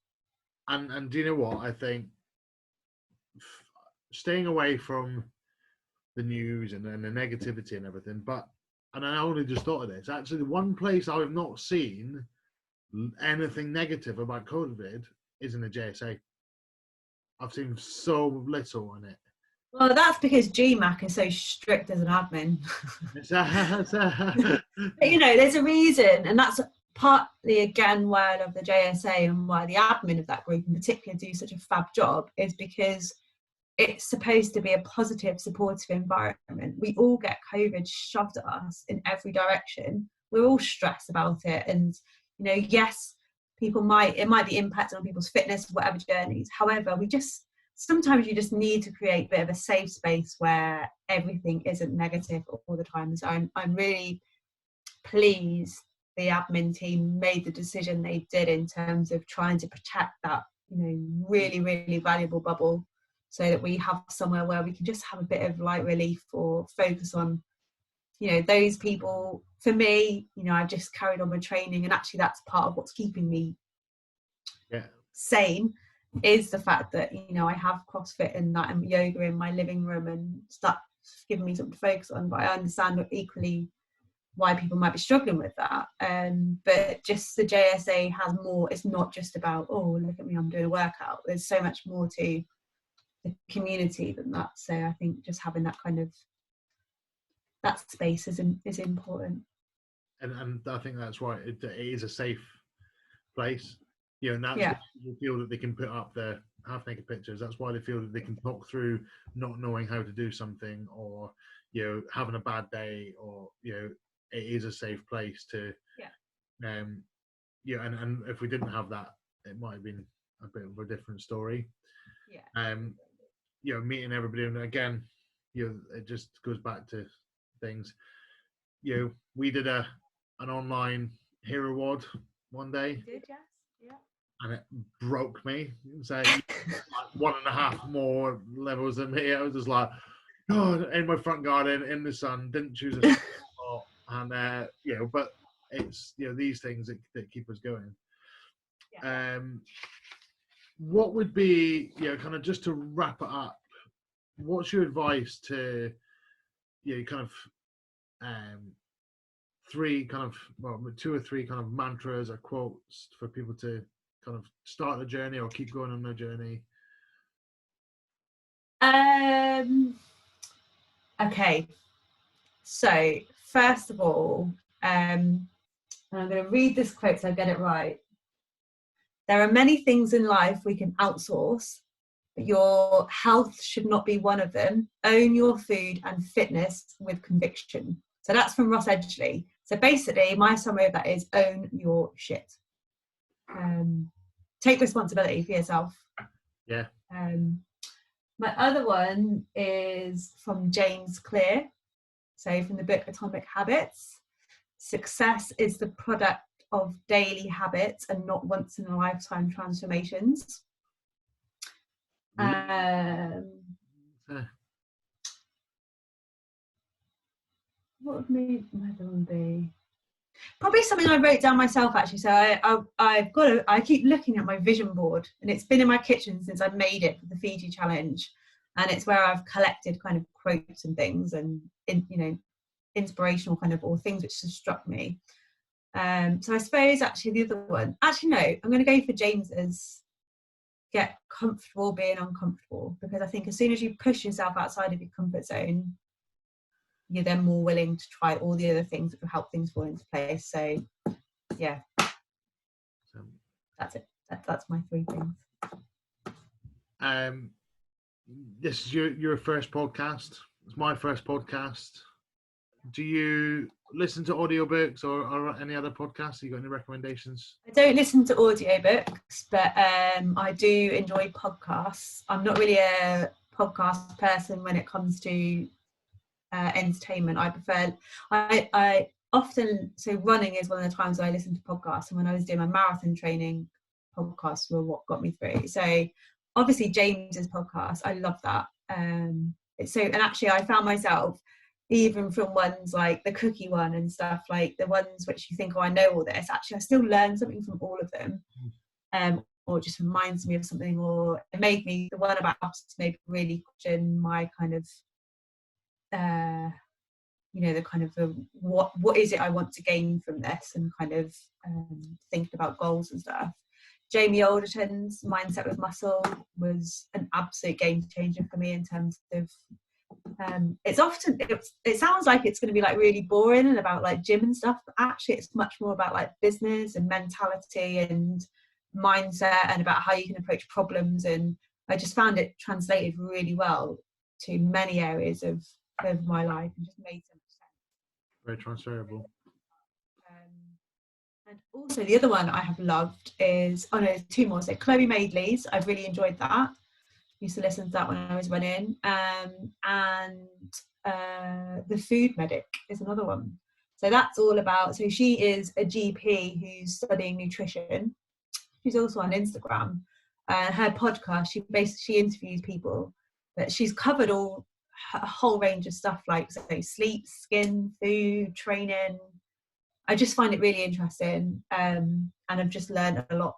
And do you know what? I think staying away from the news and the negativity and everything, and I only just thought of this, actually the one place I have not seen anything negative about COVID is in the JSA. I've seen so little on it. Well, that's because GMAC is so strict as an admin. But, you know, there's a reason, and that's partly again why I love the JSA and why the admin of that group in particular do such a fab job, is because it's supposed to be a positive, supportive environment. We all get COVID shoved at us in every direction. We're all stressed about it, and you know, yes, it might be impacting on people's fitness, whatever journeys. However, sometimes you just need to create a bit of a safe space where everything isn't negative all the time. So I'm really pleased the admin team made the decision they did in terms of trying to protect that, you know, really, really valuable bubble, so that we have somewhere where we can just have a bit of light relief or focus on, you know, those people. For me, you know, I've just carried on with training, and actually that's part of what's keeping me sane, is the fact that, you know, I have CrossFit and that and yoga in my living room, and that's giving me something to focus on. But I understand equally why people might be struggling with that. But just the JSA has more. It's not just about, oh, look at me, I'm doing a workout. There's so much more to the community than that. So I think just having that kind of that space is important. And I think that's why it is a safe place. You know, and that's why people feel that they can put up their half-naked pictures. That's why they feel that they can talk through not knowing how to do something, or, you know, having a bad day, or, you know, it is a safe place to, and if we didn't have that, it might have been a bit of a different story. You know, meeting everybody, and again, you know, it just goes back to things. You know, we did an online hero award one day. We did, yes. Yeah. And it broke me. So like 1.5 more levels than me. I was just like, oh, in my front garden, in the sun, didn't choose a spot. And but it's these things that keep us going. What would be kind of, just to wrap it up, what's your advice to kind of two or three kind of mantras or quotes for people to kind of start the journey or keep going on their journey? Okay, so first of all, and I'm going to read this quote so I get it right. There are many things in life we can outsource, but your health should not be one of them. Own your food and fitness with conviction. So that's from Ross Edgley. So basically, my summary of that is own your shit. Take responsibility for yourself. Yeah. My other one is from James Clear. So from the book Atomic Habits. Success is the product of daily habits and not once in a lifetime transformations. What would my other one be? Probably something I wrote down myself, actually. So I keep looking at my vision board, and it's been in my kitchen since I made it for the Fiji challenge, and it's where I've collected kind of quotes and things, and inspirational kind of, or things which have struck me. So I suppose actually the other one, no, I'm going to go for James's. Get comfortable being uncomfortable, because I think as soon as you push yourself outside of your comfort zone, you're then more willing to try all the other things that will help things fall into place. So yeah, that's it. That's my 3 things. This is your first podcast. It's my first podcast. Do you listen to audiobooks or any other podcasts? You got any recommendations? I don't listen to audiobooks, but I do enjoy podcasts. I'm not really a podcast person when it comes to entertainment. I prefer, I often, so running is one of the times I listen to podcasts, and when I was doing my marathon training, podcasts were what got me through. So obviously James's podcast, I love that. And actually I found myself, even from ones like the cookie one and stuff, like the ones which you think, oh, I know all this, actually I still learn something from all of them. Or it just reminds me of something, or it made me, the one about us made me really question my kind of the kind of what is it I want to gain from this, and kind of thinking about goals and stuff. Jamie Alderton's Mindset with Muscle was an absolute game changer for me in terms of it sounds like it's going to be like really boring and about like gym and stuff, but actually it's much more about like business and mentality and mindset, and about how you can approach problems. And I just found it translated really well to many areas of my life, and just made so much sense. Very transferable. And also the other one I have loved is, 2 more. So Chloe Madeley's, I've really enjoyed that. Used to listen to that when I was running. And The Food Medic is another one. So that's all about, so she is a GP who's studying nutrition. She's also on Instagram. Her podcast, she interviews people, but she's covered a whole range of stuff, like say sleep, skin, food, training. I just find it really interesting, and I've just learned a lot,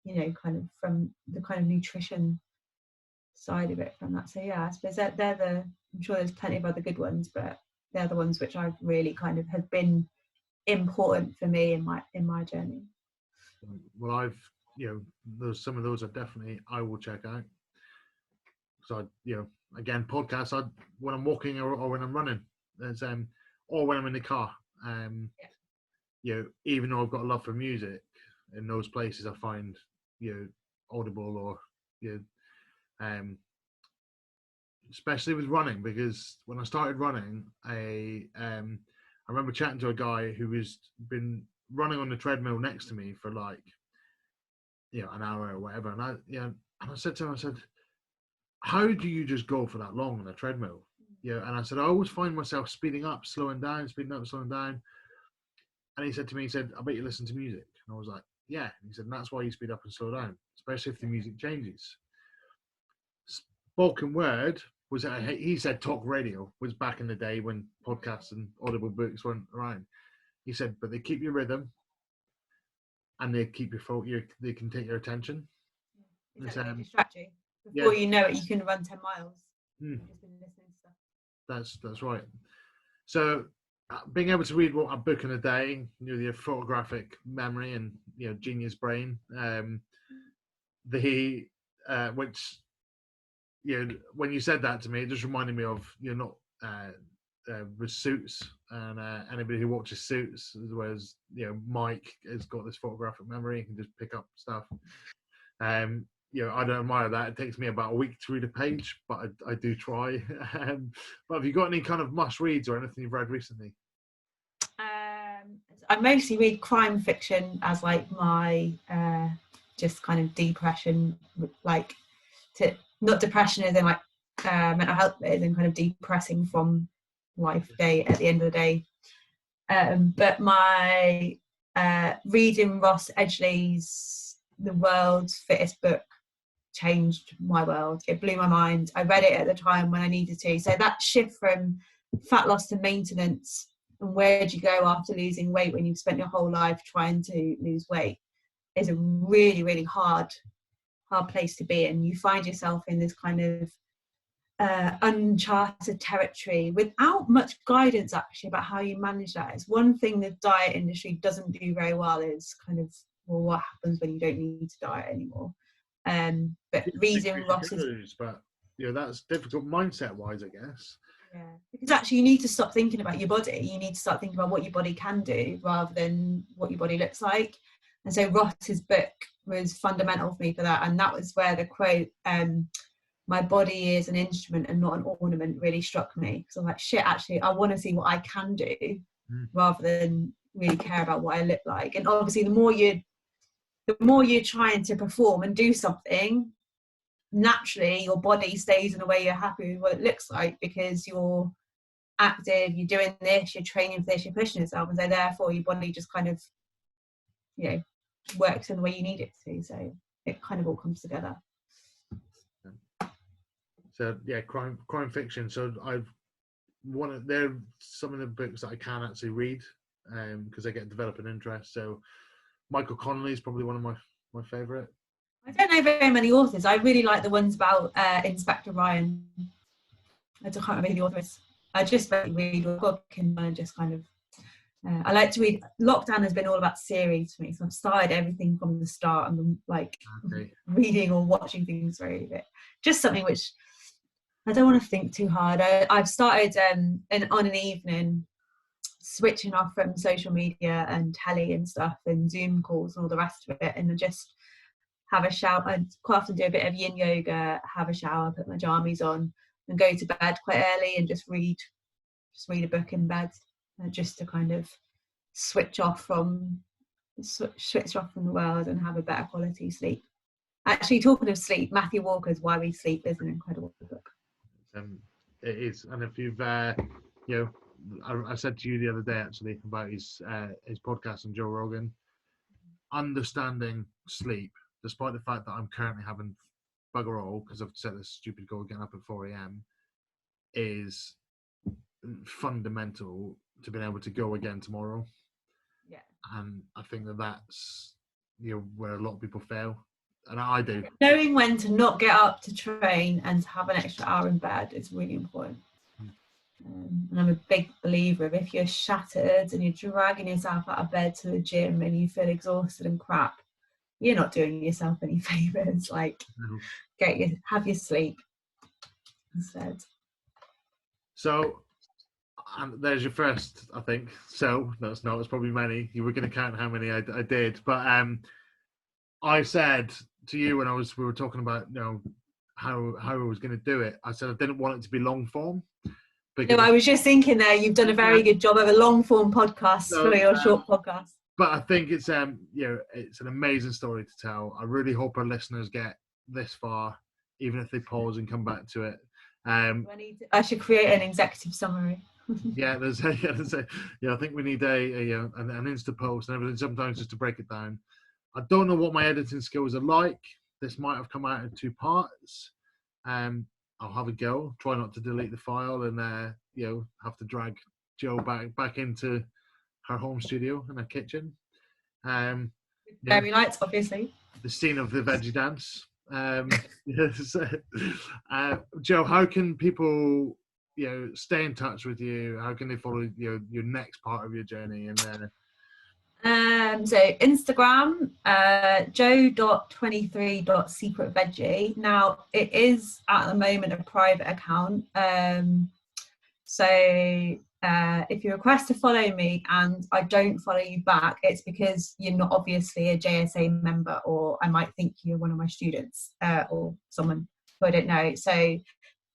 kind of from the kind of nutrition side of it from that. So yeah, I suppose they're I'm sure there's plenty of other good ones, but they're the ones which I've really kind of have been important for me in my journey. Well, some of those are definitely I will check out. So again, podcasts, when I'm walking or when I'm running, there's or when I'm in the car. Even though I've got a love for music, in those places I find Audible or especially with running, because when I started running, I remember chatting to a guy who was been running on the treadmill next to me for like an hour or whatever, and I said to him, I said, how do you just go for that long on a treadmill? And I said, I always find myself speeding up, slowing down, speeding up, slowing down. And he said to me, I bet you listen to music. And I was like, yeah. And he said, and that's why you speed up and slow down, especially if the music changes. Spoken word, was he said talk radio was back in the day when podcasts and audible books weren't around. He said, but they keep your rhythm and they keep your focus. They can take your attention. Exactly, distract you. Before you know it, you can run 10 miles. Just been listening to stuff. That's right. So being able to read a book in a day, your photographic memory and genius brain, which when you said that to me, it just reminded me of with Suits and anybody who watches Suits, whereas Mike has got this photographic memory, he can just pick up stuff. I don't admire that. It takes me about a week to read a page, but I do try. But have you got any kind of must reads or anything you've read recently? I mostly read crime fiction as like my just kind of depression, like not depression as in like mental health, but as in kind of depressing from life day at the end of the day. But my reading Ross Edgley's The World's Fittest Book changed my world. It blew my mind. I read it at the time when I needed to. So that shift from fat loss to maintenance, and where do you go after losing weight when you've spent your whole life trying to lose weight, is a really, really hard place to be in. You find yourself in this kind of uncharted territory without much guidance actually about how you manage that. It's one thing the diet industry doesn't do very well, is kind of, well, what happens when you don't need to diet anymore? But reading Ross's, but that's difficult mindset wise, I guess. Yeah, because actually you need to stop thinking about your body. You need to start thinking about what your body can do rather than what your body looks like. And so Ross's book was fundamental for me for that. And that was where the quote, my body is an instrument and not an ornament, really struck me. Because I'm like, shit, actually, I want to see what I can do rather than really care about what I look like. And obviously, the more you're trying to perform and do something, naturally your body stays in a way you're happy with what it looks like, because you're active, you're doing this, you're training for this, you're pushing yourself, and so therefore your body just kind of works in the way you need it to. So it kind of all comes together. So yeah, crime fiction. So they're some of the books that I can actually read because I get developing interest. So Michael Connelly is probably one of my favourite. I don't know very many authors. I really like the ones about Inspector Ryan. I can't remember who the author is. I just read a book and just kind of. I like to read. Lockdown has been all about series for me, so I've started everything from the start, and reading or watching things very bit. Just something which I don't want to think too hard. I've started on an evening switching off from social media and telly and stuff and Zoom calls and all the rest of it, and just have a shower. I quite often do a bit of yin yoga, have a shower, put my jammies on, and go to bed quite early and just read a book in bed, just to kind of switch off from the world and have a better quality sleep. Actually, talking of sleep, Matthew Walker's Why We Sleep is an incredible book. It is, and if you've I said to you the other day actually about his podcast on Joe Rogan, understanding sleep, despite the fact that I'm currently having bugger all because I've set this stupid goal of getting up at 4 a.m, is fundamental to being able to go again tomorrow. Yeah. And I think that's where a lot of people fail, and I do. Knowing when to not get up to train and to have an extra hour in bed is really important. And I'm a big believer of, if you're shattered and you're dragging yourself out of bed to the gym and you feel exhausted and crap, you're not doing yourself any favours. Like, have your sleep instead. So, and there's your first, I think. So that's not. It's probably many. You were going to count how many I did, but I said to you when we were talking about how I was going to do it. I said I didn't want it to be long form. No, I was just thinking there, you've done a very good job of a long form podcast for your short podcast. But I think it's it's an amazing story to tell. I really hope our listeners get this far, even if they pause and come back to it. I should create an executive summary. I think we need an Insta post and everything sometimes just to break it down. I don't know what my editing skills are like. This might have come out in 2 parts. I'll have a go. Try not to delete the file and have to drag Jo back into her home studio in her kitchen. Fairy lights, obviously. The scene of the veggie dance. Yes. Jo, how can people stay in touch with you? How can they follow your next part of your journey? And so Instagram, jo.23.secretveggie. Now it is at the moment a private account. So if you request to follow me and I don't follow you back, it's because you're not obviously a JSAM member, or I might think you're one of my students or someone who I don't know. So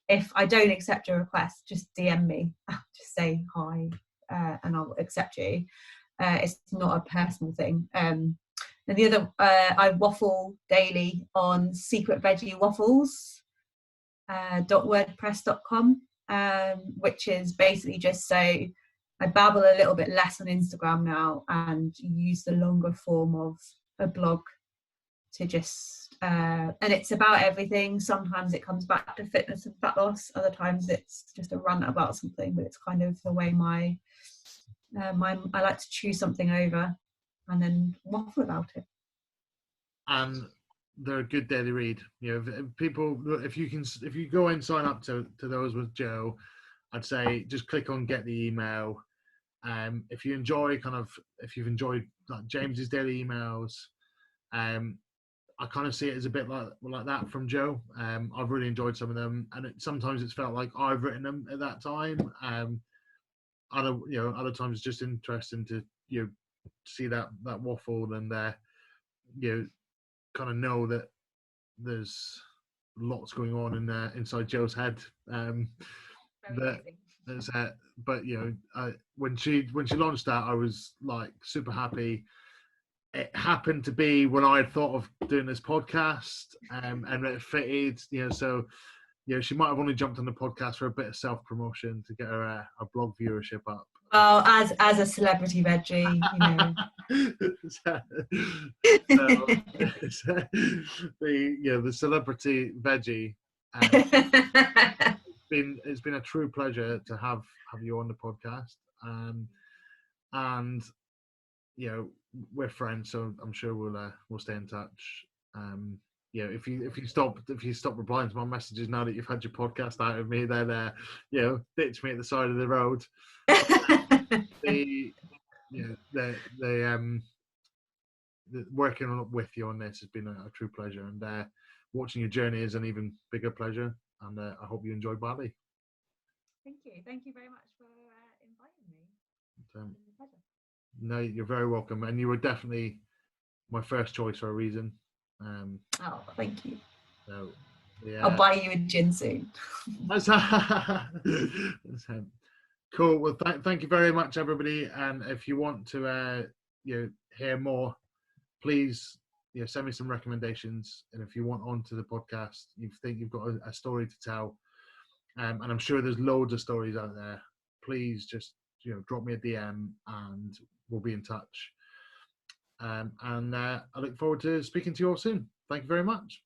if I don't accept your request, just DM me, just say hi, and I'll accept you. It's not a personal thing. And the other, I waffle daily on Secret Veggie Waffles .wordpress.com, which is basically just so I babble a little bit less on Instagram now and use the longer form of a blog to just and it's about everything. Sometimes it comes back to fitness and fat loss, other times it's just a rant about something, but it's kind of the way I like to chew something over and then waffle about it. And they're a good daily read. If you go and sign up to those with Jo, I'd say just click on get the email. If you've enjoyed like James's daily emails, I kind of see it as a bit like that from Jo. I've really enjoyed some of them, and sometimes it's felt like I've written them at that time. Other times it's just interesting to see that waffle and kind of know that there's lots going on inside Jo's head. When she launched that, I was like super happy. It happened to be when I had thought of doing this podcast, and it fitted. So she might have only jumped on the podcast for a bit of self promotion to get her blog viewership up. Well, as a celebrity veggie, the celebrity veggie. It's been a true pleasure to have you on the podcast, and we're friends, so I'm sure we'll stay in touch. If you stop replying to my messages now that you've had your podcast out of me, then ditch me at the side of the road. Working with you on this has been a true pleasure, and watching your journey is an even bigger pleasure. And I hope you enjoy Bali. Thank you very much for inviting me. No, you're very welcome, and you were definitely my first choice for a reason. Thank you. So, yeah. I'll buy you a gin soon. Cool. Well, thank you very much, everybody. And if you want to hear more, please send me some recommendations. And if you want onto the podcast, you think you've got a story to tell, and I'm sure there's loads of stories out there, please just drop me a DM and we'll be in touch. And I look forward to speaking to you all soon. Thank you very much.